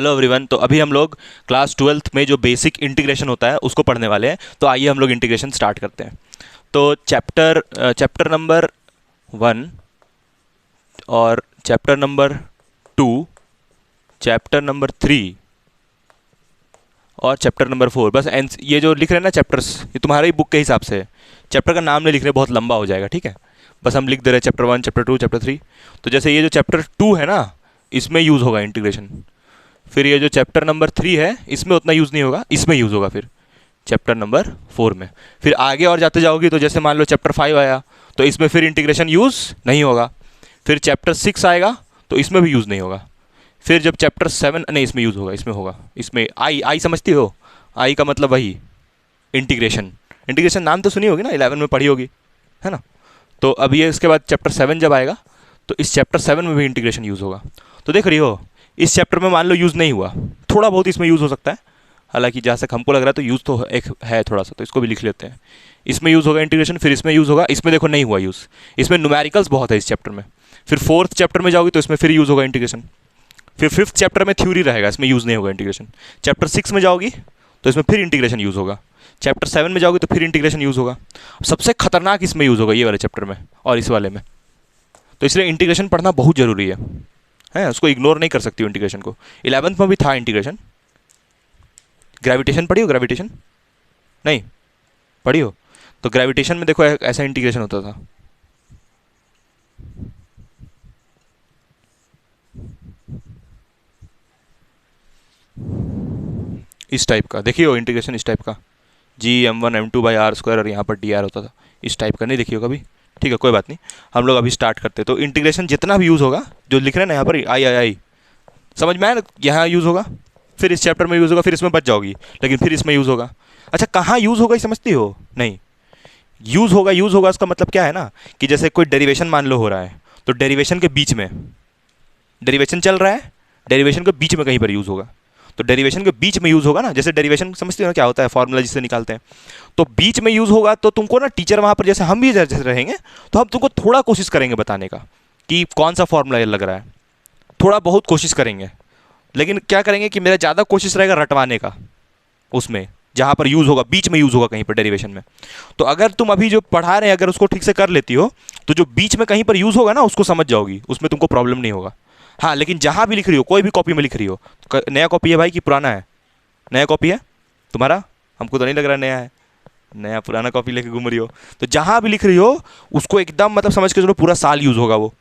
Hello everyone. तो अभी हम लोग क्लास ट्वेल्थ में जो बेसिक इंटीग्रेशन होता है उसको पढ़ने वाले हैं। तो आइए हम लोग इंटीग्रेशन स्टार्ट करते हैं। तो चैप्टर नंबर 1 और चैप्टर नंबर 2, चैप्टर नंबर 3 और चैप्टर नंबर 4, बस ये जो लिख रहे हैं ना चैप्टर्स, ये तुम्हारे ही बुक के हिसाब से है। चैप्टर का नाम नहीं लिख रहे, बहुत लंबा हो जाएगा, ठीक है। बस हम लिख दे रहे हैं चैप्टर 1, चैप्टर 2, चैप्टर 3। तो जैसे ये जो चैप्टर 2 है ना, इसमें यूज़ होगा इंटीग्रेशन। फिर ये जो चैप्टर नंबर 3 है, इसमें उतना यूज़ नहीं होगा, इसमें यूज़ होगा फिर चैप्टर नंबर 4 में। फिर आगे और जाते जाओगी तो जैसे मान लो चैप्टर 5 आया, तो इसमें फिर इंटीग्रेशन यूज़ नहीं होगा। फिर चैप्टर 6 आएगा तो इसमें भी यूज़ नहीं होगा। फिर जब चैप्टर 7, नहीं इसमें यूज़ होगा, इसमें होगा। इसमें आई आई समझती हो? आई का मतलब वही इंटीग्रेशन। इंटीग्रेशन नाम तो सुनी होगी ना, 11 में पढ़ी होगी, है ना। तो अब ये इसके बाद चैप्टर 7 जब आएगा तो इस चैप्टर 7 में भी इंटीग्रेशन यूज़ होगा। तो देख रही हो, इस चैप्टर में मान लो यूज़ नहीं हुआ, थोड़ा बहुत इसमें यूज़ हो सकता है। हालांकि जहाँ तक हमको लग रहा है तो यूज़ तो एक है थोड़ा सा, तो इसको भी लिख लेते हैं। इसमें यूज़ होगा इंटीग्रेशन, फिर इसमें यूज़ होगा। इसमें देखो नहीं हुआ यूज़, इसमें न्यूमेरिकल्स बहुत है इस चैप्टर में। फिर 4th चैप्टर में जाओगी तो इसमें फिर यूज़ होगा इंटीग्रेशन। फिर 5th चैप्टर में थ्योरी रहेगा, इसमें यूज़ नहीं होगा इंटीग्रेशन। चैप्टर 6 में जाओगी तो इसमें फिर इंटीग्रेशन यूज़ होगा। चैप्टर 7 में जाओगी तो फिर इंटीग्रेशन यूज़ होगा। सबसे खतरनाक इसमें यूज़ होगा ये वाले चैप्टर में और इस वाले में। तो इसलिए इंटीग्रेशन पढ़ना बहुत ज़रूरी है, उसको इग्नोर नहीं कर सकती हो इंटीग्रेशन को। 11th में भी था इंटीग्रेशन। ग्रेविटेशन पढ़ी हो? ग्रेविटेशन नहीं पढ़ी हो? तो ग्रेविटेशन में देखो ऐसा इंटीग्रेशन होता था। इस टाइप का देखिए हो इंटीग्रेशन, इस टाइप का G m1 m2/r² और यहाँ पर dr होता था। इस टाइप का नहीं देखिए हो कभी? ठीक है, कोई बात नहीं। हम लोग अभी स्टार्ट करते हैं। तो इंटीग्रेशन जितना भी यूज़ होगा, जो लिख रहे हैं ना यहाँ पर आई समझ में आया ना, यहाँ यूज़ होगा, फिर इस चैप्टर में यूज़ होगा, फिर इसमें बच जाओगी, लेकिन फिर इसमें यूज़ होगा। अच्छा, कहाँ यूज़ होगा ये समझती हो? नहीं, यूज़ होगा इसका मतलब क्या है ना, कि जैसे कोई डेरिवेशन मान लो हो रहा है, तो डेरिवेशन के बीच में, डेरिवेशन चल रहा है, डेरिवेशन के बीच में कहीं पर यूज़ होगा। तो डेरिवेशन के बीच में यूज़ होगा ना, जैसे डेरिवेशन समझते हो ना क्या होता है, फॉर्मूला जिससे निकालते हैं। तो बीच में यूज़ होगा तो तुमको ना टीचर वहाँ पर, जैसे हम भी जैसे रहेंगे, तो हम तुमको थोड़ा कोशिश करेंगे बताने का कि कौन सा फॉर्मूला लग रहा है, थोड़ा बहुत कोशिश करेंगे। लेकिन क्या करेंगे कि मेरा ज़्यादा कोशिश रहेगा रटवाने का, उसमें जहाँ पर यूज़ होगा, बीच में यूज़ होगा कहीं पर डेरिवेशन में। तो अगर तुम अभी जो पढ़ा रहे हैं अगर उसको ठीक से कर लेती हो, तो जो बीच में कहीं पर यूज़ होगा ना उसको समझ जाओगी, उसमें तुमको प्रॉब्लम नहीं होगा। हाँ, लेकिन जहाँ भी लिख रही हो, कोई भी कॉपी में लिख रही हो, नया कॉपी है भाई कि पुराना है? नया कॉपी है तुम्हारा? हमको तो नहीं लग रहा नया है, नया पुराना कॉपी लेके घूम रही हो। तो जहाँ भी लिख रही हो उसको एकदम मतलब समझ के चलो पूरा साल यूज़ होगा, वो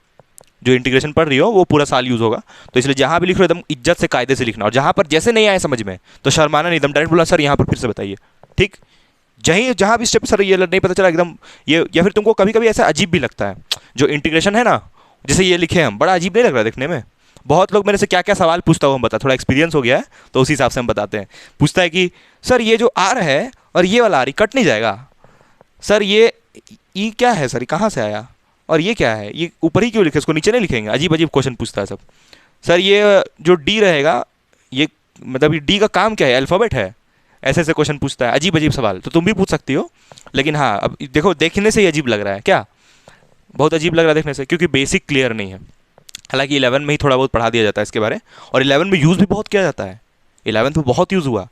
जो इंटीग्रेशन पढ़ रही हो वो पूरा साल यूज़ होगा। तो इसलिए जहाँ भी लिख रहे हो एकदम इज्जत से कायदे से लिखना, और जहाँ पर जैसे नहीं आए समझ में तो शर्माना नहीं, एकदम डायरेक्ट बोला सर यहाँ पर फिर से बताइए, ठीक। जहाँ भी स्टेप सर ये नहीं पता चला एकदम ये, या फिर तुमको कभी कभी ऐसा अजीब भी लगता है जो इंटीग्रेशन है ना, जैसे ये लिखे हम, बड़ा अजीब नहीं लग रहा देखने में? बहुत लोग मेरे से क्या क्या सवाल पूछता हूँ हम बता, थोड़ा एक्सपीरियंस हो गया है तो उसी हिसाब से हम बताते हैं। पूछता है कि सर ये जो आर है और ये वाला आर ये कट नहीं जाएगा? सर ये ई क्या है? सर ये कहाँ से आया? और ये क्या है? ये ऊपर ही क्यों लिखे, इसको नीचे नहीं लिखेंगे? अजीब अजीब क्वेश्चन पूछता है सब। सर ये जो डी रहेगा, ये मतलब ये डी का काम क्या है? अल्फ़ाबेट है? ऐसे ऐसे क्वेश्चन पूछता है, अजीब अजीब सवाल। तो तुम भी पूछ सकती हो, लेकिन हाँ अब देखो देखने से ही अजीब लग रहा है क्या? बहुत अजीब लग रहा है देखने से, क्योंकि बेसिक क्लियर नहीं है। हालांकि 11 में ही थोड़ा बहुत पढ़ा दिया जाता है इसके बारे, और 11 में यूज़ भी बहुत किया जाता है। 11th में बहुत यूज़ हुआ,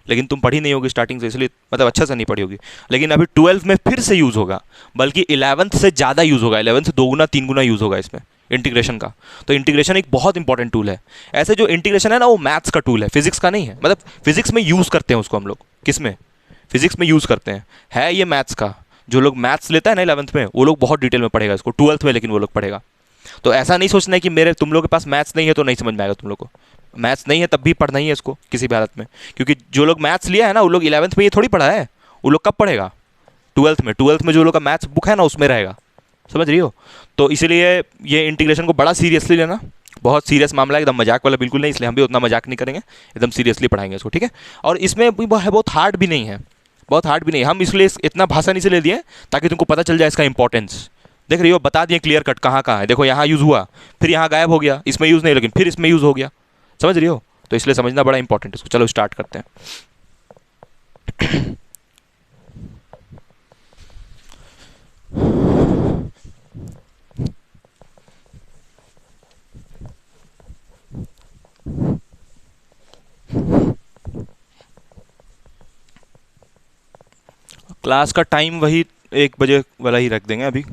लेकिन तुम पढ़ी नहीं होगी स्टार्टिंग से, इसलिए मतलब अच्छा से नहीं पढ़ी होगी। लेकिन अभी 12th में फिर से यूज़ होगा, बल्कि 11th से ज़्यादा यूज़ होगा, 11th से 2 गुना 3 गुना यूज़ होगा इसमें इंटीग्रेशन का। तो इंटीग्रेशन एक बहुत इंपॉर्टेंट टूल है। ऐसे जो इंटीग्रेशन है ना वो मैथ्स का टूल है, फिजिक्स का नहीं है। मतलब फिजिक्स में यूज़ करते हैं उसको हम लोग, किस में? फिजिक्स में यूज़ करते हैं, है ये मैथ्स का। जो लोग मैथ्स लेता है ना 11th में, वो लोग बहुत डिटेल में पढ़ेगा इसको, 12th में लेकिन वो लोग पढ़ेगा। तो ऐसा नहीं सोचना है कि मेरे तुम लोग के पास मैथ्स नहीं है तो नहीं समझ में आएगा तुम लोग को। मैथ्स नहीं है तब भी पढ़ना ही है इसको किसी भी हालत में, क्योंकि जो लोग मैथ्स लिया है ना वो लोग 11th में ये थोड़ी पढ़ा है, वो लोग कब पढ़ेगा? 12th में जो लोग का मैथ्स बुक है ना उसमें रहेगा, समझ रही हो? तो इसीलिए ये इंटीग्रेशन को बड़ा सीरियसली लेना, बहुत सीरियस मामला है, एकदम मजाक वाला बिल्कुल नहीं। इसलिए हम भी उतना मजाक नहीं करेंगे, एकदम सीरियसली पढ़ाएंगे इसको, ठीक है। और इसमें भी बहुत हार्ड भी नहीं है, बहुत हार्ड भी नहीं। हम इसलिए इतना भाषा नहीं से ले दिए ताकि तुमको पता चल जाए इसका इंपॉर्टेंस। देख रही हो, बता दिए क्लियर कट कहाँ कहाँ है। देखो यहाँ यूज़ हुआ, फिर यहाँ गायब हो गया, इसमें यूज़ नहीं, लेकिन फिर इसमें यूज़ हो गया, समझ रही हो? तो इसलिए समझना बड़ा इंपॉर्टेंट है इसको। चलो स्टार्ट करते हैं। क्लास का टाइम वही 1 बजे वाला ही रख देंगे अभी,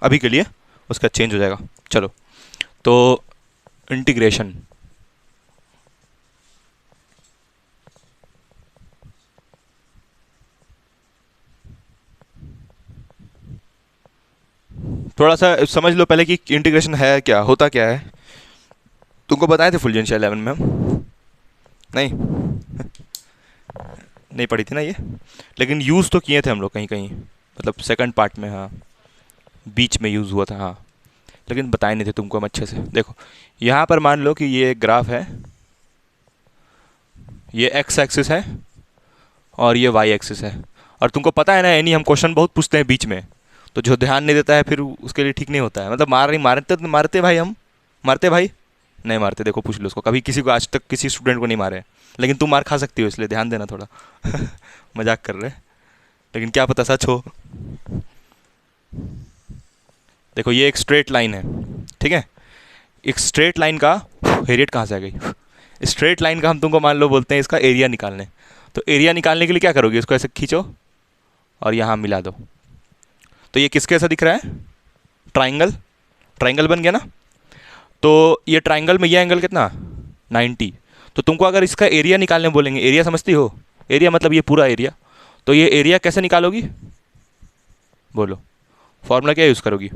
अभी के लिए, उसका चेंज हो जाएगा। चलो, तो इंटीग्रेशन, थोड़ा सा समझ लो पहले कि इंटीग्रेशन है क्या, होता क्या है। तुमको बताए थे फुलजेंशिया 11 में हम? नहीं नहीं पढ़ी थी ना ये, लेकिन यूज़ तो किए थे हम लोग कहीं कहीं, मतलब सेकंड पार्ट में, हाँ बीच में यूज़ हुआ था, हाँ, लेकिन बताए नहीं थे तुमको हम अच्छे से। देखो यहाँ पर मान लो कि ये एक ग्राफ है, ये एक्स एक्सिस है और ये वाई एक्सिस है, और तुमको पता है ना एनी हम क्वेश्चन बहुत पूछते हैं बीच में, तो जो ध्यान नहीं देता है फिर उसके लिए ठीक नहीं होता है। मतलब मारते मारते भाई हम, मारते भाई नहीं मारते, देखो पूछ लो उसको, कभी किसी को आज तक किसी स्टूडेंट को नहीं मारे, लेकिन तुम मार खा सकती हो, इसलिए ध्यान देना थोड़ा मजाक कर रहे, लेकिन क्या पता सच हो। देखो ये एक स्ट्रेट लाइन है, ठीक है, एक स्ट्रेट लाइन का हेरियट कहाँ से आ गई, स्ट्रेट लाइन का हम तुमको मान लो बोलते हैं इसका एरिया निकालने, तो एरिया निकालने के लिए क्या करोगे, इसको ऐसे खींचो और यहाँ मिला दो, तो ये किसके ऐसा दिख रहा है, ट्राइंगल, ट्राइंगल बन गया ना। तो ये ट्राइंगल में ये एंगल कितना, 90, तो तुमको अगर इसका एरिया निकालने बोलेंगे, एरिया समझती हो, एरिया मतलब ये पूरा एरिया, तो ये एरिया कैसे निकालोगी, बोलो फॉर्मूला क्या यूज़ करोगी,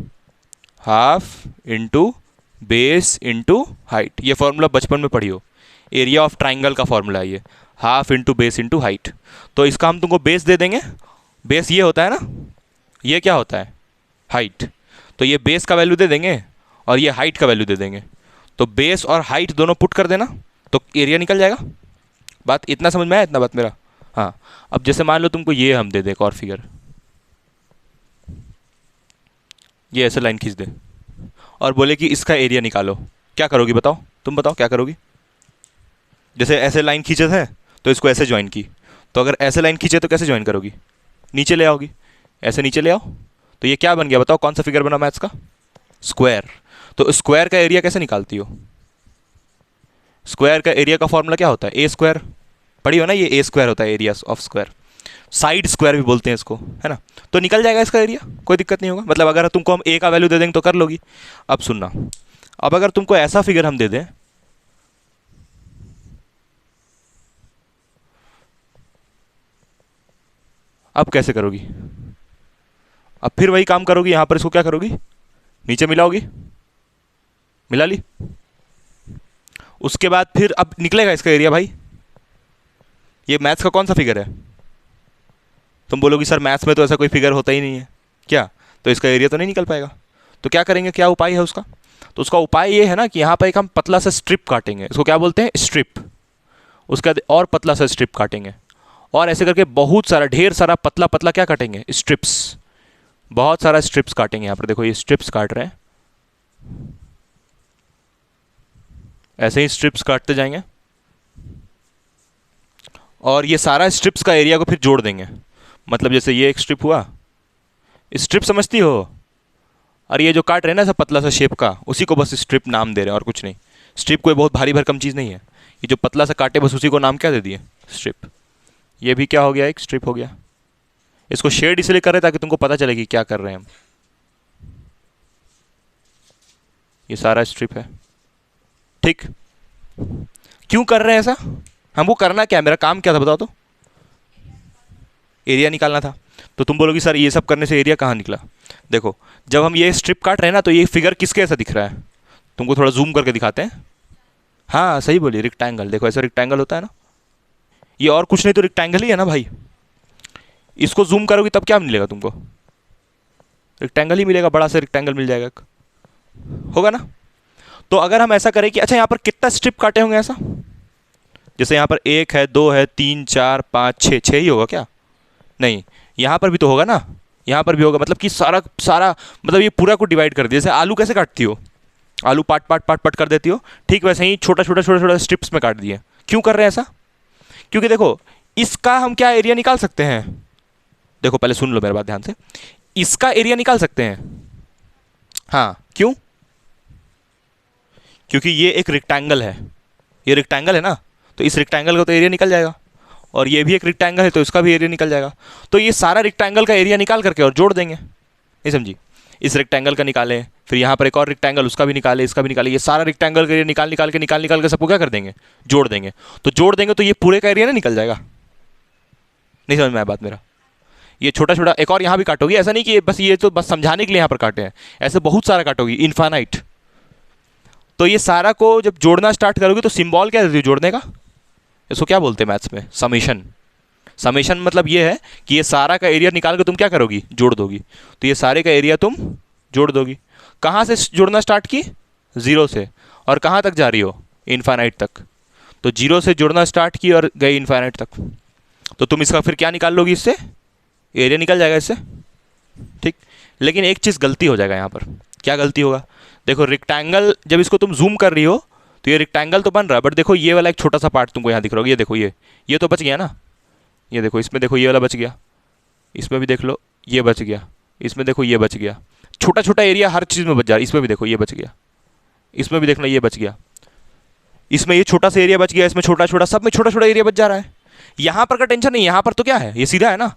half into base into height, ये फॉर्मूला बचपन में पढ़ी हो, एरिया ऑफ ट्राइंगल का फॉर्मूला है ये, half into base into height. तो इसका हम तुमको बेस दे देंगे, बेस ये होता है ना, ये क्या होता है, हाइट, तो ये बेस का वैल्यू दे देंगे और ये हाइट का वैल्यू दे देंगे, तो बेस और हाइट दोनों पुट कर देना तो एरिया निकल जाएगा। बात इतना समझ में आया, इतना बात मेरा, हाँ। अब जैसे मान लो तुमको ये हम दे दे एक और फिगर, ये ऐसे लाइन खींच दे और बोले कि इसका एरिया निकालो, क्या करोगी बताओ, तुम बताओ क्या करोगी। जैसे ऐसे लाइन खींचे थे तो इसको ऐसे ज्वाइन की, तो अगर ऐसे लाइन खींचे तो कैसे ज्वाइन करोगी, नीचे ले आओगी, ऐसे नीचे ले आओ, तो ये क्या बन गया बताओ, कौन सा फिगर बना मैथ्स का, स्क्वायर। तो स्क्वायर का एरिया कैसे निकालती हो, स्क्वायर का एरिया का फॉर्मूला क्या होता है, ए स्क्वायर, पढ़ी हो ना, ये ए स्क्वायर होता है area of square, side square भी बोलते हैं इसको, है ना। तो निकल जाएगा इसका एरिया, कोई दिक्कत नहीं होगा, मतलब अगर तुमको हम ए का वैल्यू दे देंगे तो कर लोगी। अब सुनना, अब अगर तुमको ऐसा फिगर हम दे दें, अब कैसे करोगी, अब फिर वही काम करोगी, यहां पर इसको क्या करोगी, नीचे मिलाओगी, मिला ली, उसके बाद फिर अब निकलेगा इसका एरिया भाई, ये मैथ्स का कौन सा फिगर है, तुम बोलोगी सर मैथ्स में तो ऐसा कोई फिगर होता ही नहीं है क्या, तो इसका एरिया तो नहीं निकल पाएगा। तो क्या करेंगे, क्या उपाय है उसका, तो उसका उपाय ये है ना कि यहाँ पर एक हम पतला सा स्ट्रिप काटेंगे, इसको क्या बोलते हैं, स्ट्रिप, उसके बाद और पतला सा स्ट्रिप काटेंगे, और ऐसे करके बहुत सारा ढेर सारा पतला पतला क्या काटेंगे, स्ट्रिप्स, बहुत सारा स्ट्रिप्स काटेंगे। यहाँ पर देखो ये स्ट्रिप्स काट रहे हैं, ऐसे ही स्ट्रिप्स काटते जाएंगे, और ये सारा स्ट्रिप्स का एरिया को फिर जोड़ देंगे, मतलब जैसे ये एक स्ट्रिप हुआ, स्ट्रिप समझती हो, और ये जो काट रहे हैं ना सब पतला सा शेप का, उसी को बस स्ट्रिप नाम दे रहे हैं और कुछ नहीं। स्ट्रिप कोई बहुत भारी भरकम चीज़ नहीं है, ये जो पतला सा काटे बस उसी को नाम क्या दे दिए, स्ट्रिप। ये भी क्या हो गया, एक स्ट्रिप हो गया। इसको शेड इसलिए कर रहे हैं ताकि तुमको पता चले कि क्या कर रहे हैं हम। ये सारा स्ट्रिप है, ठीक, क्यों कर रहे हैं ऐसा, हमको करना क्या है, मेरा काम क्या था बताओ तो, एरिया निकालना था। तो तुम बोलोगी सर ये सब करने से एरिया कहाँ निकला, देखो जब हम ये स्ट्रिप काट रहे हैं ना तो ये फिगर किसके ऐसा दिख रहा है, तुमको थोड़ा जूम करके दिखाते हैं, हाँ सही बोलिए, रेक्टेंगल, देखो ऐसा रेक्टेंगल होता है ना, ये और कुछ नहीं तो रेक्टेंगल ही है ना भाई। इसको जूम करोगे तब क्या मिलेगा तुमको, रेक्टेंगल ही मिलेगा, बड़ा सा रेक्टेंगल मिल जाएगा, होगा ना। तो अगर हम ऐसा करें कि अच्छा यहाँ पर कितना स्ट्रिप काटे होंगे ऐसा, जैसे यहाँ पर 1 है, 2 है, 3, 4, 5, 6, 6 ही होगा क्या, नहीं यहाँ पर भी तो होगा ना, यहाँ पर भी होगा, मतलब कि सारा सारा मतलब ये पूरा को डिवाइड कर दिया, जैसे आलू कैसे काटती हो, आलू पाट पाट पाट पाट कर देती हो, ठीक वैसे ही छोटा छोटा छोटा छोटा स्ट्रिप्स में काट दिए। क्यों कर रहे हैं ऐसा, क्योंकि देखो इसका हम क्या एरिया निकाल सकते हैं, देखो पहले सुन लो मेरी बात ध्यान से, इसका एरिया निकाल सकते हैं, हाँ क्यों, क्योंकि ये एक रेक्टेंगल है, ये रेक्टेंगल है ना, तो इस रेक्टेंगल का तो एरिया निकल जाएगा, और ये भी एक रेक्टेंगल है तो इसका भी एरिया निकल जाएगा। तो ये सारा रेक्टेंगल का एरिया निकाल करके और जोड़ देंगे, नहीं समझी? इस रेक्टेंगल का निकालें, फिर यहाँ पर एक और रेक्टेंगल, उसका भी निकाले, इसका भी निकाले, ये सारा रेक्टेंगल का एरिया निकाल के सबको क्या कर देंगे, जोड़ देंगे। तो जोड़ देंगे तो ये पूरे का एरिया ना निकल जाएगा। नहीं समझ में आया बात मेरा? ये छोटा छोटा एक और यहाँ भी काटोगी, ऐसा नहीं कि बस ये तो बस समझाने के लिए यहाँ पर काटे हैं, ऐसे बहुत सारा काटोगी, इनफाइनाइट। तो ये सारा को जब जोड़ना स्टार्ट करोगे तो सिंबल क्या देती है जोड़ने का? इसको क्या बोलते हैं मैथ्स में? समेशन। समेशन मतलब ये है कि ये सारा का एरिया निकाल के तुम क्या करोगी, जोड़ दोगी। तो ये सारे का एरिया तुम जोड़ दोगी। कहाँ से जोड़ना स्टार्ट की? ज़ीरो से। और कहाँ तक जा रही हो? इनफाइनाइट तक। तो जीरो से जोड़ना स्टार्ट की और गई इनफाइनाइट तक। तो तुम इसका फिर क्या निकाल लोगी? इससे एरिया निकल जाएगा इससे, ठीक। लेकिन एक चीज़ गलती हो जाएगा यहाँ पर। क्या गलती होगा? देखो रेक्टेंगल जब इसको तुम जूम कर रही हो तो ये रेक्टेंगल तो बन रहा है, बट देखो ये वाला एक छोटा सा पार्ट तुमको यहाँ दिख रहा होगा, ये देखो, ये तो बच गया ना। ये देखो, इसमें देखो ये वाला बच गया, इसमें भी देख लो ये बच गया, इसमें देखो ये बच गया। छोटा छोटा एरिया हर चीज़ में बच जा रहा है। इसमें भी देखो ये बच गया, इसमें भी देखना ये बच गया, इसमें ये छोटा सा एरिया बच गया, इसमें छोटा छोटा, सब में छोटा छोटा एरिया बच जा रहा है। यहाँ पर का टेंशन नहीं, यहाँ पर तो क्या है, ये सीधा है ना,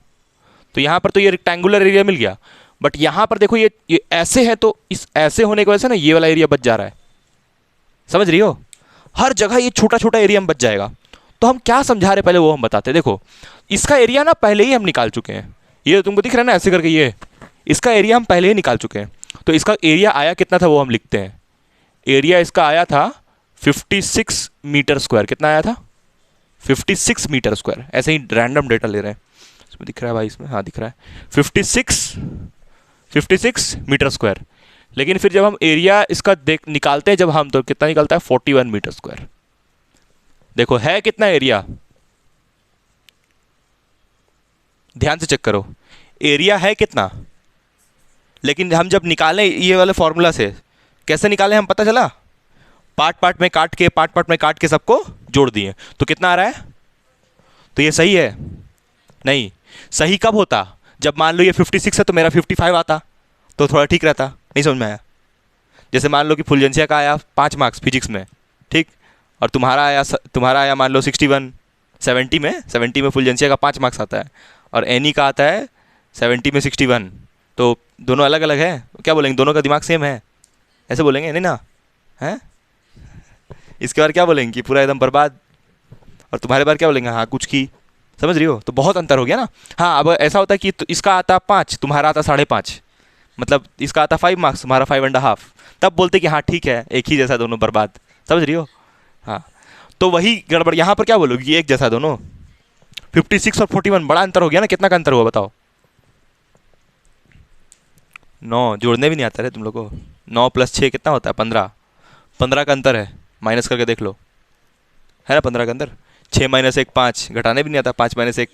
तो यहाँ पर तो ये रेक्टेंगुलर एरिया मिल गया। बट यहाँ पर देखो ये ऐसे है, तो इस ऐसे होने की वजह से ना ये वाला एरिया बच जा रहा है। समझ रही हो? हर जगह ये छोटा छोटा एरिया में बच जाएगा। तो हम क्या समझा रहे पहले वो हम बताते हैं। देखो इसका एरिया ना पहले ही हम निकाल चुके हैं, ये तुमको दिख रहा है ना ऐसे करके, ये इसका एरिया हम पहले ही निकाल चुके हैं। तो इसका एरिया आया कितना था वो हम लिखते हैं। एरिया इसका आया था 56 मीटर स्क्वायर। कितना आया था? 56 मीटर स्क्वायर। ऐसे ही रैंडम डेटा ले रहे हैं। इसमें दिख रहा है भाई, इसमें हाँ दिख रहा है 56 मीटर स्क्वायर। लेकिन फिर जब हम एरिया इसका निकालते हैं जब हम, तो कितना निकलता है? 41 मीटर स्क्वायर। देखो है कितना एरिया, ध्यान से चेक करो, एरिया है कितना। लेकिन हम जब निकालें ये वाले फॉर्मूला से, कैसे निकालें हम पता चला? पार्ट पार्ट में काट के सबको जोड़ दिए। तो कितना आ रहा है? तो ये सही है? नहीं। सही कब होता? जब मान लो ये 56 है तो मेरा 55 आता, तो थोड़ा ठीक रहता। नहीं समझ में आया? जैसे मान लो कि फुलजेंसिया का आया 5 मार्क्स फिजिक्स में, ठीक, और तुम्हारा आया मान लो 61। 70 में फुलजेंसिया का 5 मार्क्स आता है, और एनी का आता है 70 में 61। तो दोनों अलग अलग है, क्या बोलेंगे? दोनों का दिमाग सेम है, ऐसे बोलेंगे नहीं ना? हैं? इसके बारे क्या बोलेंगे कि पूरा एकदम बर्बाद, और तुम्हारे बारे क्या बोलेंगे? हाँ कुछ की। समझ रही हो? तो बहुत अंतर हो गया ना। हाँ अब ऐसा होता है कि इसका आता 5, तुम्हारा आता 5.5, मतलब इसका आता 5 मार्क्स, तुम्हारा 5.5, तब बोलते कि हाँ ठीक है एक ही जैसा दोनों, बर्बाद। समझ रही हो? हाँ तो वही गड़बड़ यहाँ पर। क्या बोलोगी? एक जैसा दोनों। 56 और 41 बड़ा अंतर हो गया ना। कितना का अंतर हुआ बताओ? 9। जोड़ने भी नहीं आता है तुम लोग को। 9 + 6 कितना होता है? 15। 15 का अंतर है, माइनस करके देख लो, है ना 15 का अंतर। 6 - 1 5, घटाने भी नहीं आता। 5 - 1,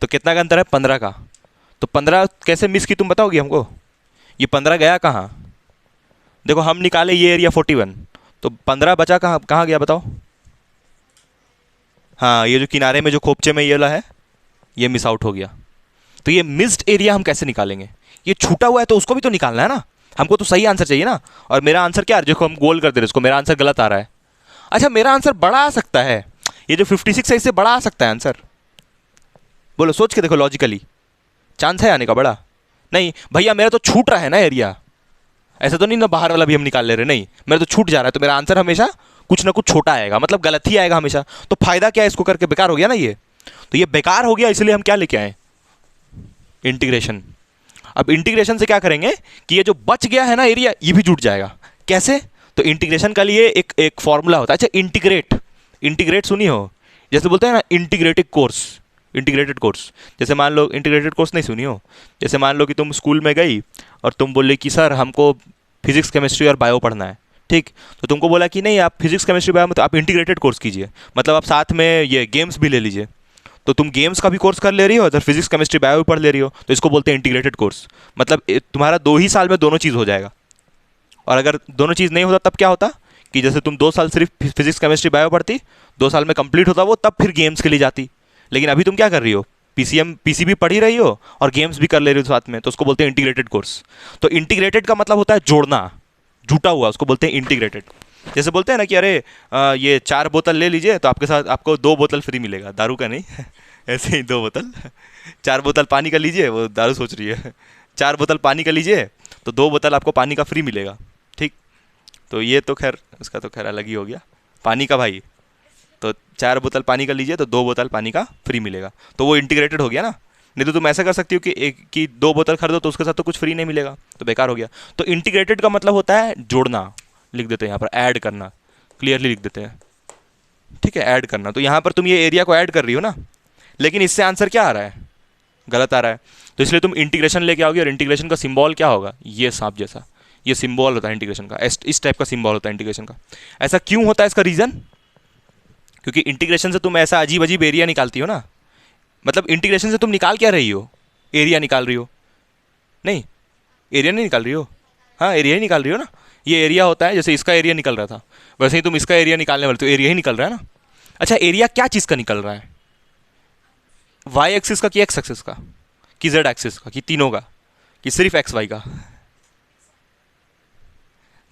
तो कितना का अंतर है? 15 का। तो 15 कैसे मिस की तुम बताओगी हमको? ये 15 गया कहाँ? देखो हम निकाले ये एरिया 41, तो 15 बचा कहाँ गया बताओ? हाँ ये जो किनारे में जो खोपचे में ये वाला है, ये मिस आउट हो गया। तो ये मिस्ड एरिया हम कैसे निकालेंगे? ये छूटा हुआ है तो उसको भी तो निकालना है ना। हमको तो सही आंसर चाहिए ना। और मेरा आंसर क्या है? देखो हम गोल कर दे रहे इसको, मेरा आंसर गलत आ रहा है। अच्छा मेरा आंसर बड़ा आ सकता है, ये जो 56 है इससे बड़ा आ सकता है आंसर। बोलो सोच के देखो लॉजिकली, चांस है आने का बड़ा? नहीं भैया मेरा तो छूट रहा है ना एरिया, ऐसा तो नहीं ना बाहर वाला भी हम निकाल ले रहे, नहीं मेरा तो छूट जा रहा है। तो मेरा आंसर हमेशा कुछ ना कुछ छोटा आएगा, मतलब गलत ही आएगा हमेशा। तो फायदा क्या है इसको करके? बेकार हो गया ना ये। तो ये बेकार हो गया, इसलिए हम क्या लेके आए? इंटीग्रेशन। अब इंटीग्रेशन से क्या करेंगे कि ये जो बच गया है ना एरिया, ये भी जुट जाएगा। कैसे? तो इंटीग्रेशन का लिए एक फॉर्मूला होता है। अच्छा इंटीग्रेट सुनी हो? जैसे बोलते हैं ना इंटीग्रेटेड कोर्स। जैसे मान लो इंटीग्रेटेड कोर्स नहीं सुनी हो? जैसे मान लो कि तुम स्कूल में गई और तुम बोले कि सर हमको फिजिक्स केमिस्ट्री और बायो पढ़ना है, ठीक। तो तुमको बोला कि नहीं आप फिजिक्स केमिस्ट्री बायो में तो आप इंटीग्रेटेड कोर्स कीजिए, मतलब आप साथ में ये गेम्स भी ले लीजिए। तो तुम गेम्स का भी कोर्स कर ले रही हो, इधर फिजिक्स केमिस्ट्री बायो भी पढ़ ले रही हो, तो इसको बोलते हैं इंटीग्रेटेड कोर्स। मतलब तुम्हारा 2 ही साल में दोनों चीज़ हो जाएगा। और अगर दोनों चीज़ नहीं होता तब क्या होता कि जैसे तुम 2 साल सिर्फ फिजिक्स केमिस्ट्री बायो पढ़ती, 2 साल में कंप्लीट होता वो, तब फिर गेम्स के लिए जाती। लेकिन अभी तुम क्या कर रही हो? पीसीबी पढ़ ही रही हो और गेम्स भी कर ले रही हो साथ में, तो उसको बोलते हैं इंटीग्रेटेड कोर्स। तो इंटीग्रेटेड का मतलब होता है जोड़ना, जुटा हुआ, उसको बोलते हैं इंटीग्रेटेड। जैसे बोलते हैं ना कि अरे ये 4 बोतल ले लीजिए तो आपके साथ आपको 2 बोतल फ्री मिलेगा, दारू का नहीं ऐसे ही 2 बोतल 4 बोतल पानी का लीजिए, वो दारू सोच रही है 4 बोतल पानी का लीजिए तो 2 बोतल आपको पानी का फ्री मिलेगा। ठीक, तो ये तो खैर उसका तो खैर अलग ही हो गया, पानी का भाई, तो 4 बोतल पानी का लीजिए तो 2 बोतल पानी का फ्री मिलेगा, तो वो इंटीग्रेटेड हो गया ना। नहीं तो तुम ऐसा कर सकती हो कि एक की 2 बोतल खरीदो तो उसके साथ तो कुछ फ्री नहीं मिलेगा, तो बेकार हो गया। तो इंटीग्रेटेड का मतलब होता है जोड़ना, लिख देते हैं यहाँ पर ऐड करना, क्लियरली लिख देते हैं, ठीक है, ऐड करना। तो यहाँ पर तुम ये एरिया को ऐड कर रही हो ना, लेकिन इससे आंसर क्या आ रहा है, गलत आ रहा है। तो इसलिए तुम इंटीग्रेशन लेके आओगे और इंटीग्रेशन का सिंबल क्या होगा, ये सांप जैसा, ये सिंबल होता है इंटीग्रेशन का, इस टाइप का सिंबल होता है इंटीग्रेशन का। ऐसा क्यों होता है, इसका रीज़न, क्योंकि इंटीग्रेशन से तुम ऐसा अजीब अजीब एरिया निकालती हो ना, मतलब इंटीग्रेशन से तुम निकाल क्या रही हो, एरिया निकाल रही हो, नहीं एरिया नहीं निकाल रही हो, हाँ एरिया ही निकाल रही हो ना। ये एरिया होता है, जैसे इसका एरिया निकल रहा था वैसे ही तुम इसका एरिया निकालने वाले, तो एरिया ही निकल रहा है ना। अच्छा एरिया क्या चीज़ का निकल रहा है, वाई एक्सिस का कि एक्स एक्सिस का कि जेड एक्सिस का कि तीनों का कि सिर्फ एक्स वाई का।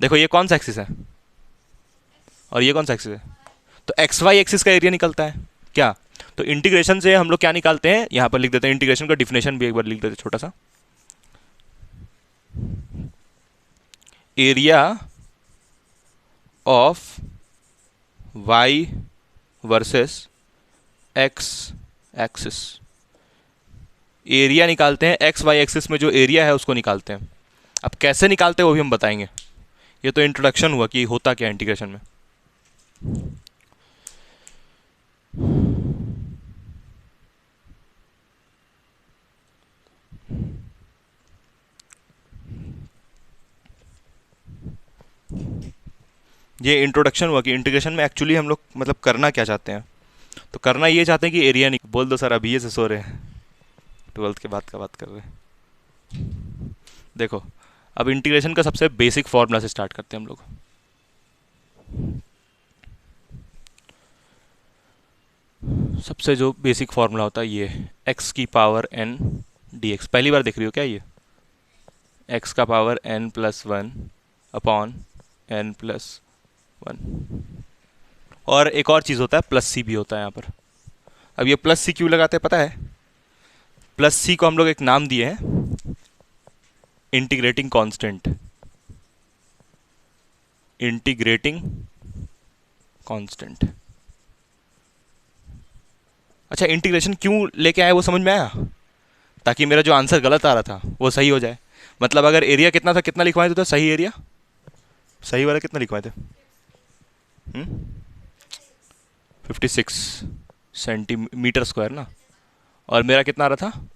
देखो ये कौन सा एक्सिस है और ये कौन सा एक्सिस है, तो एक्स वाई एक्सिस का एरिया निकलता है क्या। तो इंटीग्रेशन से हम लोग क्या निकालते हैं, यहां पर लिख देते हैं, इंटीग्रेशन का डिफिनेशन भी एक बार लिख देते हैं छोटा सा, area of Y versus X axis, area निकालते हैं, एक्स वाई एक्सिस में जो एरिया है उसको निकालते हैं। अब कैसे निकालते हैं वो भी हम बताएंगे, ये तो इंट्रोडक्शन हुआ कि होता क्या इंटीग्रेशन में। ये इंट्रोडक्शन हुआ कि इंटीग्रेशन में एक्चुअली हम लोग मतलब करना क्या चाहते हैं। तो करना ये चाहते हैं कि एरिया नहीं, बोल दो सर अभी ये से सो रहे हैं, 12th के बाद का बात कर रहे हैं। देखो अब इंटीग्रेशन का सबसे बेसिक फॉर्मूला से स्टार्ट करते हैं हम लोग। सबसे जो बेसिक फॉर्मूला होता है ये x की पावर n dx, पहली बार देख रही हो क्या ये, x का power n plus 1 upon n plus 1। और एक और चीज़ होता है प्लस सी भी होता है यहाँ पर। अब ये प्लस सी क्यों लगाते हैं पता है, प्लस सी को हम लोग एक नाम दिए हैं इंटीग्रेटिंग कांस्टेंट, इंटीग्रेटिंग कांस्टेंट। अच्छा इंटीग्रेशन क्यों लेके आए वो समझ में आया, ताकि मेरा जो आंसर गलत आ रहा था वो सही हो जाए। मतलब अगर एरिया कितना था, कितना लिखवाए थे, तो सही एरिया, सही वाला कितना लिखवाए थे, 56 सेंटीमीटर स्क्वायर ना, और मेरा कितना आ रहा था,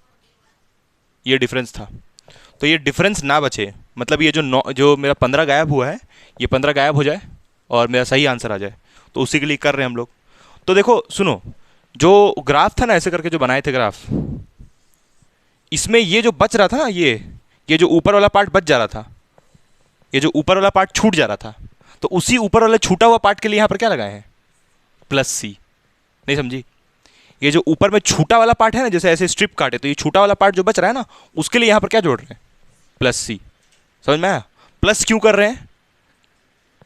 ये डिफरेंस था। तो ये डिफरेंस ना बचे, मतलब ये जो मेरा 15 गायब हुआ है, ये 15 गायब हो जाए और मेरा सही आंसर आ जाए, तो उसी के लिए कर रहे हैं हम लोग। तो देखो सुनो, जो ग्राफ था ना ऐसे करके जो बनाए थे ग्राफ, इसमें ये जो बच रहा था ना, ये जो ऊपर वाला पार्ट बच जा रहा था, ये जो ऊपर वाला पार्ट छूट जा रहा था, तो उसी ऊपर वाले छूटा हुआ पार्ट के लिए यहाँ पर क्या लगाए हैं, प्लस सी। नहीं समझी, ये जो ऊपर में छूटा वाला पार्ट है ना, जैसे ऐसे स्ट्रिप काटे तो ये छूटा वाला पार्ट जो बच रहा है ना, उसके लिए यहाँ पर क्या जोड़ रहे हैं, प्लस सी। समझ में आया, प्लस क्यों कर रहे हैं,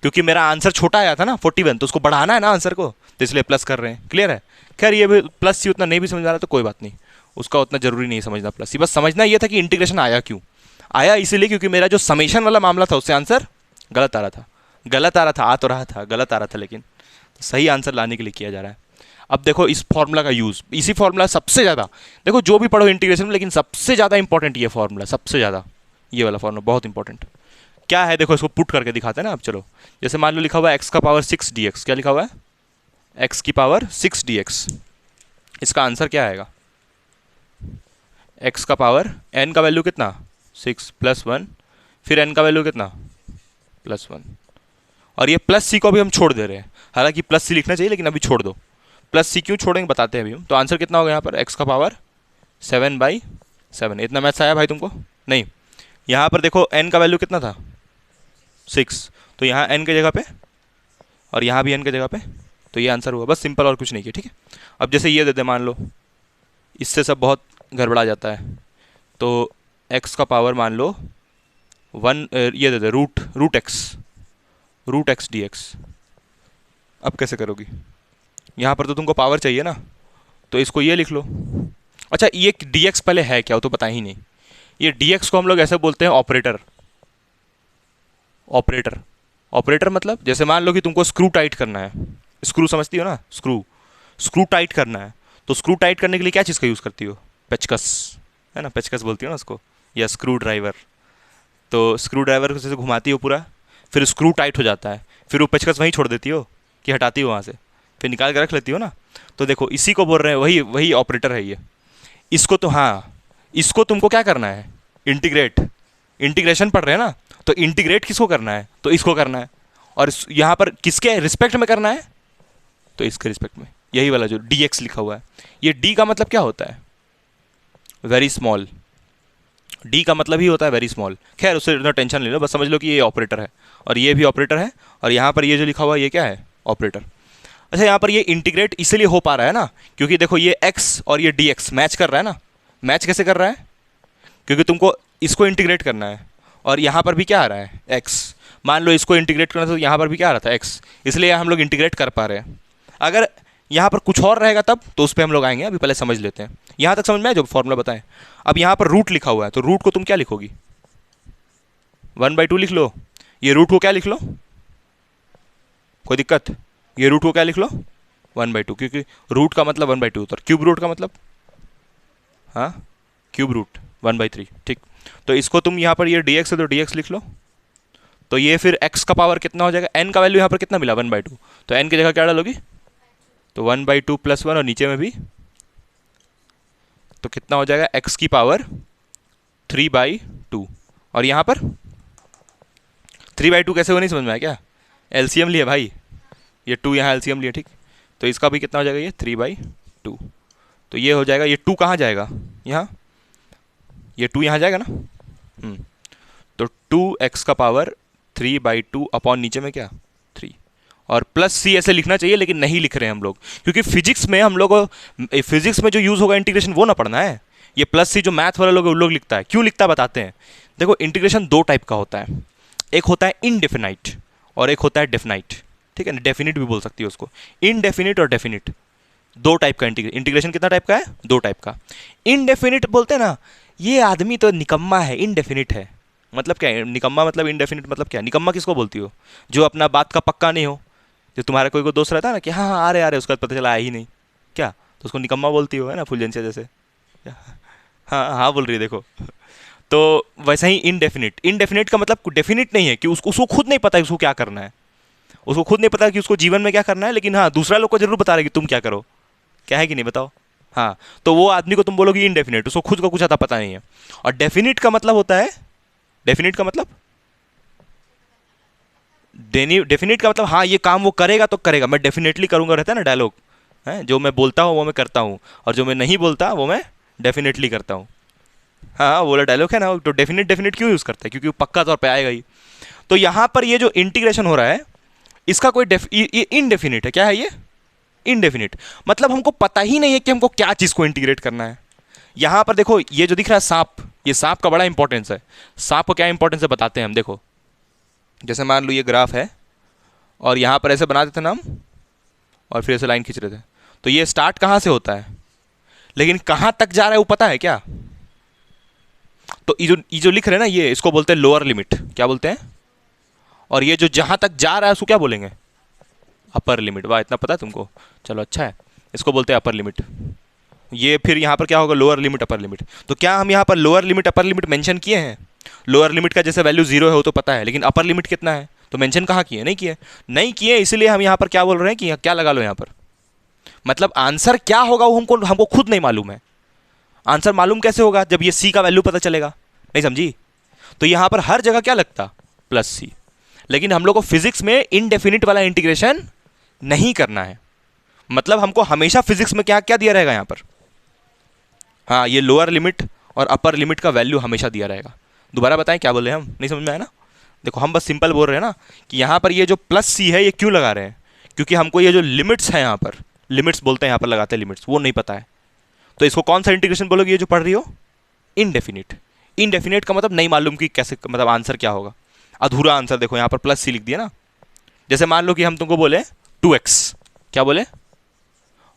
क्योंकि मेरा आंसर छोटा आया था ना 41, तो उसको बढ़ाना है ना आंसर को, तो इसलिए प्लस कर रहे हैं। क्लियर है, खैर ये भी प्लस सी उतना नहीं भी समझ आ रहा तो कोई बात नहीं, उसका उतना जरूरी नहीं समझना प्लस सी, बस समझना ये था कि इंटीग्रेशन आया क्यों, आया इसीलिए क्योंकि मेरा जो समेशन वाला मामला था उससे आंसर गलत आ रहा था, आ तो रहा था, गलत आ रहा था, लेकिन सही आंसर लाने के लिए किया जा रहा है। अब देखो इस फॉर्मूला का यूज़, इसी फॉर्मूला सबसे ज़्यादा, देखो जो भी पढ़ो इंटीग्रेशन में, लेकिन सबसे ज़्यादा इंपॉर्टेंट ये फॉर्मूला, सबसे ज़्यादा ये वाला फॉर्मूला बहुत इंपॉर्टेंट क्या है। देखो इसको पुट करके दिखाते हैं ना। अब चलो, जैसे मान लो लिखा हुआ है एक्स का पावर 6 dx, क्या लिखा हुआ है, एक्स की पावर 6 dx, इसका आंसर क्या आएगा, एक्स का पावर n का वैल्यू कितना 6 प्लस 1, फिर n का वैल्यू कितना प्लस 1, और ये प्लस सी को अभी हम छोड़ दे रहे हैं, हालांकि प्लस सी लिखना चाहिए लेकिन अभी छोड़ दो। प्लस सी क्यों छोड़ेंगे बताते हैं अभी हम। तो आंसर कितना होगा यहाँ पर, एक्स का पावर 7/7। इतना मैथ्स आया भाई तुमको, नहीं। यहाँ पर देखो n का वैल्यू कितना था 6, तो यहाँ n की जगह पे और यहाँ भी n की जगह पे, तो ये आंसर हुआ, बस सिंपल, और कुछ नहीं किया। ठीक है, अब जैसे ये दे दे मान लो, इससे सब बहुत गड़बड़ा जाता है, तो x का पावर मान लो 1, ये दे दे root x, root x d x. अब कैसे करोगी? यहाँ पर तो तुमको पावर चाहिए ना, तो इसको ये लिख लो। अच्छा, ये डी एक्स पहले है क्या, वो तो पता ही नहीं। ये डी एक्स को हम लोग ऐसे बोलते हैं ऑपरेटर। ऑपरेटर, ऑपरेटर मतलब जैसे मान लो कि तुमको स्क्रू टाइट करना है, स्क्रू समझती हो ना, स्क्रू, स्क्रू टाइट करना है, तो स्क्रू टाइट करने के लिए क्या चीज़ का यूज़ करती हो? पेचकस, है ना, पेचकस बोलती हो ना उसको, या स्क्रू ड्राइवर। तो स्क्रू ड्राइवर को जैसे घुमाती हो पूरा, फिर स्क्रू टाइट हो जाता है, फिर वो पेचकस वहीं छोड़ देती हो कि हटाती हो वहाँ से, फिर निकाल के रख लेती हो ना। तो देखो इसी को बोल रहे हैं, वही वही ऑपरेटर है ये। इसको तो हाँ, इसको तुमको क्या करना है? इंटीग्रेट, इंटीग्रेशन पढ़ रहे हैं ना, तो इंटीग्रेट किसको करना है? तो इसको करना है। और यहाँ पर किसके रिस्पेक्ट में करना है? तो इसके रिस्पेक्ट में। यही वाला जो डी एक्स लिखा हुआ है, ये डी का मतलब क्या होता है? Very small. डी का मतलब ही होता है वेरी स्मॉल। खैर उससे इतना टेंशन ले लो, बस समझ लो कि ये ऑपरेटर है और ये भी ऑपरेटर है, और यहाँ पर ये जो लिखा हुआ है ये क्या है? ऑपरेटर। अच्छा, यहाँ पर ये इंटीग्रेट इसलिए हो पा रहा है ना, क्योंकि देखो ये x और ये dx मैच कर रहा है ना। मैच कैसे कर रहा है? क्योंकि तुमको इसको इंटीग्रेट करना है, और यहाँ पर भी क्या आ रहा है? x। मान लो इसको इंटीग्रेट करना, तो यहाँ पर भी क्या आ रहा था? x। इसलिए हम लोग इंटीग्रेट कर पा रहे हैं। अगर यहाँ पर कुछ और रहेगा तब तो उस पर हम लोग आएंगे, अभी पहले समझ लेते हैं। यहाँ तक समझ में आया जो फॉर्मूला बताएं? अब यहाँ पर रूट लिखा हुआ है, तो रूट को तुम क्या लिखोगी? 1/2 लिख लो। ये रूट को क्या लिख लो? कोई दिक्कत? ये रूट को क्या लिख लो? 1/2, क्योंकि रूट का मतलब 1/2 होता है। क्यूब रूट का मतलब, हाँ, क्यूब रूट 1/3। ठीक, तो इसको तुम यहाँ पर ये dx है तो dx लिख लो। तो ये फिर x का पावर कितना हो जाएगा? n का वैल्यू यहाँ पर कितना मिला? 1/2। तो n की जगह क्या डालोगी? तो 1/2 + 1, और नीचे में भी, तो कितना हो जाएगा? x की पावर 3/2। और यहाँ पर 3/2 कैसे हो, नहीं समझ में आया क्या? एलसीएम लिया भाई, ये 2 यहाँ एलसीएम लिया। ठीक, तो इसका भी कितना हो जाएगा? ये 3/2। तो ये हो जाएगा, ये 2 कहाँ जाएगा? यहाँ, ये 2 यहाँ जाएगा ना। तो 2x का पावर 3/2 अपॉन नीचे में क्या? 3, और प्लस सी ऐसे लिखना चाहिए, लेकिन नहीं लिख रहे हैं हम लोग, क्योंकि फिजिक्स में हम लोग, फिजिक्स में जो यूज़ होगा इंटीग्रेशन वो ना पढ़ना है। ये प्लस सी जो मैथ वाला लोग उन लोग लिखता है, क्यों लिखता है बताते हैं। देखो इंटीग्रेशन 2 टाइप का होता है, एक होता है इनडेफिनाइट और एक होता है डेफिनाइट। ठीक है ना, डेफिनिट भी बोल सकती है उसको। इनडेफिनिट और डेफिनिट, 2 टाइप का इंटीग्रेशन। कितना टाइप का है? 2 टाइप का। इनडेफिनिट बोलते हैं ना, ये आदमी तो निकम्मा है, इनडेफिनिट है। मतलब क्या है निकम्मा? मतलब इनडेफिनिट मतलब क्या? निकम्मा किसको बोलती हो? जो अपना बात का पक्का नहीं हो। जो तुम्हारा कोई दोस्त रहता है ना कि हाँ हाँ आ रहे उसका पता चला आया ही नहीं, क्या तो उसको निकम्मा बोलती हो, है ना, फुलझड़िया जैसे। हाँ हाँ बोल रही है, देखो। तो वैसा ही इनडेफिनिट, इनडेफिनिट का मतलब डेफिनिट नहीं है कि उसको खुद नहीं पता है उसको क्या करना है, उसको खुद नहीं पता कि उसको जीवन में क्या करना है, लेकिन हाँ दूसरा लोग को जरूर बता रहे कि तुम क्या करो। क्या है कि नहीं बताओ? हाँ, तो वो आदमी को तुम बोलोगे इनडेफिनिट, उसको खुद को कुछ आता पता नहीं है। और डेफिनिट का मतलब होता है, डेफिनिट का मतलब, डेफिनिट का मतलब हाँ ये काम वो करेगा तो करेगा, मैं डेफिनेटली करूंगा, रहता है ना डायलॉग, है जो मैं बोलता हूँ वो मैं करता हूँ, और जो मैं नहीं बोलता वो मैं डेफिनेटली करता हूँ। हाँ वो वाला डायलॉग है ना, तो डेफिनेट डेफिनेट क्यों यूज़ करता है? क्योंकि वो पक्का तौर पे आएगा ही। तो यहाँ पर ये जो इंटीग्रेशन हो रहा है इसका कोई ये इनडेफिनिट है। क्या है ये? इनडेफिनिट। मतलब हमको पता ही नहीं है कि हमको क्या चीज़ को इंटीग्रेट करना है। यहाँ पर देखो ये जो दिख रहा है सांप, ये सांप का बड़ा इंपॉर्टेंस है। सांप को क्या इंपॉर्टेंस है बताते हैं हम। देखो जैसे मान लो ये ग्राफ है, और यहाँ पर ऐसे बना देते ना हम, और फिर ऐसे लाइन खींच रहे थे, तो ये स्टार्ट कहाँ से होता है, लेकिन कहाँ तक जा रहा है वो पता है क्या? तो ये जो लिख रहे हैं ना, ये इसको बोलते हैं लोअर लिमिट। क्या बोलते हैं? और ये जो जहाँ तक जा रहा है उसको क्या बोलेंगे? Upper limit. वाह, इतना पता है तुमको, चलो अच्छा है। इसको बोलते हैं अपर लिमिट। ये फिर यहाँ पर क्या होगा? Lower limit upper limit. तो क्या हम यहाँ पर lower limit upper limit mention किए हैं? लोअर लिमिट का जैसे वैल्यू 0 है वो तो पता है, लेकिन अपर लिमिट कितना है तो मेंशन कहाँ किए? नहीं किए। नहीं किए, इसलिए हम यहाँ पर क्या बोल रहे हैं कि क्या लगा लो यहाँ पर, मतलब आंसर क्या होगा वो हमको खुद नहीं मालूम है। आंसर मालूम कैसे होगा? जब ये सी का वैल्यू पता चलेगा। नहीं समझी? तो यहाँ पर हर जगह क्या लगता? प्लस सी। लेकिन हम लोग को फिजिक्स में इनडेफिनिट वाला इंटीग्रेशन नहीं करना है। मतलब हमको हमेशा फिजिक्स में क्या क्या दिया रहेगा यहाँ पर? हाँ, ये लोअर लिमिट और अपर लिमिट का वैल्यू हमेशा दिया रहेगा। दोबारा बताएं क्या बोले हम? नहीं समझ में आया ना? देखो हम बस सिंपल बोल रहे हैं ना कि यहाँ पर ये जो प्लस सी है ये क्यों लगा रहे हैं, क्योंकि हमको ये जो लिमिट्स है यहाँ पर, लिमिट्स बोलते हैं यहाँ पर लगाते हैं लिमिट्स, वो नहीं पता है। तो इसको कौन सा इंटीग्रेशन बोलोगे ये जो पढ़ रही हो? इनडेफिनिट। इनडेफिनिट का मतलब नहीं मालूम कि कैसे, मतलब आंसर क्या होगा, अधूरा आंसर। देखो यहाँ पर प्लस सी लिख दिया ना, जैसे मान लो कि हम तुमको बोले 2x, क्या बोले,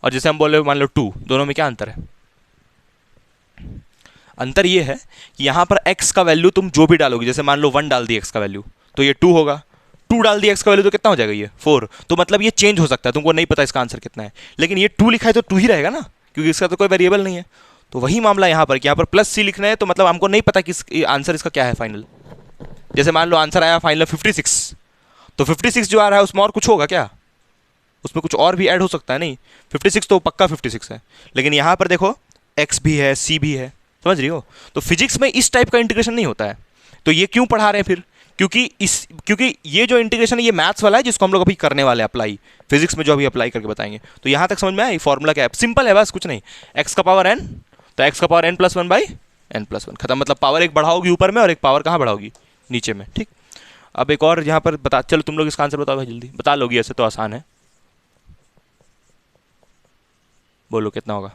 और जैसे हम बोले मान लो 2, दोनों में क्या अंतर है? अंतर ये है कि यहां पर x का वैल्यू तुम जो भी डालोगे, जैसे मान लो 1 डाल दी x का वैल्यू तो ये 2 होगा, 2 डाल दी x का वैल्यू तो कितना हो जाएगा? ये 4। तो मतलब ये चेंज हो सकता है, तुमको नहीं पता इसका आंसर कितना है, लेकिन ये 2 लिखा है तो 2 ही रहेगा ना, क्योंकि इसका तो कोई वेरिएबल नहीं है। तो वही मामला यहाँ पर कि यहाँ पर प्लस सी लिखना है, तो मतलब हमको नहीं पता कि आंसर इसका क्या है फाइनल। जैसे मान लो आंसर आया फाइनल 56, तो 56 जो आ रहा है उसमें और कुछ होगा क्या? उसमें कुछ और भी ऐड हो सकता है, नहीं 56 तो पक्का 56 है। लेकिन यहाँ पर देखो x भी है, c भी है, समझ रही हो? तो फिजिक्स में इस टाइप का इंटीग्रेशन नहीं होता है। तो ये क्यों पढ़ा रहे हैं फिर? क्योंकि ये जो इंटीग्रेशन है ये मैथ्स वाला है, जिसको हम लोग अभी करने वाले हैं अप्लाई, फिजिक्स में जो अभी अप्लाई करके बताएंगे। तो यहाँ तक समझ में आया फॉर्मूला क्या है? सिंपल है, बस कुछ नहीं, x का पावर n, तो x का पावर n+1/n+1 खत्म। मतलब पावर एक बढ़ाओगी ऊपर में और एक पावर कहाँ बढ़ाओगी? नीचे में, ठीक। अब एक और यहाँ पर बता, चलो तुम लोग इसका आंसर बताओ भाई, जल्दी बता लोगी, ऐसे तो आसान है। बोलो कितना होगा?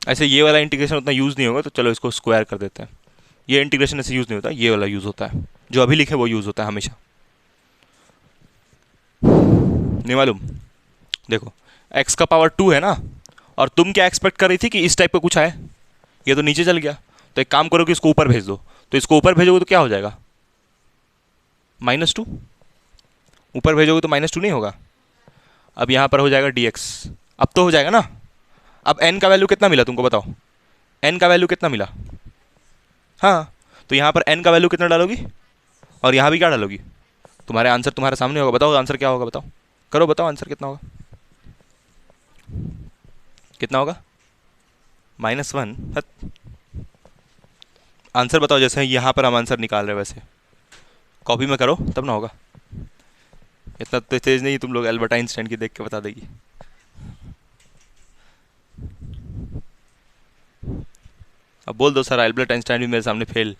ऐसे ये वाला इंटीग्रेशन उतना यूज़ नहीं होगा, तो चलो इसको स्क्वायर कर देते हैं। ये इंटीग्रेशन ऐसे यूज़ नहीं होता, ये वाला यूज़ होता है, जो अभी लिखे वो यूज़ होता है हमेशा। नहीं मालूम? देखो x का पावर 2 है ना, और तुम क्या एक्सपेक्ट कर रही थी कि इस टाइप का कुछ आए, ये तो नीचे चल गया। तो एक काम करो कि इसको ऊपर भेज दो, तो इसको ऊपर भेजोगे तो क्या हो जाएगा? -2। ऊपर भेजोगे तो -2 नहीं होगा। अब यहाँ पर हो जाएगा dx, अब तो हो जाएगा ना। अब n का वैल्यू कितना मिला तुमको, बताओ n का वैल्यू कितना मिला? हाँ, तो यहाँ पर n का वैल्यू कितना डालोगी, और यहाँ भी क्या डालोगी? तुम्हारे आंसर तुम्हारे सामने होगा, बताओ आंसर क्या होगा, बताओ, करो बताओ आंसर कितना होगा, कितना होगा? -1। आंसर बताओ, जैसे यहाँ पर हम आंसर निकाल रहे हैं वैसे कॉपी में करो, तब ना होगा। इतना तो तेज नहीं तुम लोग, एल्बर्ट आइंस्टाइन की देख के बता देगी। अब बोल दो सर एल्बर्ट आइंस्टाइन भी मेरे सामने फेल।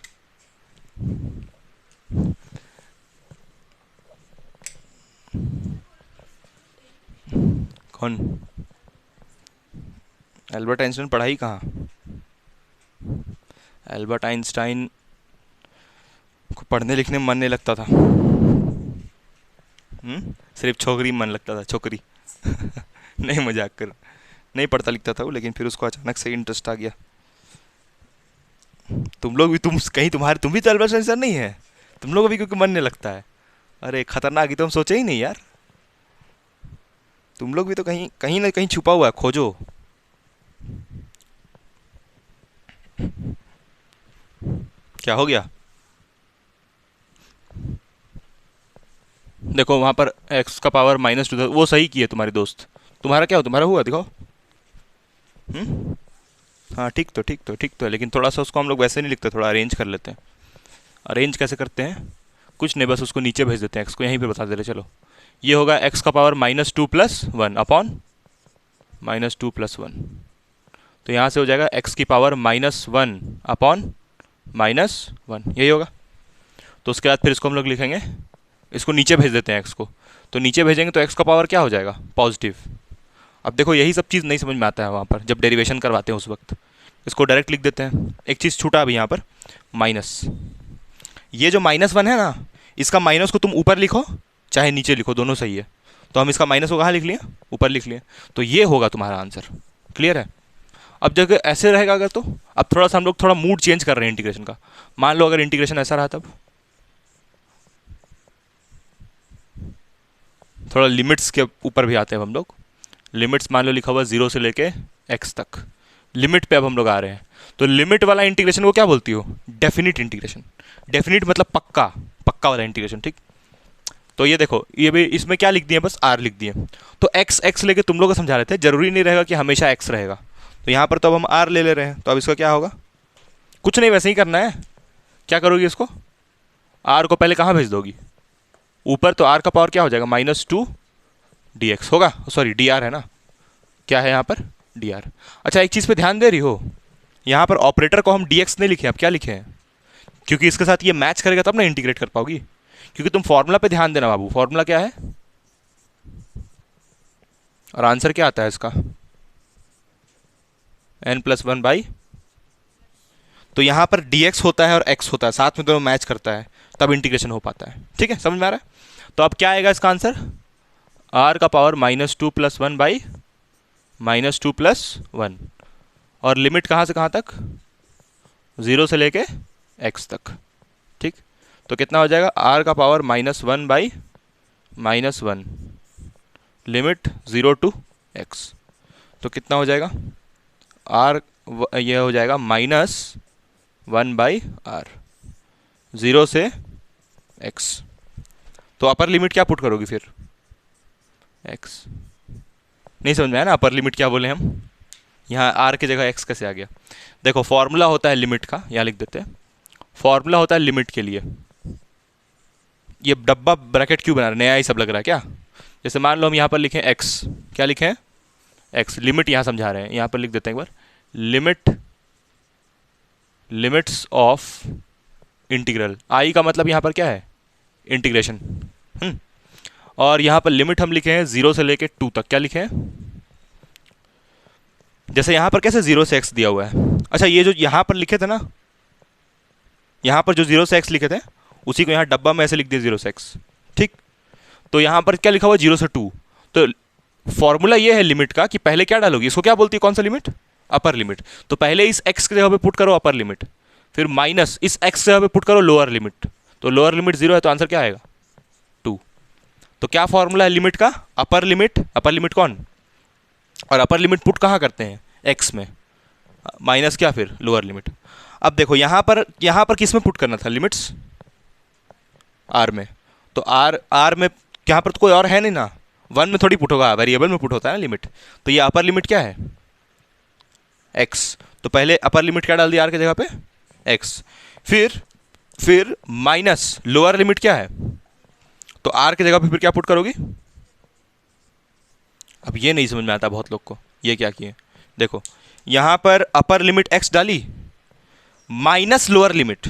कौन? एल्बर्ट आइंस्टाइन पढ़ा ही कहाँ? एल्बर्ट आइंस्टाइन को पढ़ने लिखने में मन नहीं लगता था। सिर्फ छोकरी में मन लगता था, छोकरी। नहीं मजाक कर, नहीं पढ़ता लिखता था वो, लेकिन फिर उसको अचानक से इंटरेस्ट आ गया। तुम लोग भी, तुम भी तो एल्बर्ट आइंस्टाइन नहीं है, तुम लोग भी क्योंकि मन नहीं लगता है। अरे खतरनाक, ही तो हम सोचे ही नहीं यार। तुम लोग भी तो कहीं कहीं ना कहीं छुपा हुआ है, खोजो। क्या हो गया? देखो वहां पर x का पावर -2 वो सही किए तुम्हारे दोस्त। तुम्हारा क्या हो, तुम्हारा हुआ दिखाओ। हाँ ठीक तो, ठीक तो है, लेकिन थोड़ा सा उसको हम लोग वैसे नहीं लिखते, थोड़ा अरेंज कर लेते हैं। अरेंज कैसे करते हैं? कुछ नहीं, बस उसको नीचे भेज देते हैं, x को यहीं पे बता दे रहे। चलो ये होगा x का पावर -2+1 अपॉन -2+1, तो यहाँ से हो जाएगा x की पावर -1 अपॉन -1, यही होगा। तो उसके बाद फिर इसको हम लोग लिखेंगे, इसको नीचे भेज देते हैं x को, तो नीचे भेजेंगे तो x का पावर क्या हो जाएगा? पॉजिटिव। अब देखो यही सब चीज़ नहीं समझ में आता है वहाँ पर जब डेरिवेशन करवाते हैं उस वक्त। इसको डायरेक्ट लिख देते हैं। एक चीज़ छूटा अभी यहाँ पर, माइनस। ये जो -1 है ना, इसका माइनस को तुम ऊपर लिखो चाहे नीचे लिखो, दोनों सही है। तो हम इसका माइनस को कहाँ लिख लिए? ऊपर लिख लिए। तो ये होगा तुम्हारा आंसर। क्लियर है? अब जब ऐसे रहेगा अगर, तो अब थोड़ा सा हम लोग थोड़ा मूड चेंज कर रहे हैं इंटीग्रेशन का। मान लो अगर इंटीग्रेशन ऐसा रहा, तब थोड़ा लिमिट्स के ऊपर भी आते हैं हम लोग। लिमिट्स मान लो लिखा हुआ 0 से लेके x तक, लिमिट पे अब हम लोग आ रहे हैं। तो लिमिट वाला इंटीग्रेशन को क्या बोलती हो? Definite integration. डेफिनिट मतलब पक्का, पक्का वाला इंटीग्रेशन, ठीक। तो ये देखो, ये भी इसमें क्या लिख दिए, बस r लिख दिए। तो x लेके तुम लोग को समझा रहे थे, जरूरी नहीं रहेगा कि हमेशा x रहेगा। तो यहाँ पर तो अब हम r ले रहे हैं, तो अब इसका क्या होगा? कुछ नहीं, वैसे ही करना है। क्या करोगी इसको? r को पहले कहाँ भेज दोगी? ऊपर। तो r का पावर क्या हो जाएगा? -2 dx होगा, सॉरी dr है ना, क्या है यहाँ पर? dr। अच्छा एक चीज़ पे ध्यान दे रही हो, यहाँ पर ऑपरेटर को हम dx नहीं लिखे, अब क्या लिखे हैं? क्योंकि इसके साथ ये मैच करेगा तब ना इंटीग्रेट कर पाओगी। क्योंकि तुम फॉर्मूला पे ध्यान देना बाबू, फॉर्मूला क्या है और आंसर क्या आता है इसका? n प्लस वन बाई, तो यहाँ पर dx होता है और x होता है, साथ में दोनों मैच करता है, तब इंटीग्रेशन हो पाता है। ठीक है, समझ में आ रहा है? तो अब क्या आएगा इसका आंसर, r का पावर -2 + 1 बाई -2 + 1, और लिमिट कहाँ से कहाँ तक, 0 से लेके x तक। ठीक, तो कितना हो जाएगा, r का power -1 by -1, limit 0 to x, तो कितना हो जाएगा, r ये हो जाएगा -1 बाई r, 0 से x। तो अपर लिमिट क्या पुट करोगी फिर, x। नहीं समझ में आया ना, अपर लिमिट क्या बोले हम, यहाँ r की जगह x कैसे आ गया। देखो फॉर्मूला होता है लिमिट का, यहाँ लिख देते हैं, फॉर्मूला होता है लिमिट के लिए। ये डब्बा ब्रैकेट क्यों बना रहे, नया ही सब लग रहा है क्या। जैसे मान लो हम यहाँ पर लिखें x, क्या लिखें, x, लिमिट यहाँ समझा रहे हैं, यहाँ पर लिख देते हैं एक बार, लिमिट्स ऑफ इंटीग्रल, आई का मतलब यहाँ पर क्या है, इंटीग्रेशन। और यहाँ पर लिमिट हम लिखे हैं 0 से लेके 2 तक, क्या लिखे हैं, जैसे यहाँ पर कैसे 0 से x दिया हुआ है। अच्छा, ये जो यहाँ पर लिखे थे ना, यहाँ पर जो 0 से x लिखे थे, उसी को यहाँ डब्बा में ऐसे लिख दिया 0 से x। ठीक, तो यहाँ पर क्या लिखा हुआ, 0 से 2। तो फॉर्मूला ये है लिमिट का कि पहले क्या डालोगी, इसको क्या बोलती है, कौन सा लिमिट, अपर लिमिट। तो पहले इस x की जगह पे पुट करो अपर लिमिट, फिर माइनस इस x की जगह पे पुट करो लोअर लिमिट। तो लोअर लिमिट 0 है, तो आंसर क्या आएगा, 2। तो क्या फॉर्मूला है लिमिट का, अपर लिमिट कौन, और अपर लिमिट पुट कहाँ करते हैं, x में, माइनस क्या फिर लोअर लिमिट। अब देखो यहाँ पर किस में पुट करना था लिमिट्स, r में। तो r में यहाँ पर तो कोई और है नहीं ना, 1 में थोड़ी पुट होगा, वेरिएबल में पुट होता है ना लिमिट। तो ये अपर लिमिट क्या है, x। तो पहले अपर लिमिट क्या डाल दिया r की जगह पे, x। फिर माइनस लोअर लिमिट क्या है, तो r की जगह पे फिर क्या पुट करोगी। अब ये नहीं समझ में आता बहुत लोग को, ये क्या किए, देखो यहाँ पर अपर लिमिट x डाली माइनस लोअर लिमिट,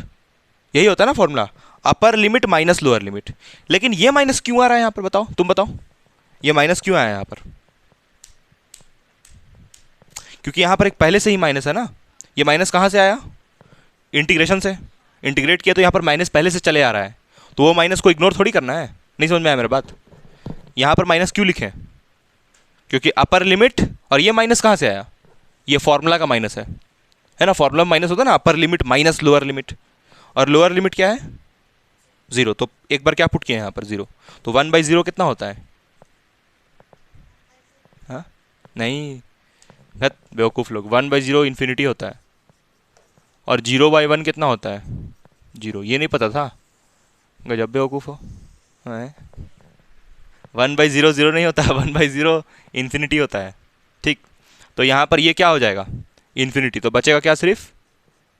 यही होता है ना फॉर्मूला, अपर लिमिट माइनस लोअर लिमिट। लेकिन ये माइनस क्यों आ रहा है यहाँ पर, बताओ, तुम बताओ, ये माइनस क्यों आया यहाँ पर, क्योंकि यहाँ पर एक पहले से ही माइनस है ना। ये माइनस कहाँ से आया, इंटीग्रेशन से, इंटीग्रेट किया तो यहाँ पर माइनस पहले से चले आ रहा है, तो वो माइनस को इग्नोर थोड़ी करना है। नहीं समझ में आया मेरा बात, यहाँ पर माइनस क्यों लिखे, क्योंकि अपर लिमिट, और ये माइनस कहाँ से आया, ये फॉर्मूला का माइनस है ना, फॉर्मूला में माइनस होता है ना, upper limit minus lower limit, और लोअर लिमिट क्या है 0। तो एक बार क्या पुट किया यहाँ पर 0, तो 1/0 कितना होता है, हाँ नहीं, बेवकूफ़ लोग, 1/0 इन्फिनिटी होता है, और 0/1 कितना होता है 0, ये नहीं पता था, गजब बेवकूफ़ हो। 1/0 0 नहीं होता, 1/0 इन्फिनिटी होता है। ठीक, तो यहाँ पर ये क्या हो जाएगा, इन्फिनिटी, तो बचेगा क्या, सिर्फ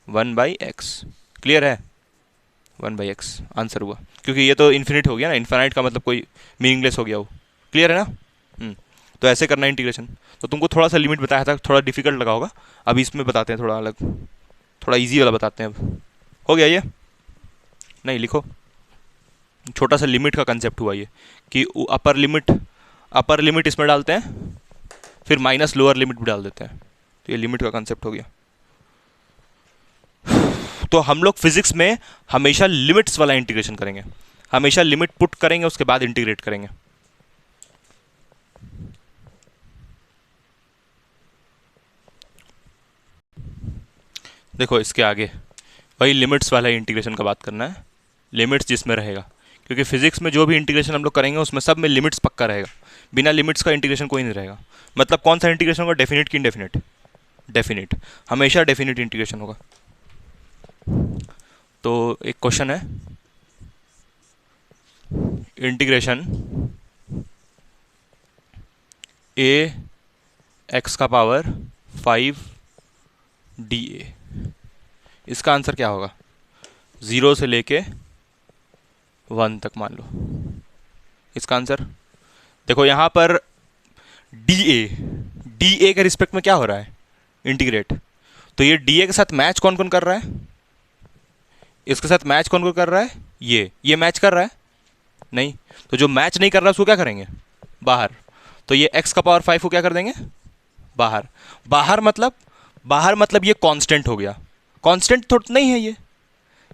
1/x। क्लियर है, 1/x आंसर हुआ, क्योंकि ये तो इन्फिनिट हो गया ना, इन्फाइनाइट का मतलब कोई मीनिंगलेस हो गया वो। क्लियर है ना। तो ऐसे करना है इंटीग्रेशन। तो तुमको थोड़ा सा लिमिट बताया था, थोड़ा डिफिकल्ट लगा होगा, अब इसमें बताते हैं थोड़ा अलग, थोड़ा इजी वाला बताते हैं। अब हो गया ये, नहीं लिखो, छोटा सा लिमिट का कंसेप्ट हुआ ये, कि अपर लिमिट इसमें डालते हैं, फिर माइनस लोअर लिमिट भी डाल देते हैं, तो ये लिमिट का कंसेप्ट हो गया। तो हम लोग फिजिक्स में हमेशा लिमिट्स वाला इंटीग्रेशन करेंगे, हमेशा लिमिट पुट करेंगे, उसके बाद इंटीग्रेट करेंगे। देखो इसके आगे वही लिमिट्स वाला इंटीग्रेशन का बात करना है, लिमिट्स जिसमें रहेगा, क्योंकि फिजिक्स में जो भी इंटीग्रेशन हम लोग करेंगे उसमें सब में लिमिट्स पक्का रहेगा, बिना लिमिट्स का इंटीग्रेशन कोई नहीं रहेगा। मतलब कौन सा इंटीग्रेशन होगा, डेफिनेट की इनडेफिनेट, डेफिनेट, हमेशा डेफिनेट इंटीग्रेशन होगा। तो एक क्वेश्चन है, इंटीग्रेशन a x का पावर 5 dA, इसका आंसर क्या होगा, 0 से लेके 1 तक मान लो। इसका आंसर देखो यहाँ पर dA के रिस्पेक्ट में क्या हो रहा है, इंटीग्रेट। तो ये dA के साथ मैच कौन कौन कर रहा है, इसके साथ मैच कौन कौन कर रहा है, ये मैच कर रहा है नहीं, तो जो मैच नहीं कर रहा उसको क्या करेंगे, बाहर। तो ये x का पावर 5 को क्या कर देंगे, बाहर। बाहर मतलब बाहर मतलब ये कांस्टेंट हो गया, कांस्टेंट तो नहीं है ये,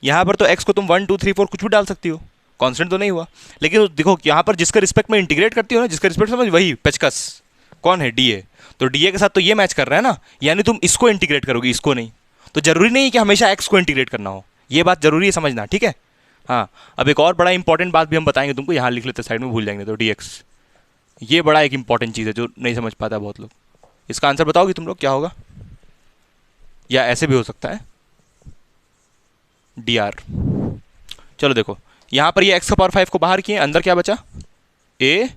यहाँ पर तो x को तुम 1 2 3 4 कुछ भी डाल सकती हो, कांस्टेंट तो नहीं हुआ। लेकिन देखो यहाँ पर जिसके रिस्पेक्ट में इंटीग्रेट करती हो ना, जिसके रिस्पेक्ट समझ, वही पेचकस कौन है, डी ए। तो डी ए के साथ तो ये मैच कर रहा है ना, यानी तुम इसको इंटीग्रेट करोगी, इसको नहीं। तो जरूरी नहीं है कि हमेशा एक्स को इंटीग्रेट करना हो, ये बात जरूरी है समझना, ठीक है। हाँ, अब एक और बड़ा इंपॉर्टेंट बात भी हम बताएंगे तुमको, यहाँ लिख लेते साइड में, भूल जाएंगे तो डी एक्स, ये बड़ा एक इंपॉर्टेंट चीज़ है जो नहीं समझ पाता बहुत लोग। इसका आंसर बताओगे तुम लोग क्या होगा, या ऐसे भी हो सकता है डी आर। चलो देखो, यहाँ पर ये एक्स का पावर 5 को बाहर किए, अंदर क्या बचा, ए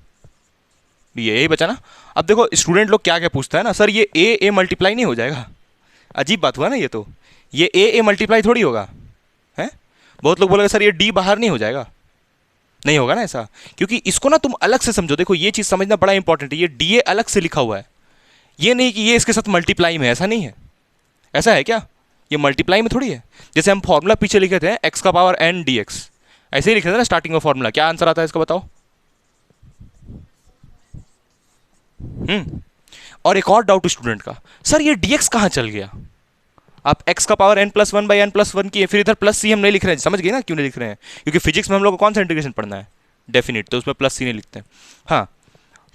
डी ए, बचा ना। अब देखो स्टूडेंट लोग क्या क्या पूछता है ना, सर ये ए मल्टीप्लाई नहीं हो जाएगा, अजीब बात हुआ ना ये, तो ये ए मल्टीप्लाई थोड़ी होगा है। बहुत लोग बोलेगा सर ये डी बाहर नहीं हो जाएगा, नहीं होगा ना ऐसा, क्योंकि इसको ना तुम अलग से समझो। देखो ये चीज़ समझना बड़ा इंपॉर्टेंट है, ये डी ए अलग से लिखा हुआ है, ये नहीं कि ये इसके साथ मल्टीप्लाई में, ऐसा नहीं है। ऐसा है क्या, ये मल्टीप्लाई में थोड़ी है। जैसे हम फॉर्मूला पीछे लिखे थे एक्स का पावर एन डी एक्स, ऐसे ही लिखे थे ना स्टार्टिंग में फॉर्मूला। क्या आंसर आता है इसका बताओ। और एक और डाउट स्टूडेंट का, सर ये dx कहाँ चल गया। आप x का पावर n+1 बाई n+1 की, फिर इधर प्लस सी हम नहीं लिख रहे हैं, समझ गए ना क्यों नहीं लिख रहे हैं, क्योंकि फिजिक्स में हम लोग को कौन सा इंटीग्रेशन पढ़ना है, डेफिनिट, तो उसमें प्लस सी नहीं लिखते हैं। हाँ,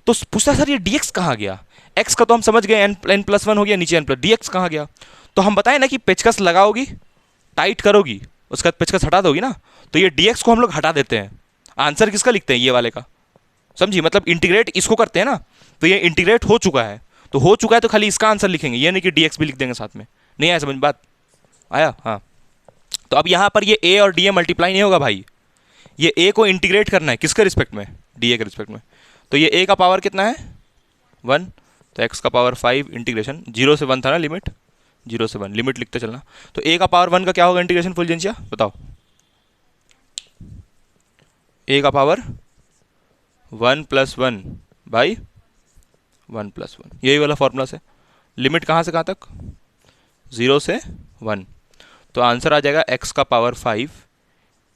तो पूछता सर ये dx कहाँ गया, x का तो हम समझ गए n+1 हो गया, नीचे n+, dx कहाँ गया। तो हम बताएं ना कि पेचकस लगाओगी, टाइट करोगी, उसका पेचकस हटा दोगी ना, तो ये dx को हम लोग हटा देते हैं, आंसर किसका लिखते हैं, ये वाले का, समझिए। मतलब इंटीग्रेट इसको करते हैं ना, तो ये इंटीग्रेट हो चुका है, तो हो चुका है तो खाली इसका आंसर लिखेंगे, ये नहीं कि dx भी लिख देंगे साथ में। नहीं आया समझ बात, आया। हाँ, तो अब यहाँ पर ये a और d मल्टीप्लाई नहीं होगा भाई, ये a को इंटीग्रेट करना है किसके रिस्पेक्ट में, da के रिस्पेक्ट में। तो ये a का पावर कितना है 1, तो x का पावर 5 इंटीग्रेशन 0 से 1 था ना लिमिट, 0 से 1 लिमिट लिखते चलना। तो a का पावर 1 का क्या होगा इंटीग्रेशन फुलजेंशिया बताओ, a का पावर 1+1 बाई 1+1, यही वाला फॉर्मूला से। लिमिट कहाँ से कहाँ तक, 0 से 1, तो आंसर आ जाएगा x का पावर 5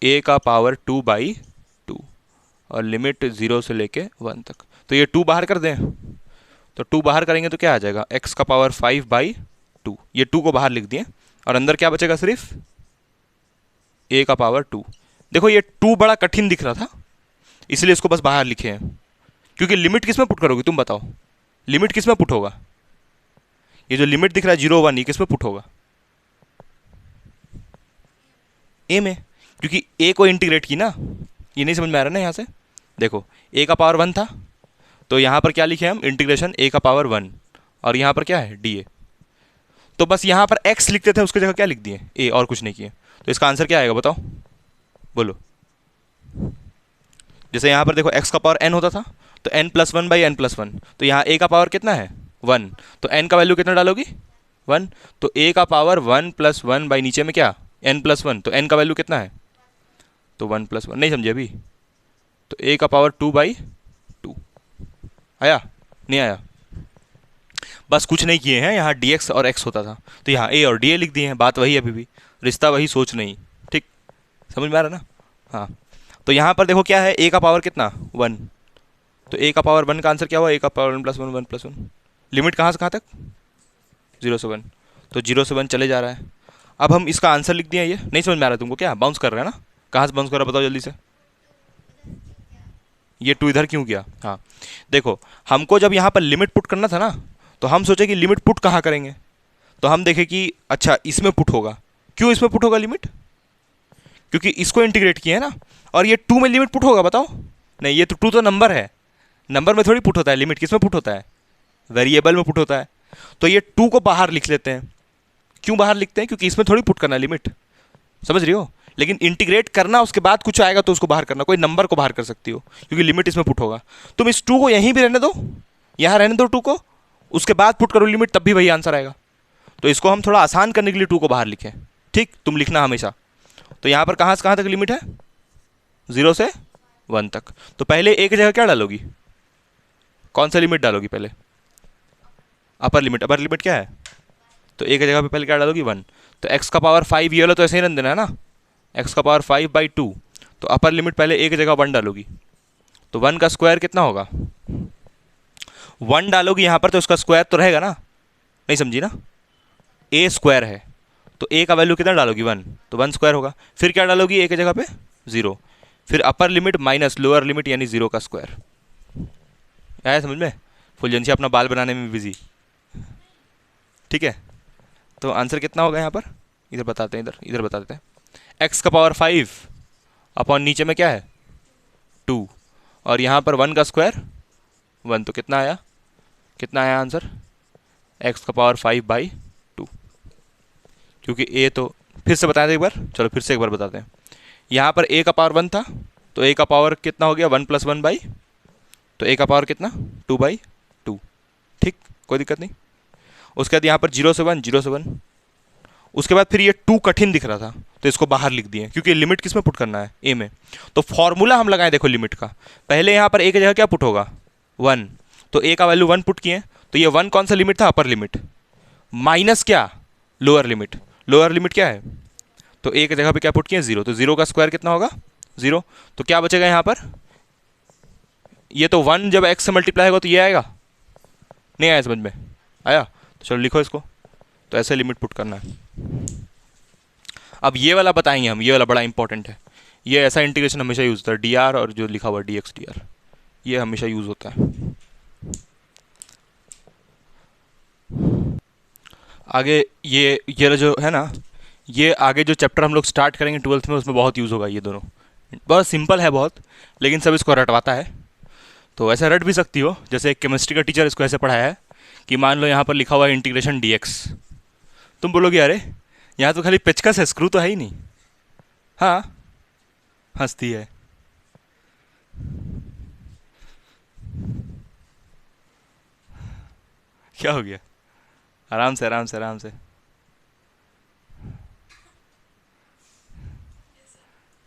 a का पावर 2/2, और लिमिट 0 से लेके 1 तक। तो ये 2 बाहर कर दें, तो 2 बाहर करेंगे तो क्या आ जाएगा, x का पावर 5/2, ये 2 को बाहर लिख दिए, और अंदर क्या बचेगा, सिर्फ a का पावर 2। देखो ये 2 बड़ा कठिन दिख रहा था, इसलिए इसको बस बाहर लिखे हैं, क्योंकि लिमिट किस में पुट करोगे तुम बताओ, लिमिट किस में पुट होगा, ये जो लिमिट दिख रहा है 0 1, ये किस में पुट होगा, a में, क्योंकि a को इंटीग्रेट की ना। ये नहीं समझ में आ रहा ना, यहाँ से देखो a का पावर 1 था, तो यहाँ पर क्या लिखे हम, इंटीग्रेशन a का पावर 1, और यहाँ पर क्या है da, तो बस यहाँ पर x लिखते थे, उसकी जगह क्या लिख दिए a, और कुछ नहीं किए। तो इसका आंसर क्या आएगा बताओ, बोलो। जैसे यहाँ पर देखो x का पावर n होता था, तो n+1 बाई n+1, तो यहाँ a का पावर कितना है 1, तो n का वैल्यू कितना डालोगी 1, तो a का पावर 1+1 बाई नीचे में क्या n+1, तो n का वैल्यू कितना है, तो 1+1, नहीं समझे अभी, तो a का पावर 2/2 आया, नहीं आया। बस कुछ नहीं किए हैं, यहाँ dx और x होता था, तो यहाँ a और da लिख दिए हैं, बात वही अभी भी, रिश्ता वही, सोच नहीं, ठीक, समझ में आ रहा ना। हाँ, तो यहाँ पर देखो क्या है, a का पावर कितना 1, तो a का पावर 1 का आंसर क्या हुआ, a का पावर 1+1 1+1, लिमिट कहाँ से कहाँ तक 0 से 1, तो 0 से 1 चले जा रहा है। अब हम इसका आंसर लिख दिए, ये नहीं समझ में आ रहा तुमको, क्या बाउंस कर रहा है ना, कहाँ से बाउंस कर रहा है बताओ जल्दी से, ये 2 इधर क्यों किया। हाँ देखो, हमको जब यहाँ पर लिमिट पुट करना था ना, तो हम सोचे कि लिमिट पुट कहाँ करेंगे, तो हम देखें कि अच्छा इसमें पुट होगा। क्यों इसमें पुट होगा लिमिट, क्योंकि इसको इंटीग्रेट किया है ना, और ये 2 में लिमिट पुट होगा बताओ, नहीं ये तो 2 तो नंबर है, नंबर में थोड़ी पुट होता है, लिमिट किस में पुट होता है, वेरिएबल में पुट होता है। तो ये 2 को बाहर लिख लेते हैं। क्यों बाहर लिखते हैं, क्योंकि इसमें थोड़ी पुट करना लिमिट, समझ रही हो, लेकिन इंटीग्रेट करना उसके बाद कुछ आएगा तो उसको बाहर करना, कोई नंबर को बाहर कर सकती हो, क्योंकि लिमिट इसमें पुट होगा। तुम इस 2 को यहीं भी रहने दो, यहाँ रहने दो 2 को, उसके बाद पुट करो लिमिट, तब भी वही आंसर आएगा। तो इसको हम थोड़ा आसान करने के लिए 2 को बाहर लिखें, ठीक, तुम लिखना हमेशा। तो यहाँ पर कहाँ से कहाँ तक लिमिट है, 0 से 1 तक। तो पहले एक जगह क्या डालोगी, कौन सा लिमिट डालोगी पहले, अपर लिमिट। अपर लिमिट क्या है, तो एक जगह पे पहले क्या डालोगी 1, तो x का पावर 5 ये वाला तो ऐसे ही रन देना है ना, x का पावर 5/2, तो अपर लिमिट पहले एक जगह 1 डालोगी, तो 1 का स्क्वायर कितना होगा, 1 डालोगी यहाँ पर तो उसका स्क्वायर तो रहेगा ना, नहीं समझी ना, ए स्क्वायर है तो ए का वैल्यू कितना डालोगी 1, तो 1 स्क्वायर होगा। फिर क्या डालोगी ए की जगह पे 0, फिर अपर लिमिट माइनस लोअर लिमिट यानी 0 का स्क्वायर। आया समझ में? फुलजेंसी अपना बाल बनाने में बिजी। ठीक है, तो आंसर कितना होगा यहाँ पर, इधर बताते हैं, इधर बता देते हैं। एक्स का पावर 5 अपॉन नीचे में क्या है 2, और यहाँ पर 1 का स्क्वायर 1, तो कितना आया आंसर एक्स का पावर 5/2। क्योंकि ए तो फिर से बताते हैं एक बार, चलो फिर से एक बार बताते हैं। यहाँ पर ए का पावर 1 था तो ए का पावर कितना हो गया 1 + 1 तो ए का पावर कितना 2/2। ठीक, कोई दिक्कत नहीं। उसके बाद यहाँ पर 0 से 1 0 से 1। उसके बाद फिर ये 2 कठिन दिख रहा था तो इसको बाहर लिख दिए, क्योंकि लिमिट किस में पुट करना है ए में। तो फॉर्मूला हम लगाएं देखो लिमिट का। पहले यहाँ पर ए की जगह क्या पुट होगा 1, तो ए का वैल्यू 1 पुट किए, तो ये 1 कौन सा लिमिट था अपर लिमिट, माइनस क्या लोअर लिमिट। लोअर लिमिट क्या है, तो ए की जगह पे क्या पुट किए 0, तो 0 का स्क्वायर कितना होगा 0। तो क्या बचेगा यहाँ पर, ये तो 1 जब x से मल्टीप्लाई होगा तो ये आएगा, नहीं आया समझ में, आया? तो चलो लिखो इसको, तो ऐसे लिमिट पुट करना है। अब ये वाला बताएंगे हम, ये वाला बड़ा इंपॉर्टेंट है। ये ऐसा इंटीग्रेशन हमेशा यूज होता है, dr और जो लिखा हुआ dx dr, ये हमेशा यूज होता है। आगे ये जो है ना, ये आगे जो चैप्टर हम लोग स्टार्ट करेंगे 12th में, उसमें बहुत यूज़ होगा ये दोनों। बहुत सिंपल है बहुत, लेकिन सब इसको रटवाता है। तो ऐसा रट भी सकती हो, जैसे एक केमिस्ट्री का टीचर इसको ऐसे पढ़ाया है कि मान लो यहाँ पर लिखा हुआ है इंटीग्रेशन dx, तुम बोलोगे अरे यहाँ तो खाली पेचकस है, स्क्रू तो है ही नहीं। हाँ, हंसती है। क्या हो गया, आराम से आराम से आराम से,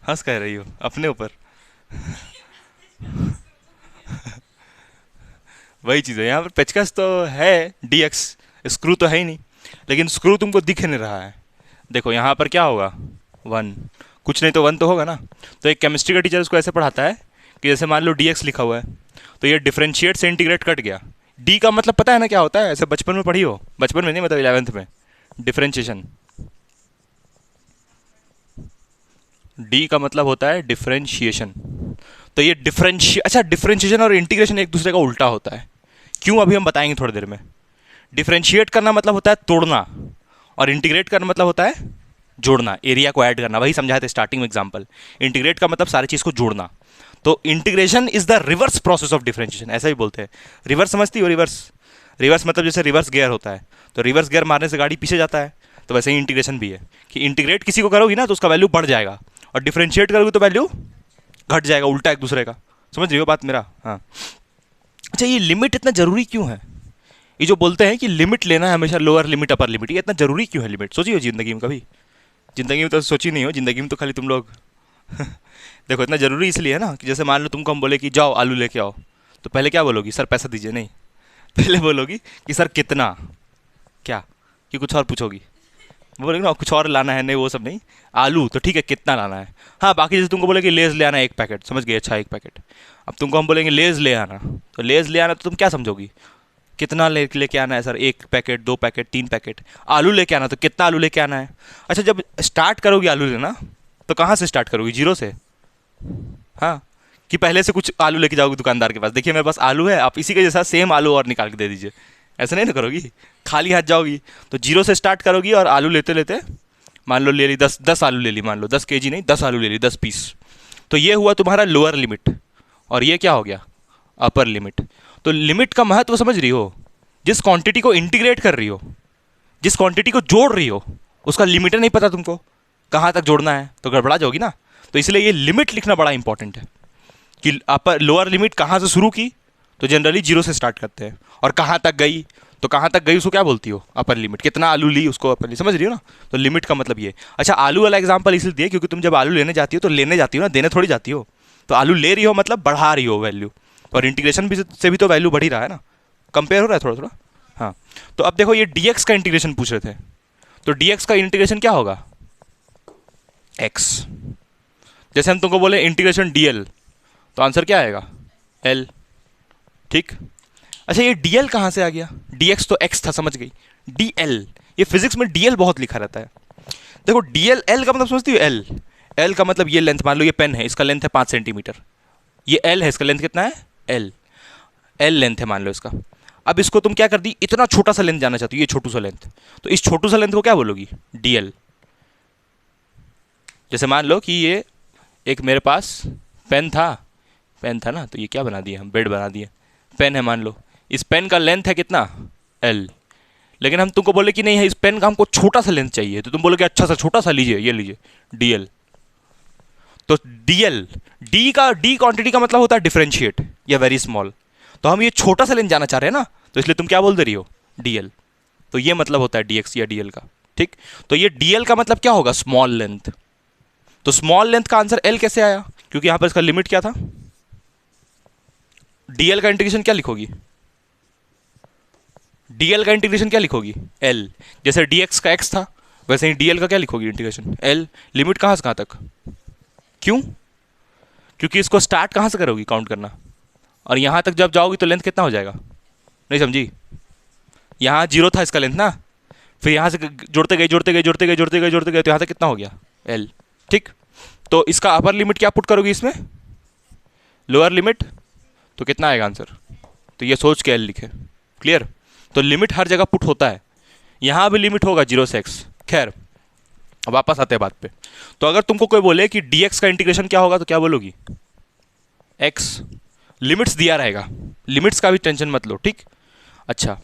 हंस कह रही हो अपने ऊपर। वही चीज़ है, यहाँ पर पेचकस तो है dx, स्क्रू तो है ही नहीं, लेकिन स्क्रू तुमको दिख नहीं रहा है। देखो यहाँ पर क्या होगा 1, कुछ नहीं तो 1 तो होगा ना। तो एक केमिस्ट्री का टीचर इसको ऐसे पढ़ाता है कि जैसे मान लो dx लिखा हुआ है, तो ये डिफरेंशिएट से इंटीग्रेट कट गया। d का मतलब पता है ना क्या होता है, ऐसे बचपन में पढ़ी हो, बचपन में नहीं मतलब 11th में, डिफरेंशिएशन। d का मतलब होता है डिफरेंशिएशन। तो ये डिफरेंशिएशन और इंटीग्रेशन एक दूसरे का उल्टा होता है। क्यों, अभी हम बताएंगे थोड़ी देर में। डिफरेंशिएट करना मतलब होता है तोड़ना, और इंटीग्रेट करना मतलब होता है जोड़ना, एरिया को ऐड करना। वही समझाए थे स्टार्टिंग में एग्जांपल। इंटीग्रेट का मतलब सारी चीज़ को जोड़ना। तो integration is the reverse process of differentiation, ऐसा भी बोलते हैं। रिवर्स समझती हो, रिवर्स मतलब जैसे रिवर्स गियर होता है, तो रिवर्स गियर मारने से गाड़ी पीछे जाता है, तो वैसे ही इंटीग्रेशन भी है कि इंटीग्रेट किसी को करोगी ना तो उसका वैल्यू बढ़ जाएगा, और डिफरेंशिएट करोगे तो वैल्यू घट जाएगा, उल्टा एक दूसरे का। समझ रही हो बात मेरा? हाँ। अच्छा, ये लिमिट इतना जरूरी क्यों है? ये जो बोलते हैं कि लिमिट लेना है हमेशा, लोअर लिमिट अपर लिमिट, ये इतना जरूरी क्यों है लिमिट? सोची हो जिंदगी में कभी? जिंदगी में तो सोची नहीं हो, जिंदगी में तो खाली तुम लोग देखो इतना जरूरी इसलिए है ना कि जैसे मान लो तुमको हम बोले कि जाओ आलू लेके आओ, तो पहले क्या बोलोगी? सर पैसा दीजिए, नहीं, पहले बोलोगी कि सर कितना, क्या, कि कुछ और पूछोगी? बोलोगे ना कुछ और लाना है, नहीं वो सब नहीं, आलू तो ठीक है कितना लाना है। हाँ, बाकी जैसे तुमको बोले कि लेज़ ले आना 1 पैकेट, समझ गए, अच्छा 1 पैकेट। अब तुमको हम बोलेंगे लेज़ ले आना, तो लेज़ ले आना तो तुम क्या समझोगी? कितना लेके आना है सर? 1 packet, 2 packet, 3 packet. आलू लेके आना तो कितना आलू लेके आना है? अच्छा, जब स्टार्ट करोगी आलू लेना तो कहाँ से स्टार्ट करोगी? 0 से? हाँ, कि पहले से कुछ आलू लेके जाओगे दुकानदार के पास, देखिए मेरे पास आलू है, आप इसी के जैसा सेम आलू और निकाल के दे दीजिए, ऐसा नहीं ना करोगी, खाली हाथ जाओगी। तो 0 से स्टार्ट करोगी और आलू लेते लेते मान लो ले ली 10 आलू ले ली, मान लो 10 kg नहीं 10 आलू ले ली, 10 पीस। तो ये हुआ तुम्हारा लोअर लिमिट, और ये क्या हो गया? Upper limit. तो लिमिट का महत्व समझ रही हो? जिस क्वांटिटी को इंटीग्रेट कर रही हो, जिस क्वांटिटी को जोड़ रही हो, उसका लिमिट नहीं पता तुमको कहाँ तक जोड़ना है, तो गड़बड़ा जाओगी ना। तो इसलिए ये लिमिट लिखना बड़ा इंपॉर्टेंट है कि अपर लोअर लिमिट कहाँ से शुरू की, तो जनरली 0 से स्टार्ट करते हैं, और कहाँ तक गई, तो कहाँ तक गई उसको क्या बोलती हो? Upper limit. कितना आलू ली उसको अपर लिमिट, समझ रही हो ना? तो लिमिट का मतलब ये। अच्छा, आलू वाला एग्जांपल इसलिए दिए क्योंकि तुम जब आलू लेने जाती हो तो लेने जाती हो ना, देने थोड़ी जाती हो। तो आलू ले रही हो मतलब बढ़ा रही हो वैल्यू, और इंटीग्रेशन भी से भी तो वैल्यू बढ़ ही रहा है ना, कंपेयर हो रहा है थोड़ा थोड़ा। हाँ, तो अब देखो ये dx का इंटीग्रेशन पूछ रहे थे, तो dx का इंटीग्रेशन क्या होगा? x। जैसे हम तुमको बोले इंटीग्रेशन dl, तो आंसर क्या आएगा? l। ठीक। अच्छा, ये dl कहाँ से आ गया? dx तो x था, समझ गई। dl ये फिजिक्स में डीएल बहुत लिखा रहता है। देखो डीएल, एल का मतलब समझती हो, एल, एल का मतलब ये लेंथ, मान लो ये पेन है, इसका लेंथ है 5 सेंटीमीटर, ये एल है, इसका लेंथ कितना है, एल, एल लेंथ है मान लो इसका। अब इसको तुम क्या कर दी, इतना छोटा सा लेंथ जाना चाहती हो, ये छोटू सा लेंथ, तो इस छोटू सा लेंथ को क्या बोलोगी, डीएल। जैसे मान लो कि ये एक मेरे पास पेन था, पेन था ना, तो ये क्या बना दिया हम, बेड बना दिया, पेन है मान लो, इस पेन का लेंथ है कितना, एल, लेकिन हम तुमको बोले कि नहीं है, इस पेन का हमको छोटा सा लेंथ चाहिए, तो तुम बोलोगे अच्छा सा छोटा सा लीजिए, ये लीजिए डीएल। तो डीएल, डी का, डी क्वांटिटी का मतलब होता है डिफरेंशिएट या वेरी स्मॉल, तो हम ये छोटा सा लेंथ जाना चाह रहे हैं ना, तो इसलिए तुम क्या बोल दे रही हो, डीएल। तो ये मतलब होता है डीएक्स या डीएल का, ठीक। तो ये डीएल का मतलब क्या होगा, स्मॉल लेंथ। तो स्मॉल लेंथ का आंसर एल कैसे आया, क्योंकि यहां पर इसका लिमिट क्या था, डीएल का इंटीग्रेशन क्या लिखोगी, डीएल का इंटीग्रेशन क्या लिखोगी, एल। जैसे डीएक्स का एक्स था, वैसे ही डीएल का क्या लिखोगी इंटीग्रेशन, एल। लिमिट कहां से कहां तक, क्यों, क्योंकि इसको स्टार्ट कहां से करोगी काउंट करना, और यहां तक जब जाओगी तो लेंथ कितना हो जाएगा, नहीं समझी, यहां जीरो था इसका लेंथ ना, फिर यहां से जोड़ते गए जोड़ते गए जोड़ते गए जोड़ते गए जोड़ते गए, तो यहां तक कितना हो गया, एल, ठीक। तो इसका अपर लिमिट क्या पुट करोगी इसमें, लोअर लिमिट, तो कितना आएगा आंसर, तो ये सोच के एल लिखे, क्लियर। तो लिमिट हर जगह पुट होता है, यहां भी लिमिट होगा 0 से x। खैर वापस आते हैं बात पे। तो अगर तुमको कोई बोले कि dx का इंटीग्रेशन क्या होगा, तो क्या बोलोगी, x। लिमिट्स दिया रहेगा, लिमिट्स का भी टेंशन मत लो, ठीक। अच्छा,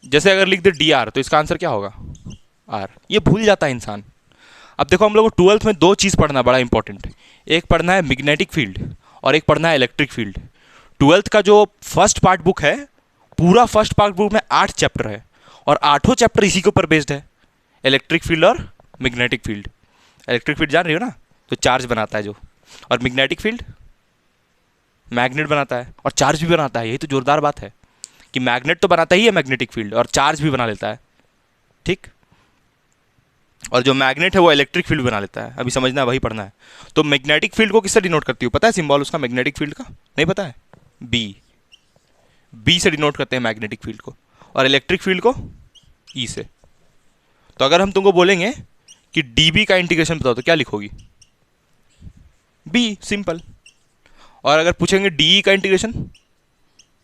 जैसे अगर लिख दे dr, तो इसका आंसर क्या होगा, r। ये भूल जाता है इंसान। अब देखो हम लोग को 12th में दो चीज़ पढ़ना बड़ा इंपॉर्टेंट है, एक पढ़ना है मैग्नेटिक फील्ड और एक पढ़ना है इलेक्ट्रिक फील्ड। 12th का जो फर्स्ट पार्ट बुक है, पूरा फर्स्ट पार्ट बुक में 8 चैप्टर है, और 8 चैप्टर इसी के ऊपर बेस्ड है, इलेक्ट्रिक फील्ड और मैग्नेटिक फील्ड। इलेक्ट्रिक फील्ड जान रही हो ना, तो चार्ज बनाता है जो, और मैग्नेटिक फील्ड मैग्नेट बनाता है और चार्ज भी बनाता है। यही तो जोरदार बात है कि मैग्नेट तो बनाता ही है मैग्नेटिक फील्ड, और चार्ज भी बना लेता है, ठीक। और जो मैग्नेट है वो इलेक्ट्रिक फील्ड बना लेता है, अभी समझना है, वही पढ़ना है। तो मैग्नेटिक फील्ड को किससे डिनोट करती हो, पता है सिंबल उसका मैग्नेटिक फील्ड का, नहीं पता है, बी, बी से डिनोट करते हैं मैग्नेटिक फील्ड को, और इलेक्ट्रिक फील्ड को ई से। तो अगर हम तुमको बोलेंगे कि डीबी का इंटीग्रेशन बताओ, तो क्या लिखोगी, बी, सिंपल। और अगर पूछेंगे डीई का इंटीग्रेशन,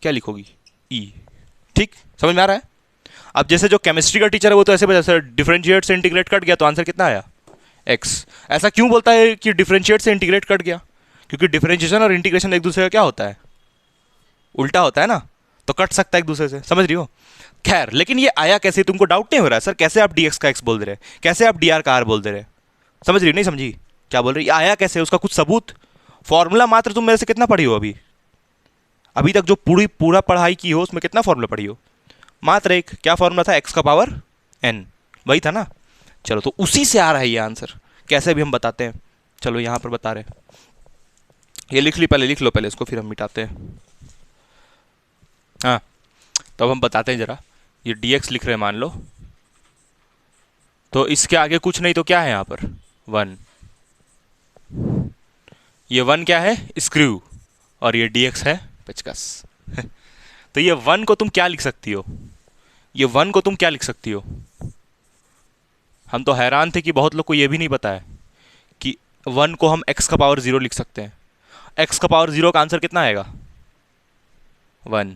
क्या लिखोगी, ई, ठीक। समझ में आ रहा है। अब जैसे जो केमिस्ट्री का टीचर है वो तो ऐसे बता, सर डिफरेंशिएट से इंटीग्रेट कट गया, तो आंसर कितना आया, एक्स। ऐसा क्यों बोलता है कि डिफरेंशिएट से इंटीग्रेट कट गया, क्योंकि डिफरेंशिएशन और इंटीग्रेशन एक दूसरे का क्या होता है, उल्टा होता है ना, तो कट सकता है एक दूसरे से, समझ रही हो। खैर, लेकिन ये आया कैसे, तुमको डाउट नहीं हो रहा है, सर कैसे आप dx का x बोल दे रहे, कैसे आप dr का r बोल दे रहे, समझ रही, नहीं समझी क्या बोल रही, आया कैसे, उसका कुछ सबूत, फॉर्मूला मात्र तुम मेरे से कितना पढ़ी हो अभी, अभी तक जो पूरा पढ़ाई की हो उसमें कितना फॉर्मूला पढ़ी हो, मात्र एक, क्या फॉर्मूला था, x का पावर n, वही था ना। चलो, तो उसी से आ रहा है ये आंसर, कैसे भी हम बताते हैं, चलो यहाँ पर बता रहे हैं, ये लिख ली पहले, लिख लो पहले इसको, फिर हम मिटाते हैं। हाँ, तो अब हम बताते हैं जरा, ये dx लिख रहे हैं मान लो, तो इसके आगे कुछ नहीं तो क्या है यहाँ पर, 1, ये 1 क्या है, स्क्रू, और ये dx है पेचकस। तो ये 1 को तुम क्या लिख सकती हो, ये 1 को तुम क्या लिख सकती हो, हम तो हैरान थे कि बहुत लोग को ये भी नहीं पता है कि 1 को हम x का पावर 0 लिख सकते हैं। x का पावर 0 का आंसर कितना आएगा, 1।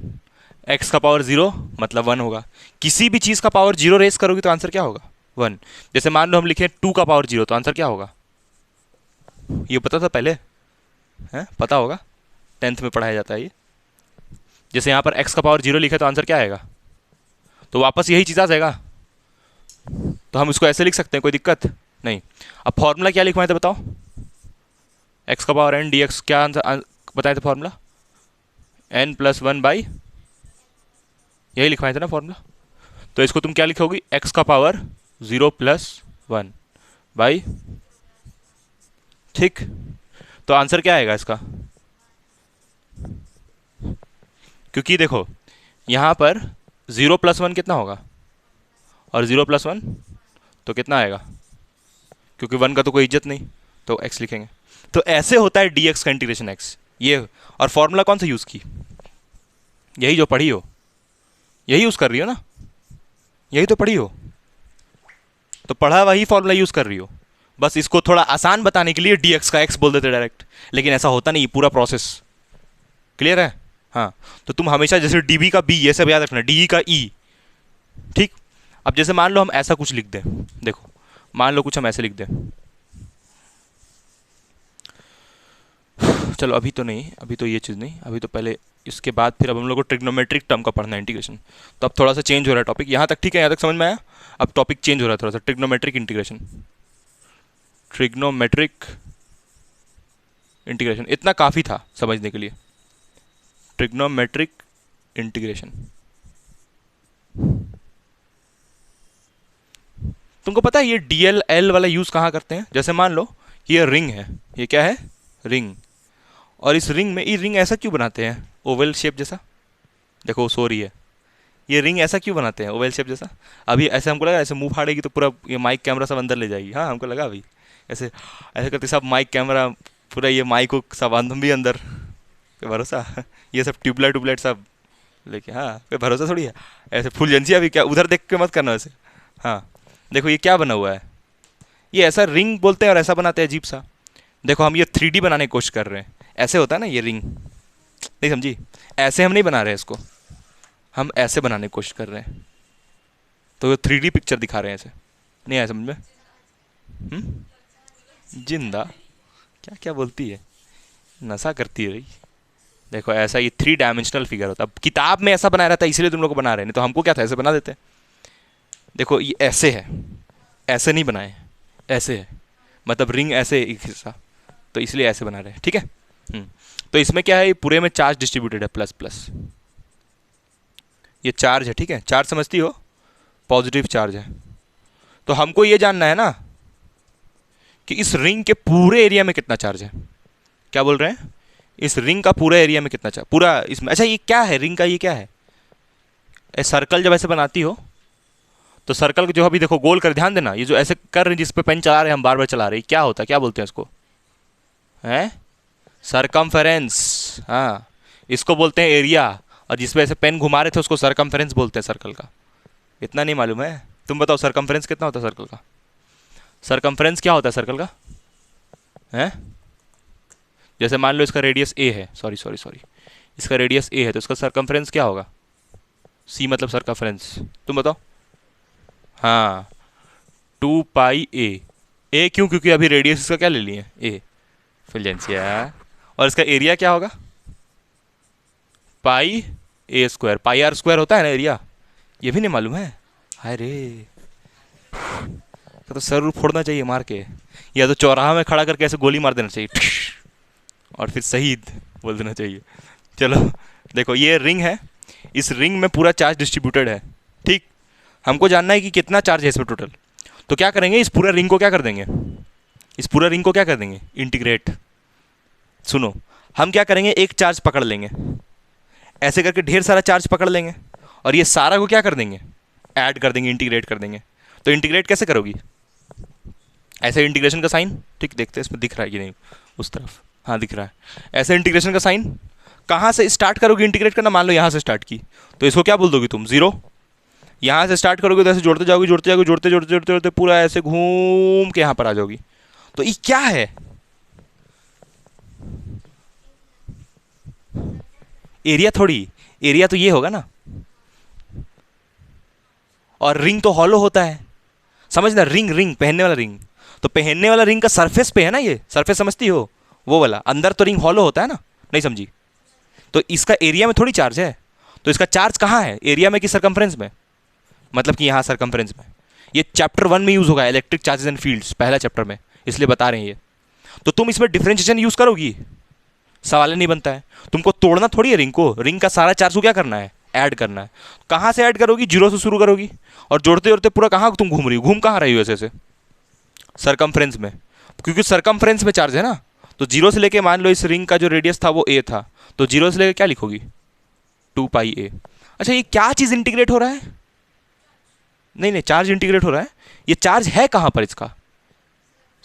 x का पावर 0 मतलब 1 होगा, किसी भी चीज़ का पावर 0 रेस करोगे तो आंसर क्या होगा, 1। जैसे मान लो हम लिखें 2 का पावर 0, तो आंसर क्या होगा, ये पता था पहले, है पता होगा, 10th में पढ़ाया जाता है ये। जैसे यहाँ पर x का पावर 0 लिखा तो आंसर क्या आएगा, तो वापस यही चीज़ आ जाएगा, तो हम इसको ऐसे लिख सकते हैं, कोई दिक्कत नहीं। अब फॉर्मूला क्या लिखवाए थे बताओ, x का पावर n dx, क्या आंसर बताए थे फॉर्मूला, n+1/, यही लिखवाए थे ना फॉर्मूला। तो इसको तुम क्या लिखोगी, x का पावर 0+1 बाई, ठीक। तो आंसर क्या आएगा इसका, क्योंकि देखो यहाँ पर 0+1 कितना होगा, और 0+1 तो कितना आएगा, क्योंकि 1 का तो कोई इज्जत नहीं, तो x लिखेंगे। तो ऐसे होता है dx का इंटीग्रेशन x, ये। और फॉर्मूला कौन सा यूज़ की, यही जो पढ़ी हो, यही यूज़ कर रही हो ना, यही तो पढ़ी हो, तो पढ़ा वही फॉर्मूला यूज़ कर रही हो, बस इसको थोड़ा आसान बताने के लिए dx का x बोल देते डायरेक्ट, लेकिन ऐसा होता नहीं, पूरा प्रोसेस क्लियर है। हाँ, तो तुम हमेशा जैसे db का b ये सब याद रखना, de का e, ठीक। अब जैसे मान लो हम ऐसा कुछ लिख दें, देखो मान लो कुछ हम ऐसे लिख दें, चलो अभी तो नहीं, अभी तो ये चीज़ नहीं, अभी तो पहले इसके बाद फिर अब हम लोग को ट्रिग्नोमेट्रिक टर्म का पढ़ना है इंटीग्रेशन। तो अब थोड़ा सा चेंज हो रहा है टॉपिक, यहाँ तक ठीक है, यहाँ तक समझ में आया। अब टॉपिक चेंज हो रहा है थोड़ा सा, ट्रिग्नोमेट्रिक इंटीग्रेशन, ट्रिग्नोमेट्रिक इंटीग्रेशन इतना काफ़ी था समझने के लिए। ट्रिग्नोमेट्रिक इंटीग्रेशन, तुमको पता है ये डीएल एल वाला यूज़ कहाँ करते हैं? जैसे मान लो कि ये रिंग है, ये क्या है? रिंग। और इस रिंग में, ये रिंग ऐसा क्यों बनाते हैं ओवल शेप जैसा? देखो सॉरी है, ये रिंग ऐसा क्यों बनाते हैं ओवल शेप जैसा? अभी ऐसे हमको लगा ऐसे मुंह फाड़ेगी तो पूरा ये माइक कैमरा सब अंदर ले जाएगी, हाँ हमको लगा अभी ऐसे ऐसे करते सब माइक कैमरा पूरा ये माइक को सब हम भी अंदर, कोई भरोसा? ये सब ट्यूबलाइट ट्यूबलाइट सब लेके, हाँ कोई भरोसा थोड़ी है। ऐसे फुल एजेंसी अभी क्या, उधर देख के मत करना वैसे। हाँ देखो ये क्या बना हुआ है, ये ऐसा रिंग बोलते हैं और ऐसा बनाते हैं अजीब सा। देखो हम ये 3D बनाने की कोशिश कर रहे हैं, ऐसे होता है ना ये रिंग, नहीं समझी? ऐसे हम नहीं बना रहे हैं इसको, हम ऐसे बनाने की कोशिश कर रहे हैं, तो ये 3D पिक्चर दिखा रहे हैं ऐसे, नहीं आया समझ में? जिंदा क्या क्या बोलती है, नशा करती है रही। देखो ऐसा ये 3 डायमेंशनल फिगर होता है, अब किताब में ऐसा बनाया रहता है इसलिए तुम लोग को बना रहे हैं, नहीं तो हमको क्या था ऐसे बना देते। देखो ये ऐसे है, ऐसे नहीं बनाए, ऐसे है, मतलब रिंग ऐसे एक हिस्सा, तो इसलिए ऐसे बना रहे हैं, ठीक है। तो इसमें क्या है, पूरे में चार्ज डिस्ट्रीब्यूटेड है, प्लस प्लस ये चार्ज है, ठीक है, चार्ज समझती हो, पॉजिटिव चार्ज है। तो हमको ये जानना है ना कि इस रिंग के पूरे एरिया में कितना चार्ज है। क्या बोल रहे हैं? इस रिंग का पूरा एरिया में कितना चार्ज, पूरा इसमें। अच्छा ये क्या है रिंग का, ये क्या है? सर्कल जब ऐसे बनाती हो तो सर्कल को जो अभी देखो गोल कर, ध्यान देना, ये जो ऐसे कर रहे हैं जिस पे पेन चला रहे हैं हम बार बार चला रहे हैं, क्या होता है, क्या बोलते हैं इसको? हैं? सरकमफेरेंस। हाँ इसको बोलते हैं एरिया, और जिस पे ऐसे पेन घुमा रहे थे उसको सरकमफेरेंस बोलते हैं सर्कल का। इतना नहीं मालूम है? तुम बताओ सरकमफेरेंस कितना होता है सर्कल का? सरकमफेरेंस क्या होता है सर्कल का? हैं? जैसे मान लो इसका रेडियस ए है, सॉरी सॉरी सॉरी, इसका रेडियस ए है तो इसका सरकमफेरेंस क्या होगा? सी मतलब सरकमफेरेंस, तुम बताओ। हाँ 2 पाई ए। ए क्यों? क्योंकि अभी रेडियस इसका क्या ले लिए, ए, फिलेंसिया। और इसका एरिया क्या होगा? पाई ए स्क्वायर, पाई आर स्क्वायर होता है ना एरिया, ये भी नहीं मालूम है? हाय रे, तो सर फोड़ना चाहिए मार के, या तो चौराहा में खड़ा करके ऐसे गोली मार देना चाहिए और फिर शहीद बोल देना चाहिए। चलो देखो ये रिंग है, इस रिंग में पूरा चार्ज डिस्ट्रीब्यूटेड है, ठीक। हमको जानना है कि कितना चार्ज है इसमें टोटल। तो क्या करेंगे, इस पूरा रिंग को क्या कर देंगे, इस पूरा रिंग को क्या कर देंगे, इंटीग्रेट। सुनो हम क्या करेंगे, एक चार्ज पकड़ लेंगे, ऐसे करके ढेर सारा चार्ज पकड़ लेंगे, और ये सारा को क्या कर देंगे, ऐड कर देंगे, इंटीग्रेट कर देंगे। तो इंटीग्रेट कैसे करोगी, ऐसे इंटीग्रेशन का साइन, ठीक, देखते हैं इसमें दिख रहा है कि नहीं, उस तरफ, हाँ दिख रहा है। ऐसे इंटीग्रेशन का साइन, कहाँ से स्टार्ट करोगे इंटीग्रेट करना, मान लो यहाँ से स्टार्ट की, तो इसको क्या बोल दोगी तुम, जीरो। यहाँ से स्टार्ट करोगे तो ऐसे जोड़ते जाओगे, जोड़ते जाओगे, जोड़ते जोड़ते जोड़ते जोड़ते पूरा ऐसे घूम के यहाँ पर आ जाओगी। तो ये क्या है, एरिया थोड़ी, एरिया तो ये होगा ना, और रिंग तो हॉलो होता है, समझना, रिंग रिंग पहनने वाला रिंग, तो पहनने वाला रिंग का सरफेस पे है ना, ये सरफेस समझती हो, वो वाला, अंदर तो रिंग हॉलो होता है ना, नहीं समझी? तो इसका एरिया में थोड़ी चार्ज है, तो इसका चार्ज कहाँ है, एरिया में कि सरकमफ्रेंस में, मतलब कि यहाँ सरकमफ्रेंस में। ये चैप्टर 1 में यूज होगा, इलेक्ट्रिक चार्जेस एंड फील्ड्स, पहला चैप्टर में, इसलिए बता रहे हैं ये। तो तुम इसमें डिफरेंशिएशन यूज करोगी, सवाल नहीं बनता है। तुमको तोड़ना थोड़ी है रिंग को, रिंग का सारा चार्ज को क्या करना है, ऐड करना है। कहाँ से ऐड करोगी, जीरो से शुरू करोगी, और जोड़ते जोड़ते पूरा कहाँ तुम घूम रही हो, घूम कहाँ रही हो ऐसे, सरकमफ्रेंस में, क्योंकि सरकमफ्रेंस में चार्ज है ना। तो जीरो से लेके, मान लो इस रिंग का जो रेडियस था वो ए था, तो जीरो से लेके क्या लिखोगी, 2 पाई ए। अच्छा ये क्या चीज़ इंटीग्रेट हो रहा है, नहीं नहीं चार्ज इंटीग्रेट हो रहा है, ये चार्ज है कहाँ पर इसका,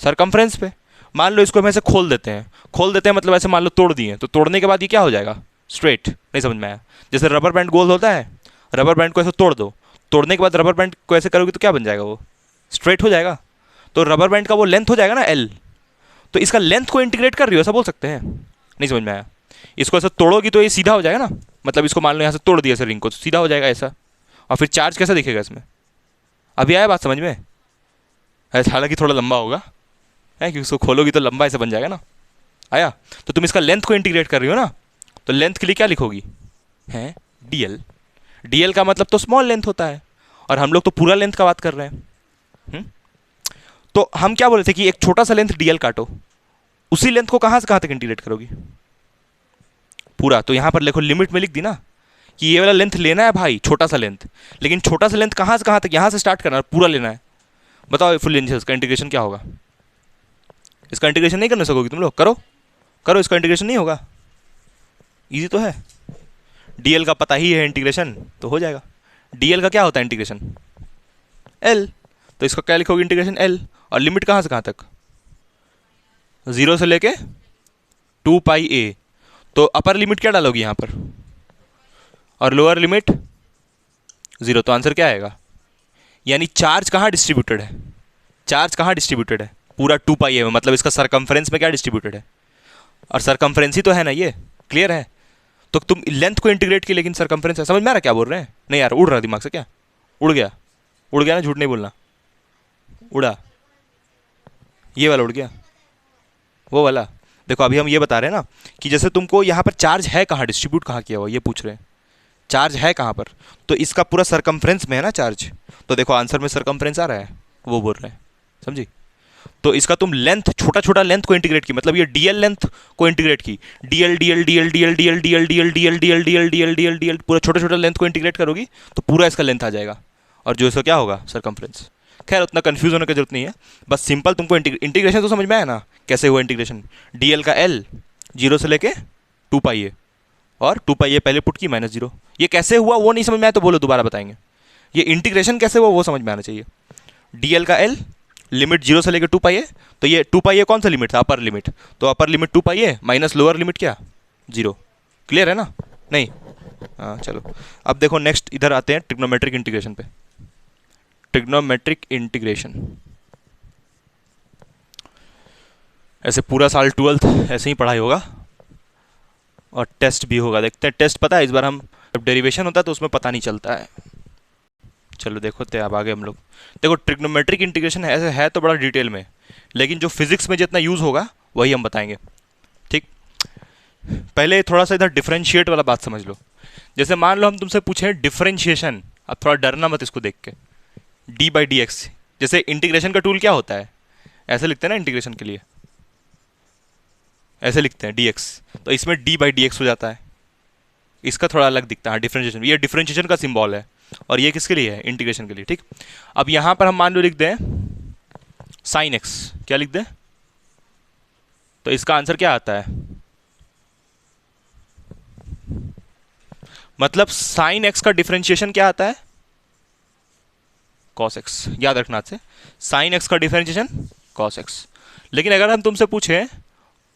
सरकमफ्रेंस पे। मान लो इसको हम ऐसे खोल देते हैं, खोल देते हैं मतलब ऐसे मान लो तोड़ दिए, तो तोड़ने के बाद ये क्या हो जाएगा, स्ट्रेट, नहीं समझ में आया? जैसे रबर बैंड गोल होता है, रबर बैंड को ऐसे तोड़ दो, तोड़ने के बाद रबर बैंड को ऐसे करोगे तो क्या बन जाएगा वो, स्ट्रेट हो जाएगा। तो रबर बैंड का वो लेंथ हो जाएगा ना एल, तो इसका लेंथ को इंटीग्रेट कर रही हो, ऐसा बोल सकते हैं। नहीं समझ में आया? इसको ऐसा तोड़ोगी तो ये सीधा हो जाएगा ना, मतलब इसको मान लो यहाँ से तोड़ दिया ऐसे रिंग को, तो सीधा हो जाएगा ऐसा। और फिर चार्ज कैसा दिखेगा इसमें? अभी आया बात समझ में? हालांकि थोड़ा लंबा होगा है, क्योंकि उसको खोलोगी तो लंबा ऐसे बन जाएगा ना। आया? तो तुम इसका लेंथ को इंटीग्रेट कर रही हो ना, तो लेंथ के लिए क्या लिखोगी? है डी एल का मतलब तो स्मॉल लेंथ होता है, और हम लोग तो पूरा लेंथ का बात कर रहे हैं। तो हम क्या बोले थे कि एक छोटा सा लेंथ डी काटो, उसी लेंथ को कहाँ से कहाँ तक इंटीग्रेट करोगी? पूरा। तो यहाँ पर देखो लिमिट में लिख दी ना कि ये वाला लेंथ लेना है भाई, छोटा सा लेंथ, लेकिन छोटा सा लेंथ कहाँ से कहाँ तक? यहाँ से स्टार्ट करना है, पूरा लेना है। बताओ फुल लेंथ इसका इंटीग्रेशन क्या होगा? इसका इंटीग्रेशन नहीं कर सकोगी तुम लोग? करो करो, इसका इंटीग्रेशन नहीं होगा। इजी तो है, डीएल का पता ही है इंटीग्रेशन, तो हो जाएगा। डीएल का क्या होता है इंटीग्रेशन? एल। तो इसका क्या लिखोगे? Integration L. और लिमिट कहाँ से कहाँ तक? 0 से लेके 2 पाई ए। तो अपर लिमिट क्या डालोगी यहाँ पर, और लोअर लिमिट 0। तो आंसर क्या आएगा? यानी चार्ज कहाँ डिस्ट्रीब्यूटेड है? चार्ज कहाँ डिस्ट्रीब्यूटेड है? पूरा 2 पाई ए में, मतलब इसका सरकमफ्रेंस में क्या डिस्ट्रीब्यूटेड है? और सरकमफ्रेंस ही तो है ना ये। क्लियर है? तो तुम लेंथ को इंटीग्रेट की, लेकिन सरकमफ्रेंस है। समझ में आ रहा क्या बोल रहे हैं? नहीं यार, उड़ रहा दिमाग से क्या? उड़ गया? उड़ गया ना, झूठ नहीं बोलना। उड़ा, ये वाला उड़ गया, वो वाला। देखो अभी हम ये बता रहे हैं ना कि जैसे तुमको यहाँ पर चार्ज है कहाँ, डिस्ट्रीब्यूट कहाँ किया हुआ, ये पूछ रहे हैं। चार्ज है कहाँ पर? तो इसका पूरा सरकमफ्रेंस में है ना चार्ज। तो देखो आंसर में सरकमफ्रेंस आ रहा है, वो बोल रहे हैं। समझी? तो इसका तुम लेंथ, छोटा छोटा लेंथ को इंटीग्रेट की, मतलब ये डीएल लेंथ को इंटीग्रेट की। DL DL DL DL DL DL DL DL DL DL DL DL DL, पूरा छोटा छोटा लेंथ को इंटीग्रेट करोगी तो पूरा इसका लेंथ आ जाएगा, और जो इसका क्या होगा? सरकमफ्रेंस। खैर उतना कंफ्यूज होने की जरूरत नहीं है, बस सिंपल तुमको इंटीग्रेशन तो समझ में आया ना कैसे हुआ इंटीग्रेशन। डीएल का एल 0 से लेके 2 पाई ए, और 2 पाई ए पहले पुट की -0। ये कैसे हुआ वो नहीं समझ में आया तो बोलो, दोबारा बताएंगे। ये इंटीग्रेशन कैसे हुआ वो समझ में आना चाहिए। डीएल का एल लिमिट 0 से लेकर 2 पाई ए, तो ये 2 पाई ए कौन सा लिमिट था? Upper limit. तो अपर लिमिट 2 पाई ए माइनस लोअर लिमिट क्या? 0। क्लियर है ना? नहीं? हाँ चलो, अब देखो नेक्स्ट इधर आते हैं ट्रिग्नोमेट्रिक इंटीग्रेशन पे। ट्रिग्नोमेट्रिक इंटीग्रेशन, ऐसे पूरा साल 12th ऐसे ही पढ़ाई होगा, और टेस्ट भी होगा। देखते हैं टेस्ट। पता है इस बार हम, जब डेरिवेशन होता है तो उसमें पता नहीं चलता है। चलो देखो ते अब आगे हम लोग देखो ट्रिग्नोमेट्रिक इंटीग्रेशन ऐसे है तो बड़ा डिटेल में, लेकिन जो फिजिक्स में जितना यूज़ होगा वही हम बताएंगे। ठीक, पहले थोड़ा सा इधर डिफरेंशिएट वाला बात समझ लो। जैसे मान लो हम तुमसे पूछें डिफरेंशिएशन, अब थोड़ा डरना मत इसको देख के। डी बाई डी एक्स, जैसे इंटीग्रेशन का टूल क्या होता है? ऐसे लिखते हैं ना इंटीग्रेशन के लिए, ऐसे लिखते हैं डी एक्स, तो इसमें डी बाई डी एक्स हो जाता है। इसका थोड़ा अलग दिखता है डिफरेंशिएशन। ये डिफरेंशिएशन का सिंबल है, और ये किसके लिए है? इंटीग्रेशन के लिए। ठीक, अब यहाँ पर हम मान लो लिख दें साइन एक्स, क्या लिख दें? तो इसका आंसर क्या आता है? मतलब साइन एक्स का डिफरेंशिएशन क्या आता है? Cos x. याद रखना से, साइन एक्स का डिफरेंशिएशन कॉस एक्स। लेकिन अगर हम तुमसे पूछें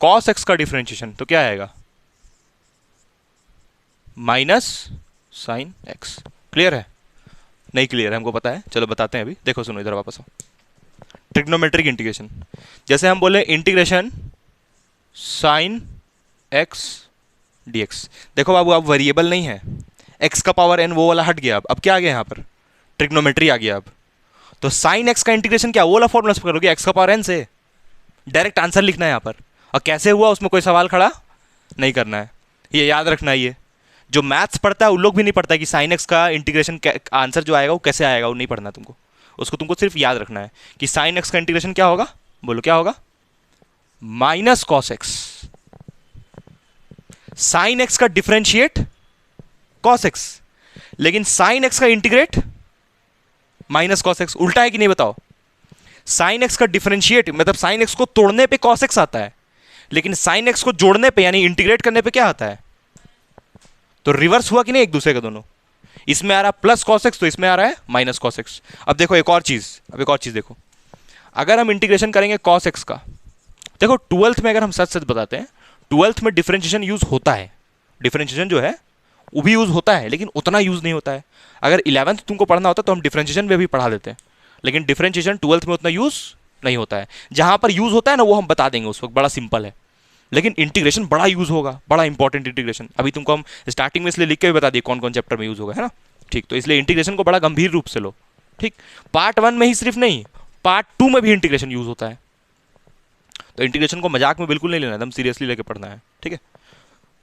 कॉस एक्स का डिफरेंशिएशन तो क्या आएगा? Minus sine x. क्लियर है? नहीं क्लियर है, हमको पता है, चलो बताते हैं अभी। देखो सुनो इधर वापस आओ। ट्रिग्नोमेट्रिक इंटीग्रेशन, जैसे हम बोले integration sine x d x. देखो बाबू अब वेरिएबल नहीं है, एक्स का पावर एन वो वाला हट गया। अब क्या आ गया यहाँ पर? ट्रिग्नोमेट्री आ गया। अब तो साइन एक्स का इंटीग्रेशन क्या, वो वाला फॉर्मूला से करोगे एक्स का पावर एन से। डायरेक्ट आंसर लिखना है यहाँ पर, और कैसे हुआ उसमें कोई सवाल खड़ा नहीं करना है, ये याद रखना है। ये जो मैथ्स पढ़ता है उन लोग भी नहीं पढ़ता है कि साइन एक्स का इंटीग्रेशन आंसर जो आएगा वो कैसे आएगा, वो नहीं पढ़ना तुमको। उसको तुमको सिर्फ याद रखना है कि साइन एक्स का इंटीग्रेशन क्या होगा? बोलो क्या होगा? Minus cos x. Sign x का डिफरेंशिएट कॉस एक्स, लेकिन साइन एक्स का इंटीग्रेट माइनस कॉस एक्स। उल्टा है कि नहीं बताओ? साइन एक्स का डिफरेंशिएट मतलब साइन एक्स को तोड़ने पे कॉस एक्स आता है, लेकिन साइन एक्स को जोड़ने पे यानी इंटीग्रेट करने पे क्या आता है? तो रिवर्स हुआ कि नहीं एक दूसरे का दोनों? इसमें आ रहा प्लस कॉस एक्स, तो इसमें आ रहा है माइनस कॉस एक्स। अब देखो एक और चीज, अब एक और चीज देखो, अगर हम इंटीग्रेशन करेंगे कॉस एक्स का, देखो 12th में अगर हम सच सच बताते हैं, 12th में डिफरेंशिएशन यूज होता है। डिफरेंशिएशन जो है वो भी यूज होता है, लेकिन उतना यूज नहीं होता है। अगर 11th तुमको पढ़ना होता तो हम डिफरेंशिएशन में भी पढ़ा देते हैं, लेकिन डिफरेंशिएशन 12th में उतना यूज नहीं होता है। जहां पर यूज होता है ना वो हम बता देंगे उस वक्त, बड़ा सिंपल है। लेकिन इंटीग्रेशन बड़ा यूज होगा, बड़ा इंपॉर्टेंट इंटीग्रेशन। अभी तुमको हम स्टार्टिंग में इसलिए लिख के भी बता दिए कौन कौन चैप्टर में यूज होगा, है ना। ठीक, तो इसलिए इंटीग्रेशन को बड़ा गंभीर रूप से लो। ठीक, पार्ट 1 में ही सिर्फ नहीं, पार्ट 2 में भी इंटीग्रेशन यूज होता है। तो इंटीग्रेशन को मजाक में बिल्कुल नहीं लेना, एकदम सीरियसली लेके पढ़ना है। ठीक है,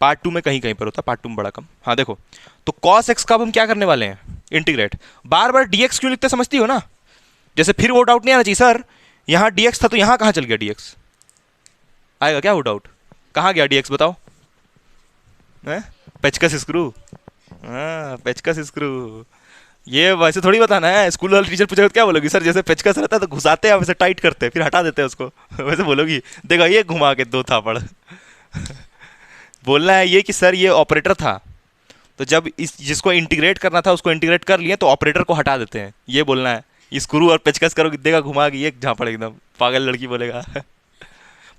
पार्ट 2 में कहीं कहीं पर होता है, पार्ट 2 में बड़ा कम। हाँ देखो, तो cos x का अब हम क्या करने वाले हैं, इंटीग्रेट। बार बार dx क्यों लिखते समझती हो ना। जैसे फिर वो डाउट नहीं आना चाहिए सर यहाँ dx था तो यहाँ कहाँ चल गया dx, आएगा क्या वो डाउट, कहाँ गया dx बताओ। पेचकस स्क्रू, हाँ पेचकस स्क्रू। ये वैसे थोड़ी बताना है, स्कूल वाले टीचर पूछेगा तो क्या बोलोगी, सर जैसे पेचकस रहता है तो घुसाते हैं वैसे टाइट करते हैं फिर हटा देते हैं उसको वैसे बोलोगी, देखो ये घुमा के दो थापड़ बोलना है ये कि सर ये ऑपरेटर था, तो जब इस जिसको इंटीग्रेट करना था उसको इंटीग्रेट कर लिए तो ऑपरेटर को हटा देते हैं, ये बोलना है। स्क्रू और पेचकस करो, देगा घुमा के ये झापड़, एकदम पागल लड़की बोलेगा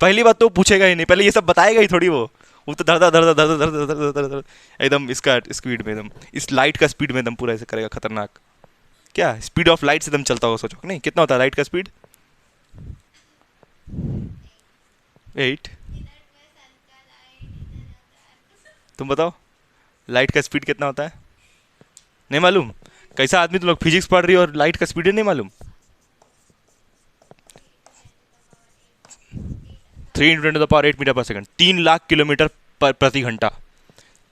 पहली बात तो पूछेगा ही नहीं, पहले ये सब बताएगा ही थोड़ी वो तो धर धर धर धर धर धर धर धर धर एकदम इसका स्पीड में, एकदम इस लाइट का स्पीड में एकदम पूरा ऐसे करेगा खतरनाक। क्या स्पीड ऑफ लाइट से एकदम चलता होगा, सोचो नहीं कितना होता है लाइट का स्पीड, 8। तुम बताओ लाइट का स्पीड कितना होता है, नहीं मालूम। कैसा आदमी तुम लोग फिजिक्स पढ़ रही हो और लाइट का स्पीड नहीं मालूम। 3 × 10⁸ मीटर पर सेकंड, 3 लाख किलोमीटर प्रति घंटा,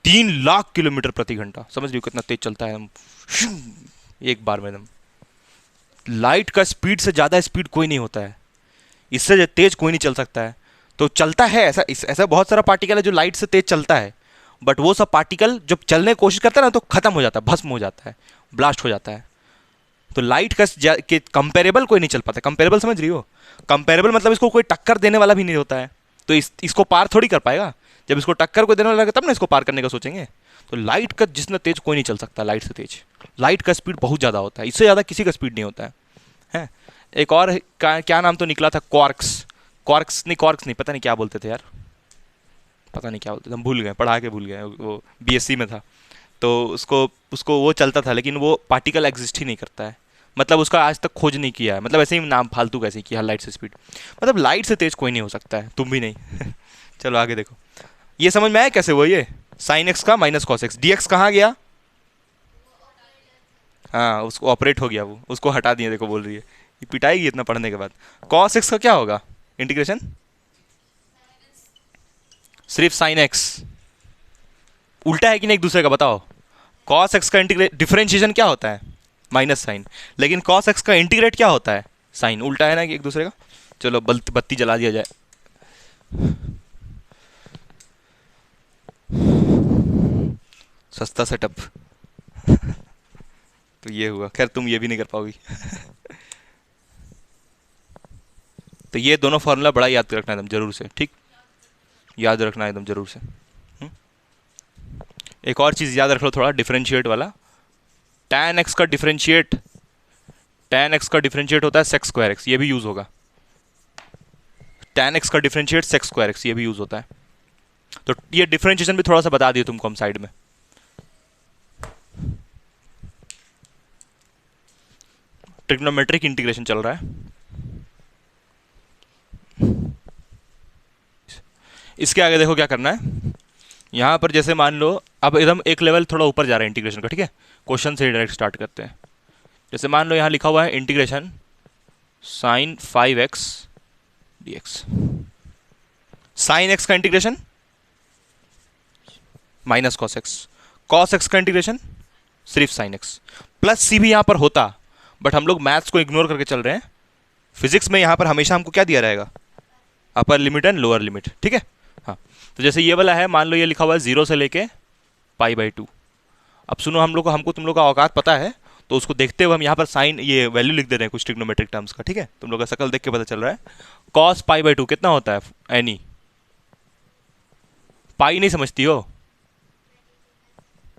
3 लाख किलोमीटर प्रति घंटा। समझ रही हो कितना तेज चलता है एकदम एक बार में एकदम। लाइट का स्पीड से ज़्यादा स्पीड कोई नहीं होता है, इससे तेज कोई नहीं चल सकता है। तो चलता है ऐसा, ऐसा बहुत सारा पार्टिकल है जो लाइट से तेज चलता है, बट वो सब पार्टिकल जब चलने की कोशिश करता है ना तो खत्म हो जाता है, भस्म हो जाता है, ब्लास्ट हो जाता है। तो लाइट का के कंपेरेबल कोई नहीं चल पाता। कंपेरेबल समझ रही हो, कंपेरेबल मतलब इसको कोई टक्कर देने वाला भी नहीं होता है, तो इसको पार थोड़ी कर पाएगा। जब इसको टक्कर को देने वाला तब ना इसको पार करने का सोचेंगे। तो लाइट का जितना तेज कोई नहीं चल सकता, लाइट से तेज। लाइट का स्पीड बहुत ज़्यादा होता है, इससे ज़्यादा किसी का स्पीड नहीं होता है। एक और क्या नाम तो निकला था, क्वार्क्स। क्वार्क्स नहीं, पता नहीं क्या बोलते थे यार, पता नहीं क्या बोलते थे, हम भूल गए, पढ़ा के भूल गए। वो बीएससी में था तो उसको वो चलता था, लेकिन वो पार्टिकल एग्जिस्ट ही नहीं करता है, मतलब उसका आज तक खोज नहीं किया है, मतलब ऐसे ही नाम फालतू कैसे किया लाइट से स्पीड, मतलब लाइट से तेज कोई नहीं हो सकता है, तुम भी नहीं चलो आगे देखो, ये समझ में आया कैसे हुआ ये साइन एक्स का minus cos x, d x कहाँ गया, हाँ उसको ऑपरेट हो गया, वो उसको हटा दिया, देखो बोल रही है ये पिटाएगी इतना पढ़ने के बाद। कॉस एक्स का क्या होगा इंटीग्रेशन, सिर्फ साइन एक्स, उल्टा है कि नहीं एक दूसरे का बताओ। कॉस एक्स का डिफरेंशिएशन क्या होता है, माइनस साइन, लेकिन कॉस एक्स का इंटीग्रेट क्या होता है, साइन, उल्टा है ना कि एक दूसरे का। चलो बत्ती जला दिया जाए सस्ता सेटअप तो ये हुआ, खैर तुम ये भी नहीं कर पाओगी तो ये दोनों फॉर्मूला बड़ा याद रखना एकदम जरूर से, ठीक, याद रखना एकदम जरूर से। एक और चीज़ याद रख लो थोड़ा, डिफरेंशिएट वाला, tan x का डिफरेंशिएट, tan x का डिफरेंशिएट होता है sec स्क्वायर x, ये भी यूज़ होगा। tan x का डिफरेंशिएट sec स्क्वायर x, ये भी यूज़ होता है। तो ये डिफरेंशिएशन भी थोड़ा सा बता दिए तुमको हम साइड में। ट्रिग्नोमेट्रिक इंटीग्रेशन चल रहा है, इसके आगे देखो क्या करना है। यहाँ पर जैसे मान लो अब एकदम एक लेवल थोड़ा ऊपर जा रहा है इंटीग्रेशन का, ठीक है, क्वेश्चन से डायरेक्ट स्टार्ट करते हैं। जैसे मान लो यहाँ लिखा हुआ है integration sine 5x dx, sine x का integration minus cos X, cos X का इंटीग्रेशन सिर्फ साइन एक्स, प्लस सी भी यहाँ पर होता, बट हम लोग मैथ्स को इग्नोर करके चल रहे हैं। फिजिक्स में यहाँ पर हमेशा हमको क्या दिया रहेगा, upper limit and lower limit, ठीक है। हाँ, तो जैसे ये वाला है, मान लो ये लिखा हुआ है 0 से लेके π/2। अब सुनो, हमको तुम लोग का औकात पता है, तो उसको देखते हुए हम यहाँ पर साइन ये वैल्यू लिख दे रहे हैं कुछ ट्रिग्नोमेट्रिक टर्म्स का, ठीक है, तुम लोग का शकल देख के पता चल रहा है। cos π/2 कितना होता है, एनी, पाई नहीं समझती हो,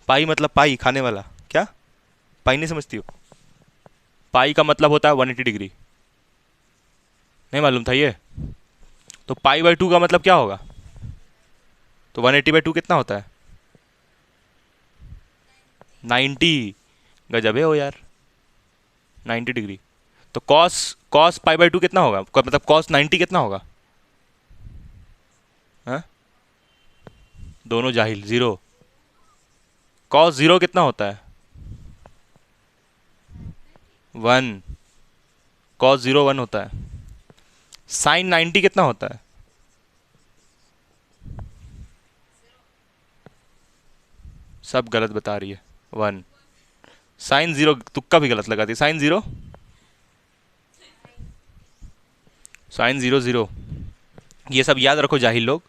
पाई मतलब पाई खाने वाला, क्या पाई नहीं समझती हो, पाई का मतलब होता है 180 डिग्री, नहीं मालूम था ये। तो π/2 का मतलब क्या होगा, तो 180/2 कितना होता है, 90, गजब है हो यार, 90 डिग्री। तो cos cos pi by two कितना होगा, मतलब कॉस 90 कितना होगा? हाँ, दोनों जाहिल, जीरो। कॉस जीरो कितना होता है? 1। कॉस जीरो 1 होता है। साइन 90 कितना होता है? सब गलत बता रही है। 1। साइन जीरो, तुक्का भी गलत लगाती है। Sine zero, sine zero zero, ये सब याद रखो जाहिल लोग।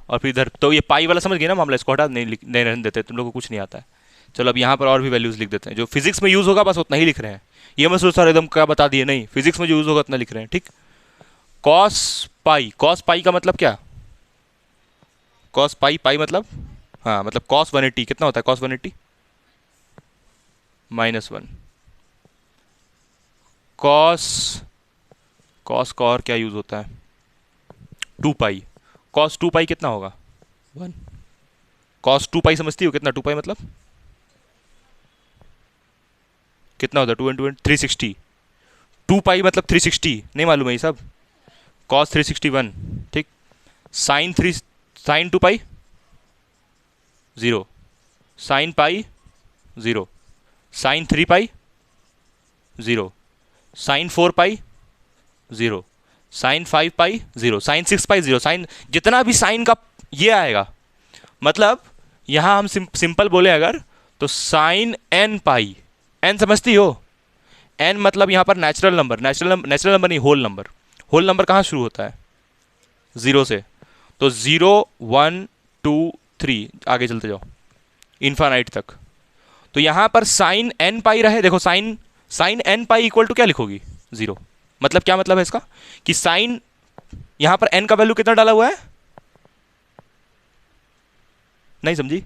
और फिर इधर तो ये पाई वाला समझ गए ना मामला, इसको हटा नहीं रहने देते, तुम लोग को कुछ नहीं आता है। चलो अब यहाँ पर और भी वैल्यूज लिख देते हैं, जो फिजिक्स में यूज होगा बस उतना ही लिख रहे हैं। ये मत सोच सर एकदम क्या बता दिए, नहीं, फिजिक्स में जो यूज होगा उतना लिख रहे हैं, ठीक। कॉस पाई, कॉस पाई का मतलब क्या? कॉस पाई, पाई मतलब, हाँ मतलब कॉस 180 कितना होता है? कॉस 180 -1। कॉस, कॉस का और क्या यूज होता है? 2 पाई। कॉस 2 पाई कितना होगा? 1। कॉस 2 पाई समझती हो कितना? 2 पाई मतलब कितना होता है? 2 × 360। 2 पाई मतलब 360, नहीं मालूम है ये सब? कॉस 361, ठीक। साइन 2 पाई 0, साइन पाई 0, साइन 3 पाई 0, साइन 4 पाई 0, साइन 5 पाई 0, साइन 6 पाई 0, साइन जितना भी साइन का ये आएगा, मतलब यहां हम सिंपल बोले अगर तो साइन n पाई, n समझती हो? n मतलब यहां पर नेचुरल नंबर, नेचुरल नंबर नहीं, होल नंबर। होल नंबर कहाँ शुरू होता है? 0 से। तो 0 1 2 3 आगे चलते जाओ इन्फानाइट तक। तो यहां पर साइन n पाई रहे, देखो sine n pi equal to क्या लिखोगी? 0। मतलब क्या मतलब है इसका कि साइन, यहां पर n का वैल्यू कितना डाला हुआ है? नहीं समझी?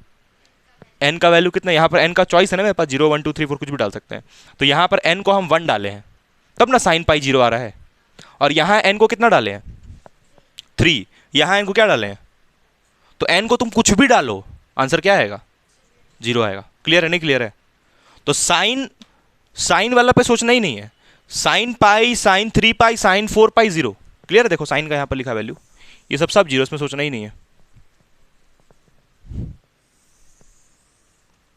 n का वैल्यू कितना? यहां पर n का चॉइस है ना मेरे पास, 0 1 2 3 4 कुछ भी डाल सकते हैं। तो यहां पर n को हम 1 डाले हैं, तब ना साइन पाई 0 आ रहा है। और यहां n को कितना डाले हैं? 3। यहां n को क्या डाले हैं? तो n को तुम कुछ भी डालो, आंसर क्या आएगा? 0 आएगा। क्लियर है नहीं क्लियर है? तो साइन, साइन वाला पे सोचना ही नहीं है। साइन पाई, साइन 3 पाई, साइन 4 पाई 0। क्लियर है? देखो साइन का यहां पर लिखा वैल्यू, ये सब जीरो, इसमें सोचना ही नहीं है,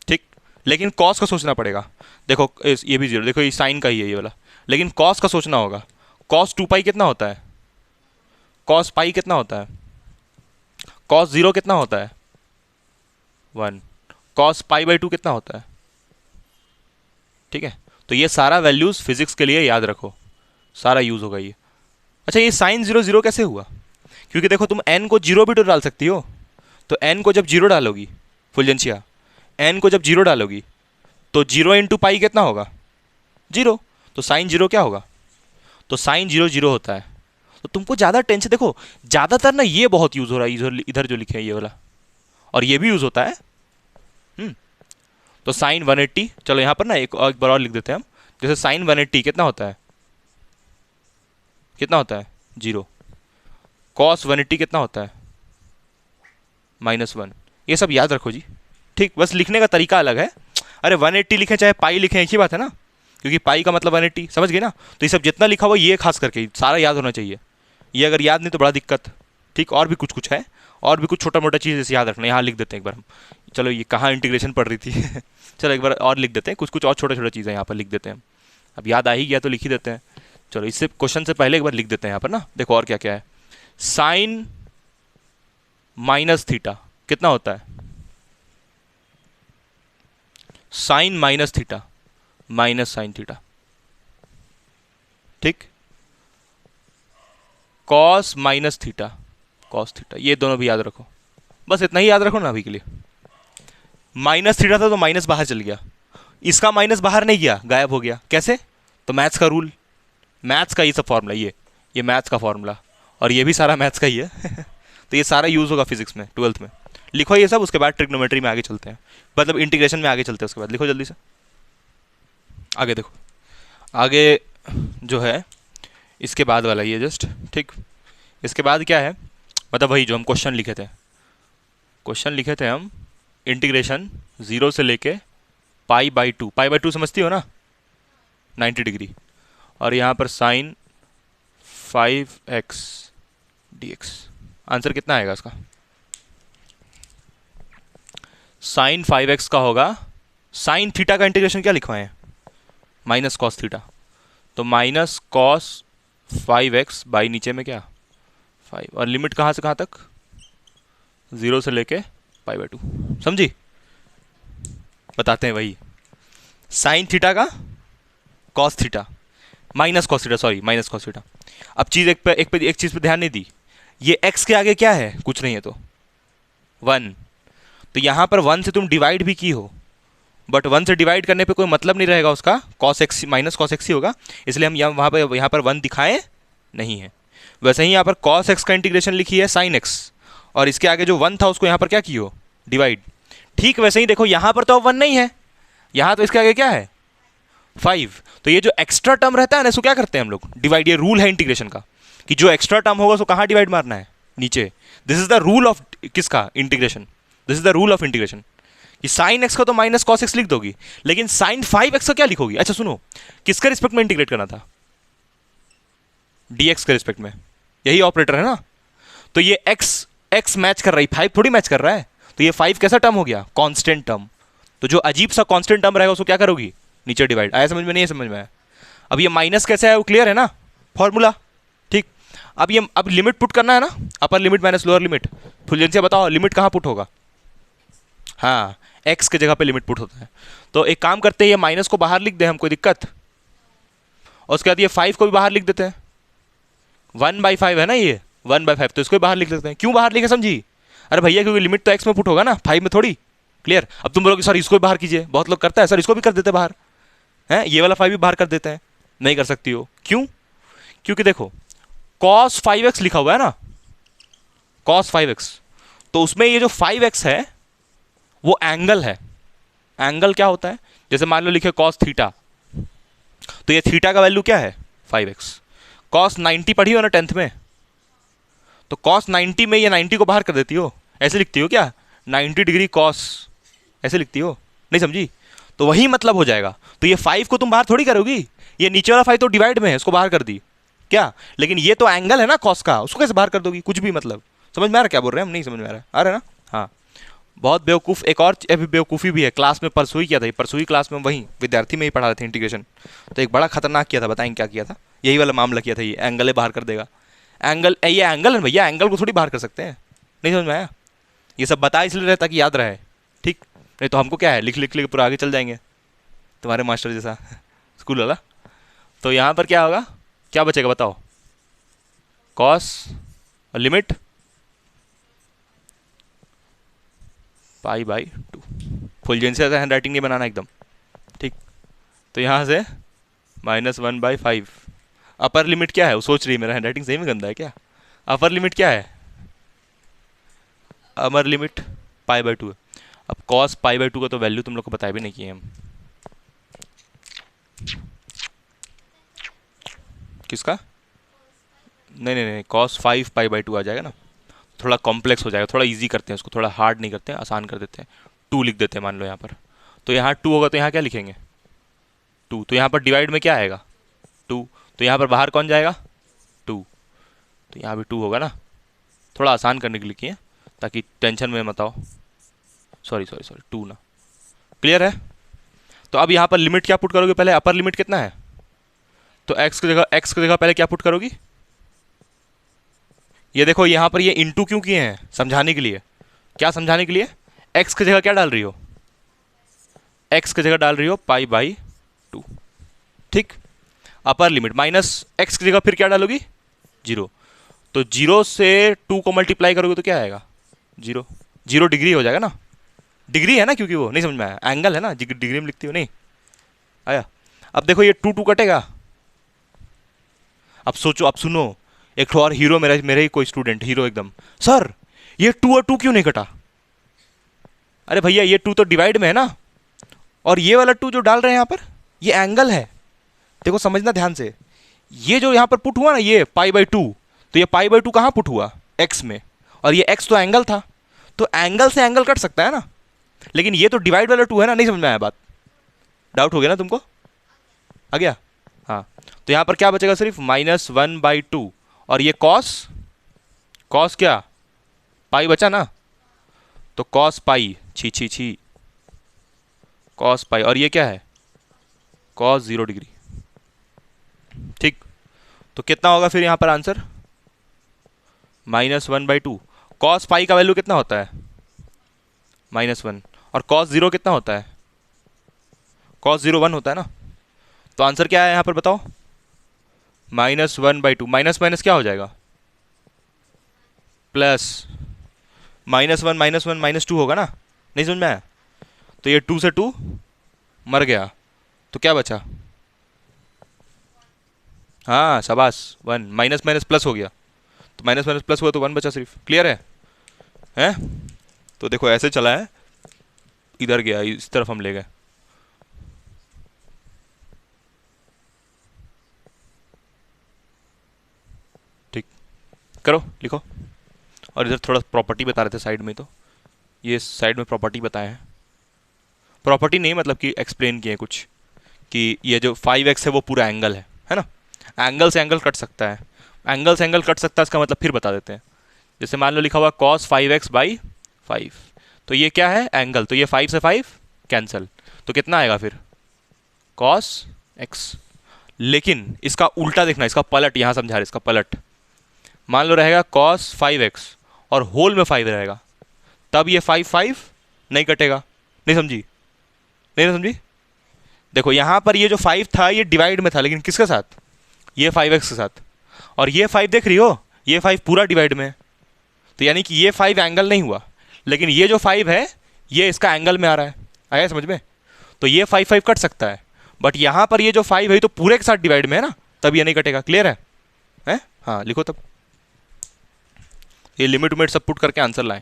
ठीक। लेकिन कॉस का सोचना पड़ेगा। देखो ये भी 0, देखो ये साइन का ही है ये वाला, लेकिन कॉस का सोचना होगा। कॉस 2 पाई कितना होता है? कॉस पाई कितना होता है? कॉस 0 कितना होता है? 1। कॉस पाई बाई 2 कितना होता है? ठीक है, तो ये सारा वैल्यूज फिजिक्स के लिए याद रखो, सारा यूज होगा ये। अच्छा, ये साइन 0 0 कैसे हुआ? क्योंकि देखो तुम n को 0 भी तो डाल सकती हो। तो n को जब 0 डालोगी, फुलजेंशिया, n को जब 0 डालोगी तो 0 इंटू पाई कितना होगा? 0। तो साइन 0 क्या होगा? तो साइन 0 0 होता है। तो तुमको ज़्यादा टेंशन, देखो ज़्यादातर ना ये बहुत यूज़ हो रहा है, इधर इधर जो लिखे हैं ये वाला, और ये भी यूज़ होता है। तो साइन 180, चलो यहाँ पर ना एक बार और लिख देते हैं हम। जैसे साइन 180 कितना होता है? कितना होता है? 0। कॉस 180 कितना होता है? -1। ये सब याद रखो जी, ठीक। बस लिखने का तरीका अलग है। अरे 180 लिखें चाहे पाई लिखें एक ही बात है ना, क्योंकि पाई का मतलब 180, समझ गए ना? तो ये सब जितना लिखा हुआ ये खास करके सारा याद होना चाहिए। ये अगर याद नहीं तो बड़ा दिक्कत, ठीक। और भी कुछ कुछ है, और भी कुछ छोटा मोटा चीज़ जैसे याद रखना, यहाँ लिख देते हैं एक बार हम। चलो ये कहाँ इंटीग्रेशन पढ़ रही थी चलो एक बार और लिख देते हैं, कुछ कुछ और छोटा छोटा चीज़ें यहाँ पर लिख देते हैं हम। अब याद आ ही गया तो लिख ही देते हैं। चलो इससे क्वेश्चन से पहले एक बार लिख देते हैं यहाँ पर ना, देखो और क्या क्या है। साइन माइनस थीटा कितना होता है? Sine minus theta minus sine theta, ठीक। Cos minus theta cos theta, ये दोनों भी याद रखो। बस इतना ही याद रखो ना अभी के लिए। माइनस थीटा था तो माइनस बाहर चल गया, इसका माइनस बाहर नहीं गया, गायब हो गया। कैसे? तो मैथ्स का रूल, मैथ्स का ये सब फॉर्मूला, ये मैथ्स का फॉर्मूला, और ये भी सारा मैथ्स का ही है तो ये सारा यूज़ होगा फिजिक्स में, 12th में। लिखो ये सब, उसके बाद ट्रिग्नोमेट्री में आगे चलते हैं, मतलब इंटीग्रेशन में आगे चलते हैं। उसके बाद लिखो जल्दी से आगे, देखो आगे जो है इसके बाद वाला ये जस्ट, ठीक। इसके बाद क्या है, मतलब वही जो हम क्वेश्चन लिखे थे हम, इंटीग्रेशन 0 से लेके पाई बाई 2 समझती हो ना, 90 डिग्री। और यहाँ पर साइन 5x dx। आंसर कितना आएगा इसका? साइन 5x का होगा, साइन थीटा का इंटीग्रेशन क्या लिखवाएं? माइनस कॉस थीटा, तो माइनस कॉस 5x बाई नीचे में क्या 5, और लिमिट कहाँ से कहाँ तक? 0 से लेके π/2। समझी? बताते हैं वही, साइन थीटा का cos theta minus cos theta, sorry minus cos theta. अब चीज़ एक चीज़ पे ध्यान नहीं दी, ये x के आगे क्या है? कुछ नहीं है तो 1, तो यहाँ पर 1 से तुम डिवाइड भी की हो, बट 1 से डिवाइड करने पे कोई मतलब नहीं रहेगा उसका, cos x minus cos x ही होगा, इसलिए हम यहाँ पर 1 दिखाए नहीं है। वैसे ही यहाँ पर cos x का इंटीग्रेशन लिखी है sin x, और इसके आगे जो 1 था उसको यहाँ पर क्या की हो? डिवाइड। ठीक वैसे ही देखो यहाँ पर तो अब 1 नहीं है, यहाँ तो इसके आगे क्या है? 5। तो ये जो एक्स्ट्रा टर्म रहता है ना, इसको क्या करते हैं हम लोग? डिवाइड। ये रूल है इंटीग्रेशन का कि जो एक्स्ट्रा टर्म होगा उसको कहाँ डिवाइड मारना है? नीचे। This is the rule of किसका? Integration. This is the rule of integration कि साइन एक्स का तो माइनस कॉस एक्स लिख दोगी, लेकिन साइन 5x का क्या लिखोगी? अच्छा सुनो, किसके रिस्पेक्ट में इंटीग्रेट करना था? dx के रिस्पेक्ट में, यही ऑपरेटर है ना। तो ये x मैच कर रही, 5 थोड़ी मैच कर रहा है, तो ये 5 कैसा टर्म हो गया? Constant term. तो जो अजीब सा कांस्टेंट टर्म रहेगा उसको क्या करोगी? नीचे डिवाइड। आया समझ में? नहीं समझ में आया? अब ये माइनस कैसे है वो क्लियर है ना फॉर्मूला? ठीक। अब लिमिट पुट करना है ना, upper limit minus lower limit. फुलजेंसी बताओ लिमिट कहाँ पुट होगा? हाँ, x के जगह पे लिमिट पुट होता है। तो एक काम करते हैं, ये माइनस को बाहर लिख दे हम, कोई दिक्कत? और उसके बाद ये 5 को भी बाहर लिख देते हैं। 1/5 है ना ये, 1/5, तो इसको भी बाहर लिख देते हैं। क्यों बाहर लिखे समझी? अरे भैया क्योंकि लिमिट तो x में पुट होगा ना, 5 में थोड़ी। क्लियर? अब तुम बोलोगे सर इसको भी बाहर कीजिए, बहुत लोग करता है सर, इसको भी कर देते बाहर हैं, ये वाला 5 भी बाहर कर देते हैं। नहीं कर सकती हो, क्यों? क्योंकि देखो cos 5x लिखा हुआ है ना, cos 5x, तो उसमें ये जो 5x है वो एंगल है। एंगल क्या होता है? जैसे मान लो लिखे cos थीटा, तो ये थीटा का वैल्यू क्या है? 5x। cos 90 पढ़ी हो ना 10th में, तो cos 90 में ये 90 को बाहर कर देती हो, ऐसे लिखती हो क्या? 90 डिग्री cos, ऐसे लिखती हो? नहीं समझी? तो वही मतलब हो जाएगा। तो ये 5 को तुम बाहर थोड़ी करोगी, ये नीचे वाला 5 तो डिवाइड में है, इसको बाहर कर दी क्या, लेकिन ये तो एंगल है ना cos का, उसको कैसे बाहर कर दोगी? कुछ भी मतलब। समझ में आ रहा क्या बोल रहे हैं हम? नहीं समझ में आ रहा है ना? हाँ, बहुत बेवकूफ़। एक और बेवकूफ़ी भी है, क्लास में परसों ही किया था, परसों ही क्लास में वही विद्यार्थी में ही पढ़ा रहे थे इंटीग्रेशन, तो एक बड़ा खतरनाक किया था। बताएंगे क्या किया था? यही वाला मामला किया था, ये एंगल बाहर कर देगा। एंगल, ये एंगल है भैया, एंगल को थोड़ी बाहर कर सकते हैं। नहीं समझ में आया? ये सब बता इसलिए रहता कि याद रहे, ठीक? नहीं तो हमको क्या है, लिख लिख लिख पूरा आगे चल जाएंगे, तुम्हारे मास्टर जैसा स्कूल वाला। तो यहाँ पर क्या होगा, क्या बचेगा बताओ? कॉस और लिमिट π/2। फुलजेंसी ऐसा हैंड राइटिंग नहीं बनाना एकदम, ठीक? तो यहाँ से -1/5। अपर लिमिट क्या है? वो सोच रही है मेरा हैंड राइटिंग सही में गंदा है क्या? अपर लिमिट क्या है? अपर लिमिट π/2 है। अब cos π/2 का तो वैल्यू तुम लोग को बताया भी नहीं किए हम। किसका? नहीं, cos 5 π/2 आ जाएगा ना, थोड़ा कॉम्प्लेक्स हो जाएगा, थोड़ा इजी करते हैं उसको, थोड़ा हार्ड नहीं करते हैं, आसान कर देते हैं। 2 लिख देते हैं मान लो यहाँ पर, तो यहाँ 2 होगा, तो यहाँ क्या लिखेंगे? 2। तो यहाँ पर डिवाइड में क्या आएगा? 2। तो यहाँ पर बाहर कौन जाएगा? 2। तो यहाँ भी 2 होगा ना, थोड़ा आसान करने के लिए किए ताकि टेंशन में मत आओ। सॉरी 2 ना। क्लियर है? तो अब यहाँ पर लिमिट क्या पुट करोगे? पहले अपर लिमिट कितना है, तो x की जगह पहले क्या पुट करोगी? ये देखो यहाँ पर ये इंटू क्यों किए हैं? समझाने के लिए। क्या समझाने के लिए? x की जगह क्या डाल रही हो? x की जगह डाल रही हो π/2, ठीक? अपर लिमिट माइनस x की जगह फिर क्या डालोगी? 0। तो 0 से 2 को मल्टीप्लाई करोगे तो क्या आएगा? 0 डिग्री हो जाएगा ना, डिग्री है ना, क्योंकि वो नहीं समझ में आया, एंगल है ना, डिग्री में लिखती हो नहीं आया? अब देखो ये 2 कटेगा। अब सोचो, अब सुनो, एक और हीरो, मेरे ही कोई स्टूडेंट हीरो एकदम, सर ये 2 और 2 क्यों नहीं कटा? अरे भैया ये 2 तो डिवाइड में है ना, और ये वाला 2 जो डाल रहे हैं यहाँ पर ये एंगल है। देखो समझना ध्यान से, ये जो यहाँ पर पुट हुआ ना ये π/2, तो ये π/2 कहाँ पुट हुआ? x में, और ये x तो एंगल था, तो एंगल से एंगल कट सकता है ना, लेकिन ये तो डिवाइड वाला 2 है ना। नहीं समझ में आया बात? डाउट हो गया ना तुमको? आ गया? हाँ, तो यहाँ पर क्या बचेगा, सिर्फ -1/2, और ये कॉस, कॉस क्या, पाई बचा ना, तो कॉस पाई, छी छी छी, कॉस पाई, और ये क्या है, कॉस 0 डिग्री। ठीक, तो कितना होगा फिर यहाँ पर आंसर, -1/2। कॉस पाई का वैल्यू कितना होता है, -1, और कॉस 0 कितना होता है, कॉस 0 1 होता है ना। तो आंसर क्या है यहाँ पर बताओ, -1/2, माइनस माइनस क्या हो जाएगा, प्लस, -1 -1 -2 होगा ना, नहीं समझ में आया, तो ये 2 से 2 मर गया, तो क्या बचा, हाँ शाबाश, 1, माइनस माइनस प्लस हो गया, तो माइनस माइनस प्लस हुआ तो 1 बचा सिर्फ। क्लियर है, हैं? तो देखो ऐसे चला है, इधर गया, इस तरफ हम ले गए। ठीक, करो लिखो। और इधर थोड़ा प्रॉपर्टी बता रहे थे साइड में, तो ये साइड में प्रॉपर्टी बताए हैं, प्रॉपर्टी नहीं मतलब कि एक्सप्लेन किए कुछ, कि ये जो 5x है वो पूरा एंगल है ना, एंगल से एंगल कट सकता है, एंगल से एंगल कट सकता है, इसका मतलब फिर बता देते हैं। जैसे मान लो लिखा हुआ cos 5x/5, तो ये क्या है, एंगल, तो ये 5 से 5 कैंसल, तो कितना आएगा फिर, cos x। लेकिन इसका उल्टा देखना, इसका पलट, यहाँ समझा रहे, इसका पलट, मान लो रहेगा cos 5x और होल में 5 रहेगा, तब ये 5 5 नहीं कटेगा, नहीं समझी, नहीं ना समझी। देखो यहाँ पर ये जो 5 था ये डिवाइड में था, लेकिन किसके साथ, ये 5x के साथ, और ये 5 देख रही हो, ये 5 पूरा डिवाइड में है, तो यानी कि ये 5 एंगल नहीं हुआ, लेकिन ये जो 5 है ये इसका एंगल में आ रहा है, आया समझ में। तो ये 5 5 कट सकता है, बट यहाँ पर ये जो 5 है तो पूरे के साथ डिवाइड में है ना, तब ये नहीं कटेगा। क्लियर है, हैं? हाँ लिखो तब, ये लिमिट उमिट सब पुट करके आंसर लाएं।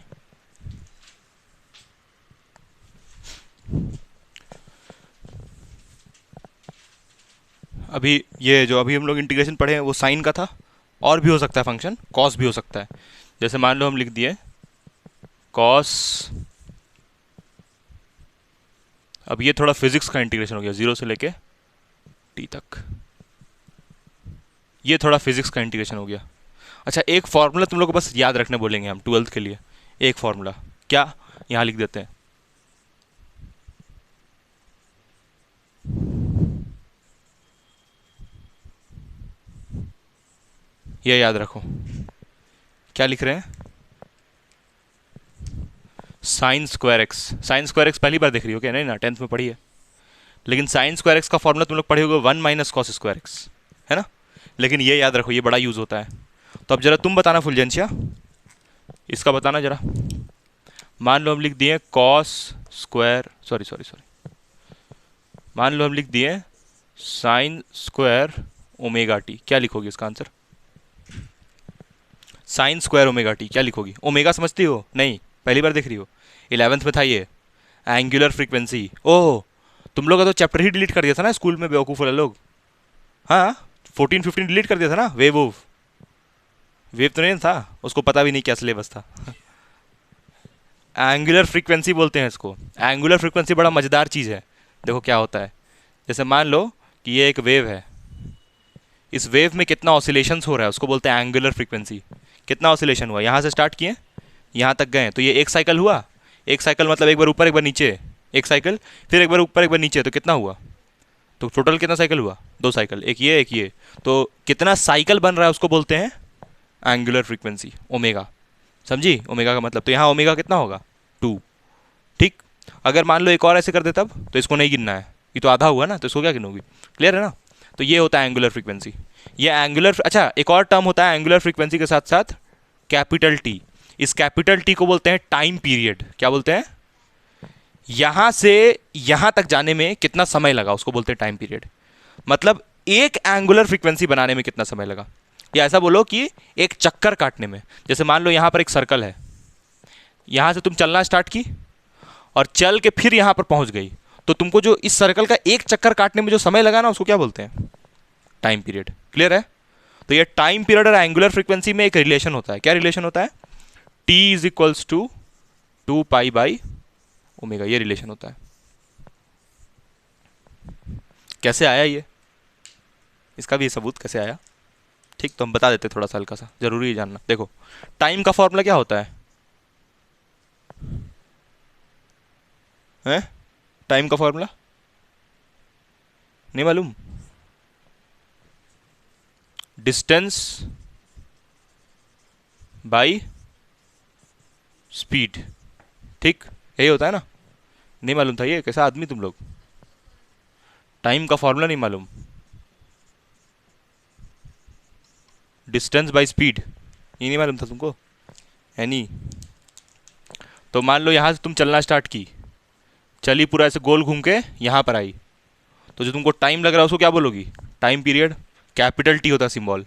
अभी ये जो अभी हम लोग इंटीग्रेशन पढ़े हैं वो साइन का था, और भी हो सकता है फंक्शन, कॉस भी हो सकता है। जैसे मान लो हम लिख दिए कॉस, अब ये थोड़ा फिजिक्स का इंटीग्रेशन हो गया, 0 से लेके t तक, ये थोड़ा फिजिक्स का इंटीग्रेशन हो गया। अच्छा, एक फॉर्मूला तुम लोग को बस याद रखने बोलेंगे हम 12th के लिए, एक फॉर्मूला क्या, यहाँ लिख देते हैं, ये याद रखो, क्या लिख रहे हैं, sine square x. Sine square x पहली बार देख रही हो क्या, नहीं ना, 10th में पढ़ी है, लेकिन साइन स्क्वायर एक्स का फॉर्मूला तुम लोग पढ़े होगे 1 - cos स्क्वायर एक्स, है ना। लेकिन ये याद रखो, ये बड़ा यूज होता है। तो अब जरा तुम बताना फुलजेंसिया, इसका बताना जरा। मान लो हम लिख दिए cos square, sorry sorry sorry, मान लो हम लिख दिए साइन स्क्वायर ओमेगा टी, क्या लिखोगे इसका answer, sine square omega T क्या लिखोगी, ओमेगा समझती हो, नहीं पहली बार देख रही हो, 11th में था ये, एंगुलर फ्रीक्वेंसी। ओह, तुम लोग का तो चैप्टर ही डिलीट कर दिया था ना स्कूल में, बेवकूफ़ वाले लोग। हाँ, 14 15 डिलीट कर दिया था ना, वेव वेव तो नहीं था, उसको पता भी नहीं क्या सिलेबस था। एंगुलर फ्रीक्वेंसी बोलते हैं इसको, एंगुलर फ्रीक्वेंसी बड़ा मज़ेदार चीज़ है। देखो क्या होता है, जैसे मान लो कि ये एक वेव है, इस वेव में कितना ऑसिलेशंस हो रहा है उसको बोलते हैं एंगुलर फ्रीक्वेंसी। कितना ऑसिलेशन हुआ, यहाँ से स्टार्ट किए यहाँ तक गए, तो ये एक साइकिल हुआ, एक साइकिल मतलब एक बार ऊपर एक बार नीचे, एक साइकिल, फिर एक बार ऊपर एक बार नीचे, तो कितना हुआ, तो टोटल कितना साइकिल हुआ, 2 साइकिल, एक ये, तो कितना साइकिल बन रहा है उसको बोलते हैं एंगुलर फ्रीक्वेंसी, ओमेगा। समझी ओमेगा का मतलब, तो यहाँ ओमेगा कितना होगा, 2। ठीक, अगर मान लो एक और ऐसे कर दे तब, तो इसको नहीं गिनना है, ये तो आधा हुआ ना, तो इसको क्या गिनोगी। क्लियर है ना, तो ये होता है एंगुलर फ्रीक्वेंसी। ये एंगुलर, अच्छा एक और टर्म होता है एंगुलर फ्रीक्वेंसी के साथ साथ कैपिटल टी। इस कैपिटल टी को बोलते हैं टाइम पीरियड। क्या बोलते हैं, यहां से यहां तक जाने में कितना समय लगा उसको बोलते हैं टाइम पीरियड। मतलब एक एंगुलर फ्रीक्वेंसी बनाने में कितना समय लगा, या ऐसा बोलो कि एक चक्कर काटने में। जैसे मान लो यहां पर एक सर्कल है, यहां से तुम चलना स्टार्ट की और चल के फिर यहां पर पहुंच गई, तो तुमको जो इस सर्कल का एक चक्कर काटने में जो समय लगा ना, उसको क्या बोलते हैं, टाइम पीरियड। क्लियर है, तो ये टाइम पीरियड और एंगुलर फ्रीक्वेंसी में एक रिलेशन होता है। क्या रिलेशन होता है, t = 2π/ω, ये रिलेशन होता है। कैसे आया ये, इसका भी सबूत कैसे आया। ठीक, तो हम बता देते थोड़ा सा हल्का सा, जरूरी है जानना। देखो टाइम का फॉर्मूला क्या होता है, हैं? टाइम का फॉर्मूला नहीं मालूम? Distance by speed. ठीक, यही होता है ना? नहीं मालूम था ये? कैसा आदमी तुम लोग, टाइम का फॉर्मूला नहीं मालूम? डिस्टेंस बाई स्पीड ये नहीं मालूम था तुमको? है नहीं? तो मान लो यहाँ से तुम चलना स्टार्ट की, चली पूरा ऐसे गोल घूम के यहाँ पर आई, तो जो तुमको टाइम लग रहा है उसको क्या बोलोगी? Time period. कैपिटल टी होता है सिंबल।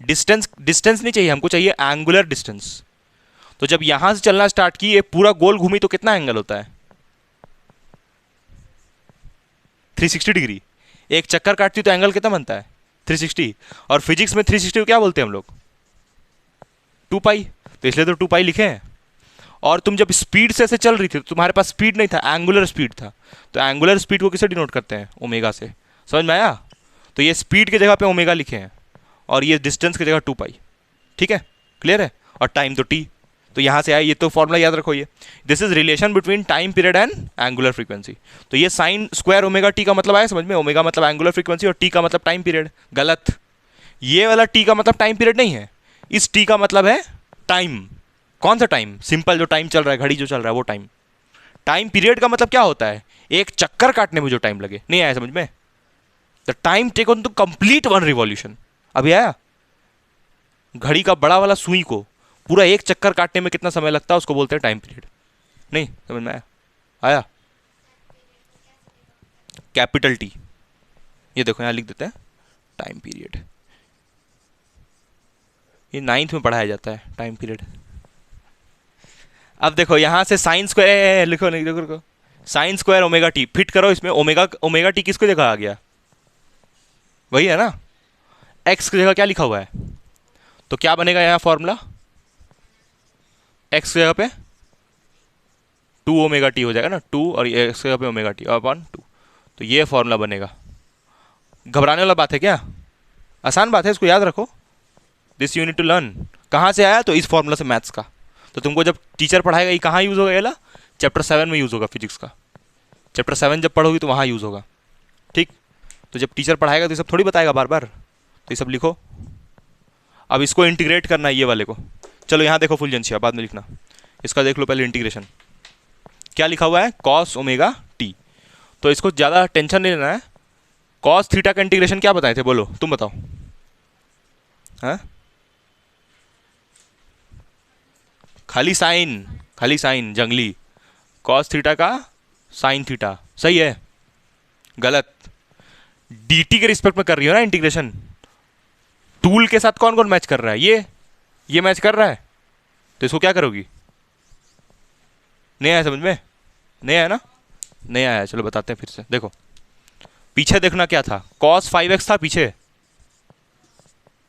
डिस्टेंस, डिस्टेंस नहीं चाहिए हमको, चाहिए एंगुलर डिस्टेंस। तो जब यहां से चलना स्टार्ट की, ये पूरा गोल घूमी, तो कितना एंगल होता है? 360 डिग्री। एक चक्कर काटती तो एंगल कितना बनता है? 360। और फिजिक्स में 360 को क्या बोलते हैं हम लोग? 2 पाई। तो इसलिए तो 2 पाई लिखे हैं। और तुम जब स्पीड से ऐसे चल रही थी तो तुम्हारे पास स्पीड नहीं था, एंगुलर स्पीड था। तो एंगुलर स्पीड को किसे डिनोट करते हैं? ओमेगा से। समझ में आया? तो ये स्पीड की जगह पे ओमेगा लिखे हैं, और ये डिस्टेंस की जगह 2 पाई। ठीक है, क्लियर है? और टाइम तो टी, तो यहाँ से आया ये, तो फॉर्मूला याद रखो ये। This is relation between time period and angular frequency. तो ये साइन स्क्वायर ओमेगा टी का मतलब आया समझ में? ओमेगा मतलब एंगुलर फ्रीक्वेंसी और टी का मतलब टाइम पीरियड। गलत, ये वाला टी का मतलब टाइम पीरियड नहीं है, इस टी का मतलब है टाइम। कौन सा टाइम? सिंपल जो टाइम चल रहा है, घड़ी जो चल रहा है वो टाइम। टाइम पीरियड का मतलब क्या होता है? एक चक्कर काटने में जो टाइम लगे। नहीं आया समझ में? The time taken to complete one revolution. अभी आया? घड़ी का बड़ा वाला सुई को पूरा एक चक्कर काटने में कितना समय लगता है उसको बोलते हैं टाइम पीरियड। नहीं समझ में आया? आया? कैपिटल टी, ये देखो यहां लिख देते हैं टाइम पीरियड। ये 9th में पढ़ाया जाता है टाइम पीरियड। अब देखो यहां से साइन स्क्वायर लिखो, नहीं देखो लिखो, sine square omega T fit करो इसमें। ओमेगा, ओमेगा टी किसको जगह आ गया? वही है ना? एक्स की जगह क्या लिखा हुआ है? तो क्या बनेगा यहां फॉर्मूला? एक्स की जगह पे 2 ओमेगा टी हो जाएगा ना, 2, और ये एक्स की जगह पे ओमेगा टी अपॉन 2। तो ये फॉर्मूला बनेगा। घबराने वाला बात है क्या? आसान बात है, इसको याद रखो। This you need to learn. कहाँ से आया? तो इस फॉर्मूला से, मैथ्स का। तो तुमको जब टीचर पढ़ाएगा, ये कहाँ यूज़ होगा? ये चैप्टर 7 में यूज़ होगा फिजिक्स का। चैप्टर 7 जब पढ़ोगी तो वहाँ यूज़ होगा। ठीक, तो जब टीचर पढ़ाएगा तो ये सब थोड़ी बताएगा बार बार, तो ये सब लिखो। अब इसको इंटीग्रेट करना है ये वाले को। चलो यहाँ देखो फुलजेंशिया, बाद में लिखना। इसका देख लो पहले इंटीग्रेशन। क्या लिखा हुआ है? Cos omega T. तो इसको ज़्यादा टेंशन नहीं लेना है। कॉस थीटा का इंटीग्रेशन क्या बताए थे? बोलो, तुम बताओ। हाँ, खाली साइन, खाली साइन, जंगली। कॉस थीटा का साइन थीटा, सही है? गलत। dt के रिस्पेक्ट में कर रही हो ना इंटीग्रेशन। टूल के साथ कौन कौन मैच कर रहा है? ये मैच कर रहा है, तो इसको क्या करोगी? नहीं आया समझ में? नहीं आया ना? नहीं आया, चलो बताते हैं फिर से। देखो पीछे देखना क्या था? cos 5x था पीछे,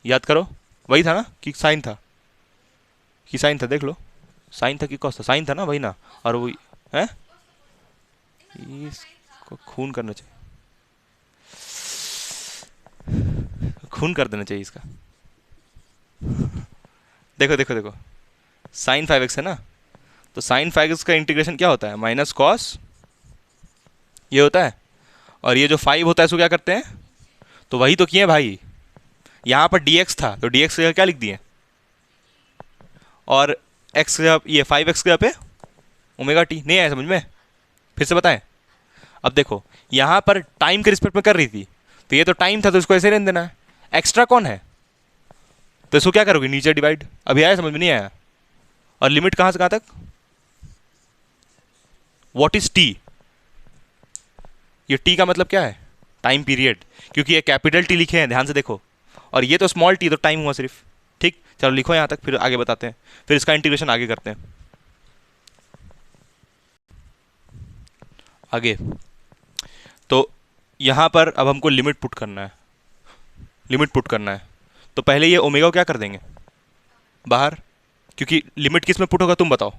याद करो। वही था ना कि साइन था? कि साइन था? देख लो, साइन था कि cos था? साइन था ना, वही ना? और वो है, इसको खून करना चाहिए, खून कर देना चाहिए इसका। देखो देखो देखो, साइन 5x है ना, तो साइन 5x का इंटीग्रेशन क्या होता है? माइनस कॉस, ये होता है। और ये जो 5 होता है इसको क्या करते हैं? तो वही तो किए भाई। यहाँ पर dx था तो dx की जगह क्या लिख दिए? और x की जगह, ये 5x की जगह पे ओमेगा टी। नहीं आया समझ में? फिर से बताएं। अब देखो यहाँ पर टाइम के रिस्पेक्ट में कर रही थी, तो ये तो टाइम था तो इसको ऐसे रहने देना है। एक्स्ट्रा कौन है? तो इसको क्या करोगे? नीचे डिवाइड। अभी आया समझ में? नहीं आया? और लिमिट कहाँ से कहाँ तक? What is T? ये टी का मतलब क्या है? टाइम पीरियड, क्योंकि ये कैपिटल टी लिखे हैं, ध्यान से देखो। और ये तो स्मॉल टी, तो टाइम हुआ सिर्फ। ठीक, चलो लिखो यहाँ तक, फिर आगे बताते हैं, फिर इसका इंटीग्रेशन आगे करते हैं। आगे तो यहाँ पर अब हमको लिमिट पुट करना है, लिमिट पुट करना है। तो पहले ये ओमेगा को क्या कर देंगे? बाहर, क्योंकि लिमिट किस में पुट होगा? तुम बताओ,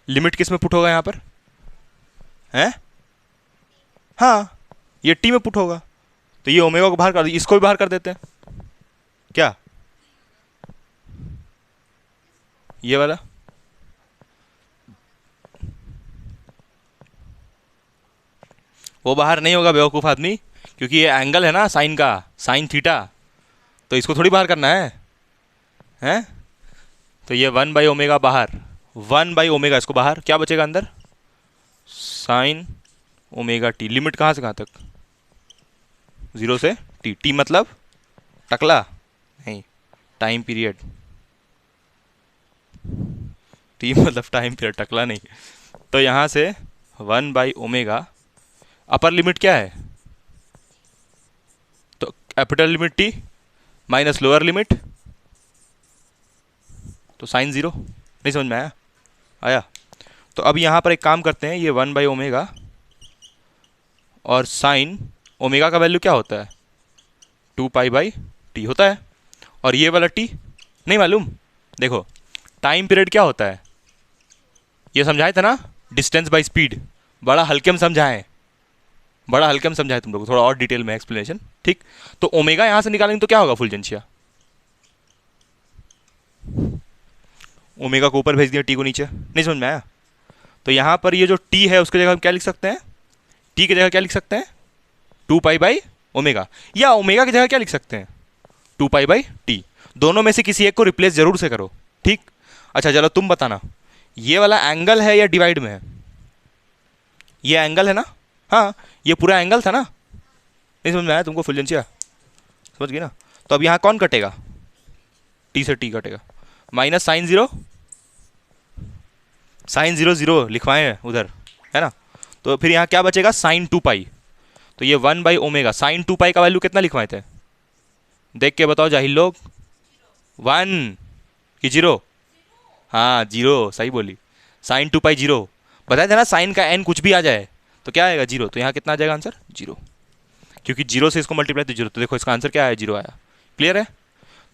लिमिट किस में पुट होगा यहाँ पर? हैं? हाँ, ये टी में पुट होगा। तो ये ओमेगा को बाहर कर, इसको भी बाहर कर देते हैं क्या, ये वाला। वो बाहर नहीं होगा बेवकूफ़ आदमी, क्योंकि ये एंगल है ना साइन का, साइन थीटा, तो इसको थोड़ी बाहर करना है, हैं? तो ये 1/ओमेगा बाहर, 1/ओमेगा, इसको बाहर, क्या बचेगा अंदर, साइन ओमेगा टी। लिमिट कहाँ से कहाँ तक, 0 से टी। टी मतलब टकला नहीं, टाइम पीरियड। टी मतलब टाइम पीरियड, टकला नहीं। तो यहाँ से 1/ओमेगा, अपर लिमिट क्या है, तो capital limit T minus lower limit, तो साइन 0। नहीं समझ में आया? आया। तो अब यहाँ पर एक काम करते हैं, ये 1/ओमेगा और साइन ओमेगा का वैल्यू क्या होता है, 2π/t होता है, और ये वाला t नहीं मालूम। देखो टाइम पीरियड क्या होता है, ये समझाए थे ना, डिस्टेंस बाय स्पीड, बड़ा हल्के में समझाएं, बड़ा हल्के में समझाए तुम लोग को, थोड़ा और डिटेल में एक्सप्लेनेशन, ठीक। तो ओमेगा यहाँ से निकालेंगे तो क्या होगा फुलजेंशिया, ओमेगा को ऊपर भेज दिया, टी को नीचे, नहीं समझ में आया? तो यहाँ पर ये जो टी है उसकी जगह हम क्या लिख सकते हैं, टी की जगह क्या लिख सकते हैं, 2π/ओमेगा, या ओमेगा की जगह क्या लिख सकते हैं, 2π/t। दोनों में से किसी एक को रिप्लेस जरूर से करो, ठीक। अच्छा चलो तुम बताना, ये वाला एंगल है या डिवाइड में है, ये एंगल है ना, हाँ ये पूरा एंगल था ना, नहीं समझ में आया तुमको फुलजेंशिया, समझ गए ना? तो अब यहाँ कौन कटेगा, टी से टी कटेगा, माइनस साइन 0, साइन 0 0 लिखवाएं उधर, है ना? तो फिर यहाँ क्या बचेगा, साइन 2π। तो ये 1/ओमेगा, साइन 2π का वैल्यू कितना लिखवाए थे, देख के बताओ जाहिल लोग, 1 कि 0, हाँ 0 सही बोली, साइन 2π 0, बताया था ना, साइन का n कुछ भी आ जाए तो क्या आएगा 0, तो यहाँ कितना आ जाएगा आंसर 0, क्योंकि 0 से इसको मल्टीप्लाई तो 0, तो देखो इसका आंसर क्या आया, 0 आया। क्लियर है?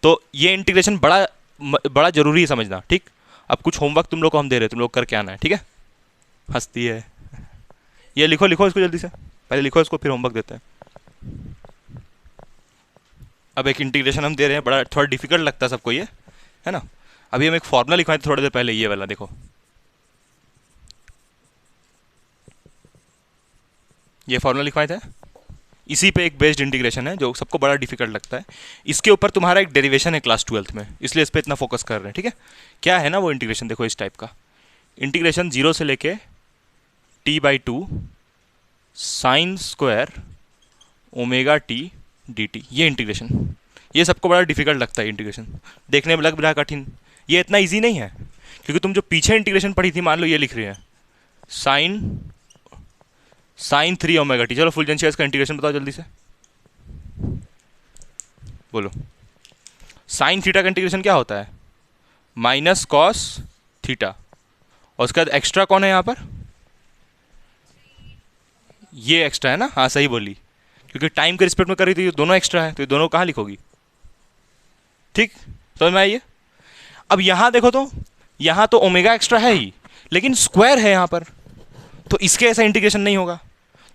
तो ये इंटीग्रेशन बड़ा जरूरी है समझना, ठीक। अब कुछ होमवर्क तुम लोग को हम दे रहे हैं, तुम लोग करके आना है, ठीक है? हंसती है, ये लिखो लिखो इसको जल्दी से, पहले लिखो इसको फिर होमवर्क देते हैं। अब एक इंटीग्रेशन हम दे रहे हैं, बड़ा थोड़ा डिफिकल्ट लगता है सबको ये, है ना? अभी हम एक फॉर्मूला लिखवाए थे थोड़ी देर पहले, ये वाला देखो, ये फॉर्मूला लिखवाए थे, इसी पे एक बेस्ड इंटीग्रेशन है जो सबको बड़ा डिफिकल्ट लगता है। इसके ऊपर तुम्हारा एक डेरिवेशन है क्लास 12th में, इसलिए इस पर इतना फोकस कर रहे हैं, ठीक है? क्या है ना वो इंटीग्रेशन, देखो इस टाइप का इंटीग्रेशन, 0 से लेके t/2 sine square omega T dt, ये इंटीग्रेशन, ये सबको बड़ा डिफिकल्ट लगता है इंटीग्रेशन, देखने में लग रहा कठिन, ये इतना ईजी नहीं है, क्योंकि तुम जो पीछे इंटीग्रेशन पढ़ी थी, मान लो ये लिख रहे हैं साइन 3 ओमेगा टी। चलो फुलजेंशिया इसका इंटीग्रेशन बताओ जल्दी से, बोलो। साइन थीटा का इंटीग्रेशन क्या होता है, माइनस कॉस थीटा, और उसके बाद एक्स्ट्रा कौन है यहाँ पर, ये एक्स्ट्रा है ना, हाँ सही बोली, क्योंकि टाइम के रिस्पेक्ट में कर रही थी, दोनों एक्स्ट्रा है, तो ये दोनों कहाँ लिखोगी, ठीक, समझ में आइए? अब यहाँ देखो, तो यहाँ तो ओमेगा एक्स्ट्रा है ही, लेकिन स्क्वायर है यहाँ पर, तो इसके ऐसा इंटीग्रेशन नहीं होगा,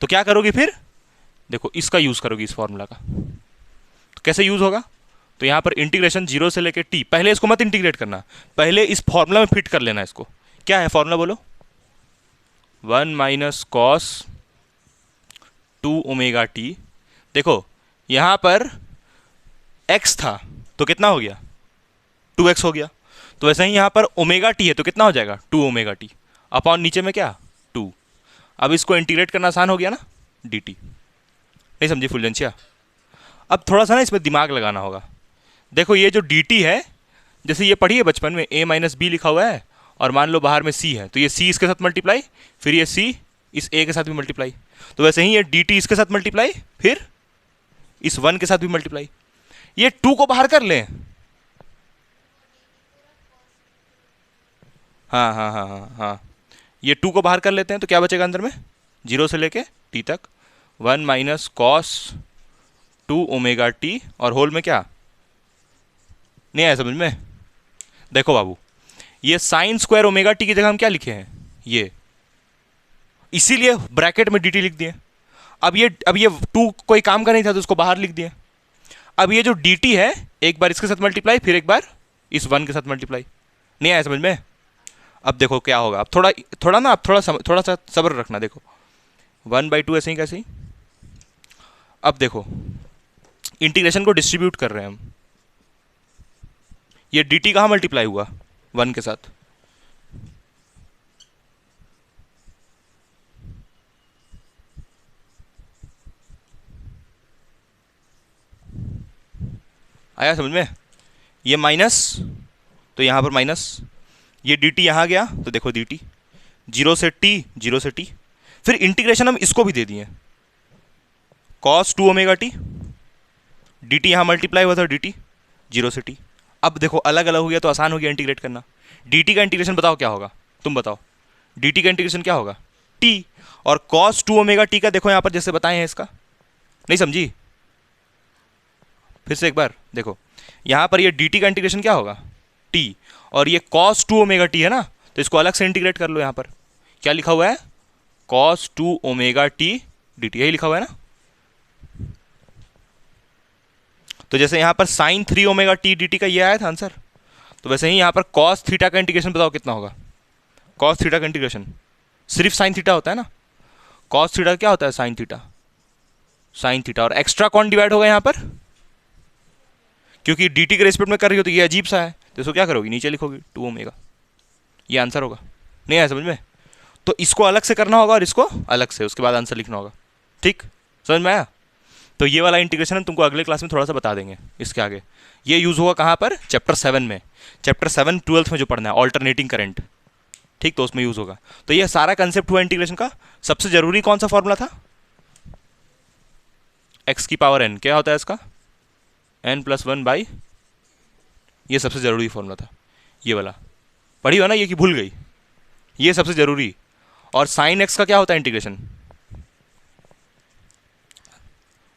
तो क्या करोगी फिर, देखो इसका यूज करोगी, इस फॉर्मूला का। तो कैसे यूज होगा, तो यहाँ पर इंटीग्रेशन 0 से लेके t, पहले इसको मत इंटीग्रेट करना, पहले इस फॉर्मूला में फिट कर लेना इसको। क्या है फॉर्मूला बोलो, 1 माइनस कॉस 2 ओमेगा टी। देखो यहाँ पर x था तो कितना हो गया, 2x हो गया, तो वैसे ही यहाँ पर ओमेगा टी है तो कितना हो जाएगा, 2 ओमेगा टी, अपॉन नीचे में क्या 2। अब इसको इंटीग्रेट करना आसान हो गया ना, dt। नहीं समझी फुलजेंशिया? अब थोड़ा सा ना इसमें दिमाग लगाना होगा। देखो ये जो dt है, जैसे ये पढ़ी है बचपन में, a माइनस बी लिखा हुआ है, और मान लो बाहर में c है, तो ये c इसके साथ मल्टीप्लाई, फिर ये c इस a के साथ भी मल्टीप्लाई, तो वैसे ही ये dt इसके साथ मल्टीप्लाई, फिर इस 1 के साथ भी मल्टीप्लाई। ये 2 को बाहर कर लें, हाँ हाँ हाँ हाँ हाँ, ये 2 को बाहर कर लेते हैं, तो क्या बचेगा अंदर में, 0 से लेके t तक 1 माइनस कॉस 2 ओमेगा टी, और होल में क्या, नहीं आया समझ में? देखो बाबू, ये साइन स्क्वायर ओमेगा टी की जगह हम क्या लिखे हैं, ये, इसीलिए ब्रैकेट में dt लिख दिए। अब ये टू कोई काम का नहीं था तो उसको बाहर लिख दिया। अब ये जो डी टी है, एक बार इसके साथ मल्टीप्लाई, फिर एक बार इस वन के साथ मल्टीप्लाई। नहीं आया समझ में? अब देखो क्या होगा। अब थोड़ा ना, आप थोड़ा सा सब्र रखना। देखो 1/2 ऐसे ही कैसे ही। अब देखो इंटीग्रेशन को डिस्ट्रीब्यूट कर रहे हैं हम। ये डी टी कहाँ मल्टीप्लाई हुआ? वन के साथ। आया समझ में? ये माइनस, तो यहाँ पर माइनस, ये डी टी यहाँ गया तो देखो डी टी, जीरो से टी, जीरो से टी। फिर इंटीग्रेशन हम इसको भी दे दिए, cos 2 omega T, D T यहाँ मल्टीप्लाई हुआ था, डी टी जीरो से टी। अब देखो अलग अलग हो गया तो आसान हो गया इंटीग्रेट करना। डी टी का इंटीग्रेशन बताओ क्या होगा, तुम बताओ। डी टी का इंटीग्रेशन क्या होगा? टी। और कॉस 2 ओमेगा टी का देखो यहाँ पर जैसे बताए हैं, इसका नहीं समझी? फिर से एक बार देखो, यहाँ पर ये डी टी का इंटीग्रेशन क्या होगा? टी। और ये कॉस 2 ओमेगा टी है ना, तो इसको अलग से इंटीग्रेट कर लो। यहाँ पर क्या लिखा हुआ है? Cos 2 omega T D T, यही लिखा हुआ है ना। तो जैसे यहाँ पर sine 3 omega T D T का ये आया था आंसर, तो वैसे ही यहाँ पर कॉस थीटा का इंटीग्रेशन बताओ कितना होगा? कॉस थीटा का इंटीग्रेशन सिर्फ साइन थीटा होता है ना। कॉस थीटा क्या होता है? Sine theta, sine theta. और एक्स्ट्रा कौन डिवाइड होगा यहाँ पर? क्योंकि डी टी के रेस्पेक्ट में कर रही हो तो ये अजीब सा है, तो इसको क्या करोगी? नीचे लिखोगी 2 ओमेगा, ये आंसर होगा। नहीं आया समझ में? तो इसको अलग से करना होगा और इसको अलग से, उसके बाद आंसर लिखना होगा। ठीक, समझ में आया? तो ये वाला इंटीग्रेशन हम तुमको अगले क्लास में थोड़ा सा बता देंगे। इसके आगे ये यूज़ होगा कहाँ पर? चैप्टर 7 में। चैप्टर 7 12th में जो पढ़ना है, ऑल्टरनेटिंग करंट। ठीक, तो उसमें यूज़ होगा। तो ये सारा कंसेप्ट हुआ इंटीग्रेशन का। सबसे जरूरी कौन सा फॉर्मूला था? एक्स की पावर एन, क्या होता है इसका? n+1/, ये सबसे जरूरी फॉर्मूला था। ये वाला पढ़ी हो ना ये, कि भूल गई? ये सबसे जरूरी। और साइन एक्स का क्या होता है इंटीग्रेशन?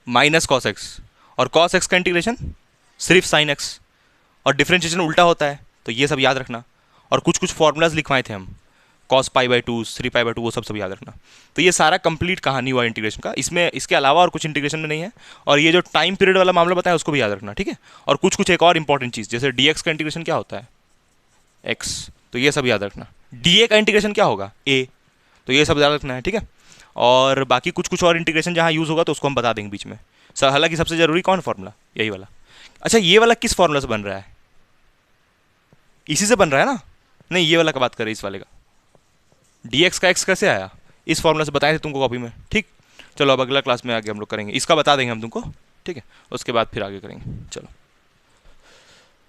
Minus cos x. और कॉस एक्स का इंटीग्रेशन सिर्फ साइन एक्स। और डिफरेंशिएशन उल्टा होता है, तो ये सब याद रखना। और कुछ कुछ फॉर्मूलाज लिखवाए थे हम, cos π/2, 3 π/2, वो सब याद रखना। तो ये सारा कंप्लीट कहानी हुआ इंटीग्रेशन का। इसमें इसके अलावा और कुछ इंटीग्रेशन में नहीं है। और ये जो टाइम पीरियड वाला मामला बताया उसको भी याद रखना, ठीक है। और कुछ कुछ एक और इंपॉर्टेंट चीज़, जैसे dx का इंटीग्रेशन क्या होता है? x, तो ये सब याद रखना। dA का इंटीग्रेशन क्या होगा? a, तो ये सब याद रखना है, ठीक है। और बाकी कुछ कुछ और इंटीग्रेशन जहाँ यूज़ होगा तो उसको हम बता देंगे बीच में। सर हालांकि सबसे जरूरी कौन फॉर्मूला? यही वाला। अच्छा, ये वाला किस फॉर्मूला से बन रहा है? इसी से बन रहा है ना? नहीं, ये वाला का बात करें, इस वाले का। dx का x कैसे आया? इस फॉर्मूला से बताए थे तुमको कॉपी में। ठीक, चलो अब अगला क्लास में आगे हम लोग करेंगे, इसका बता देंगे हम तुमको, ठीक है। उसके बाद फिर आगे करेंगे, चलो।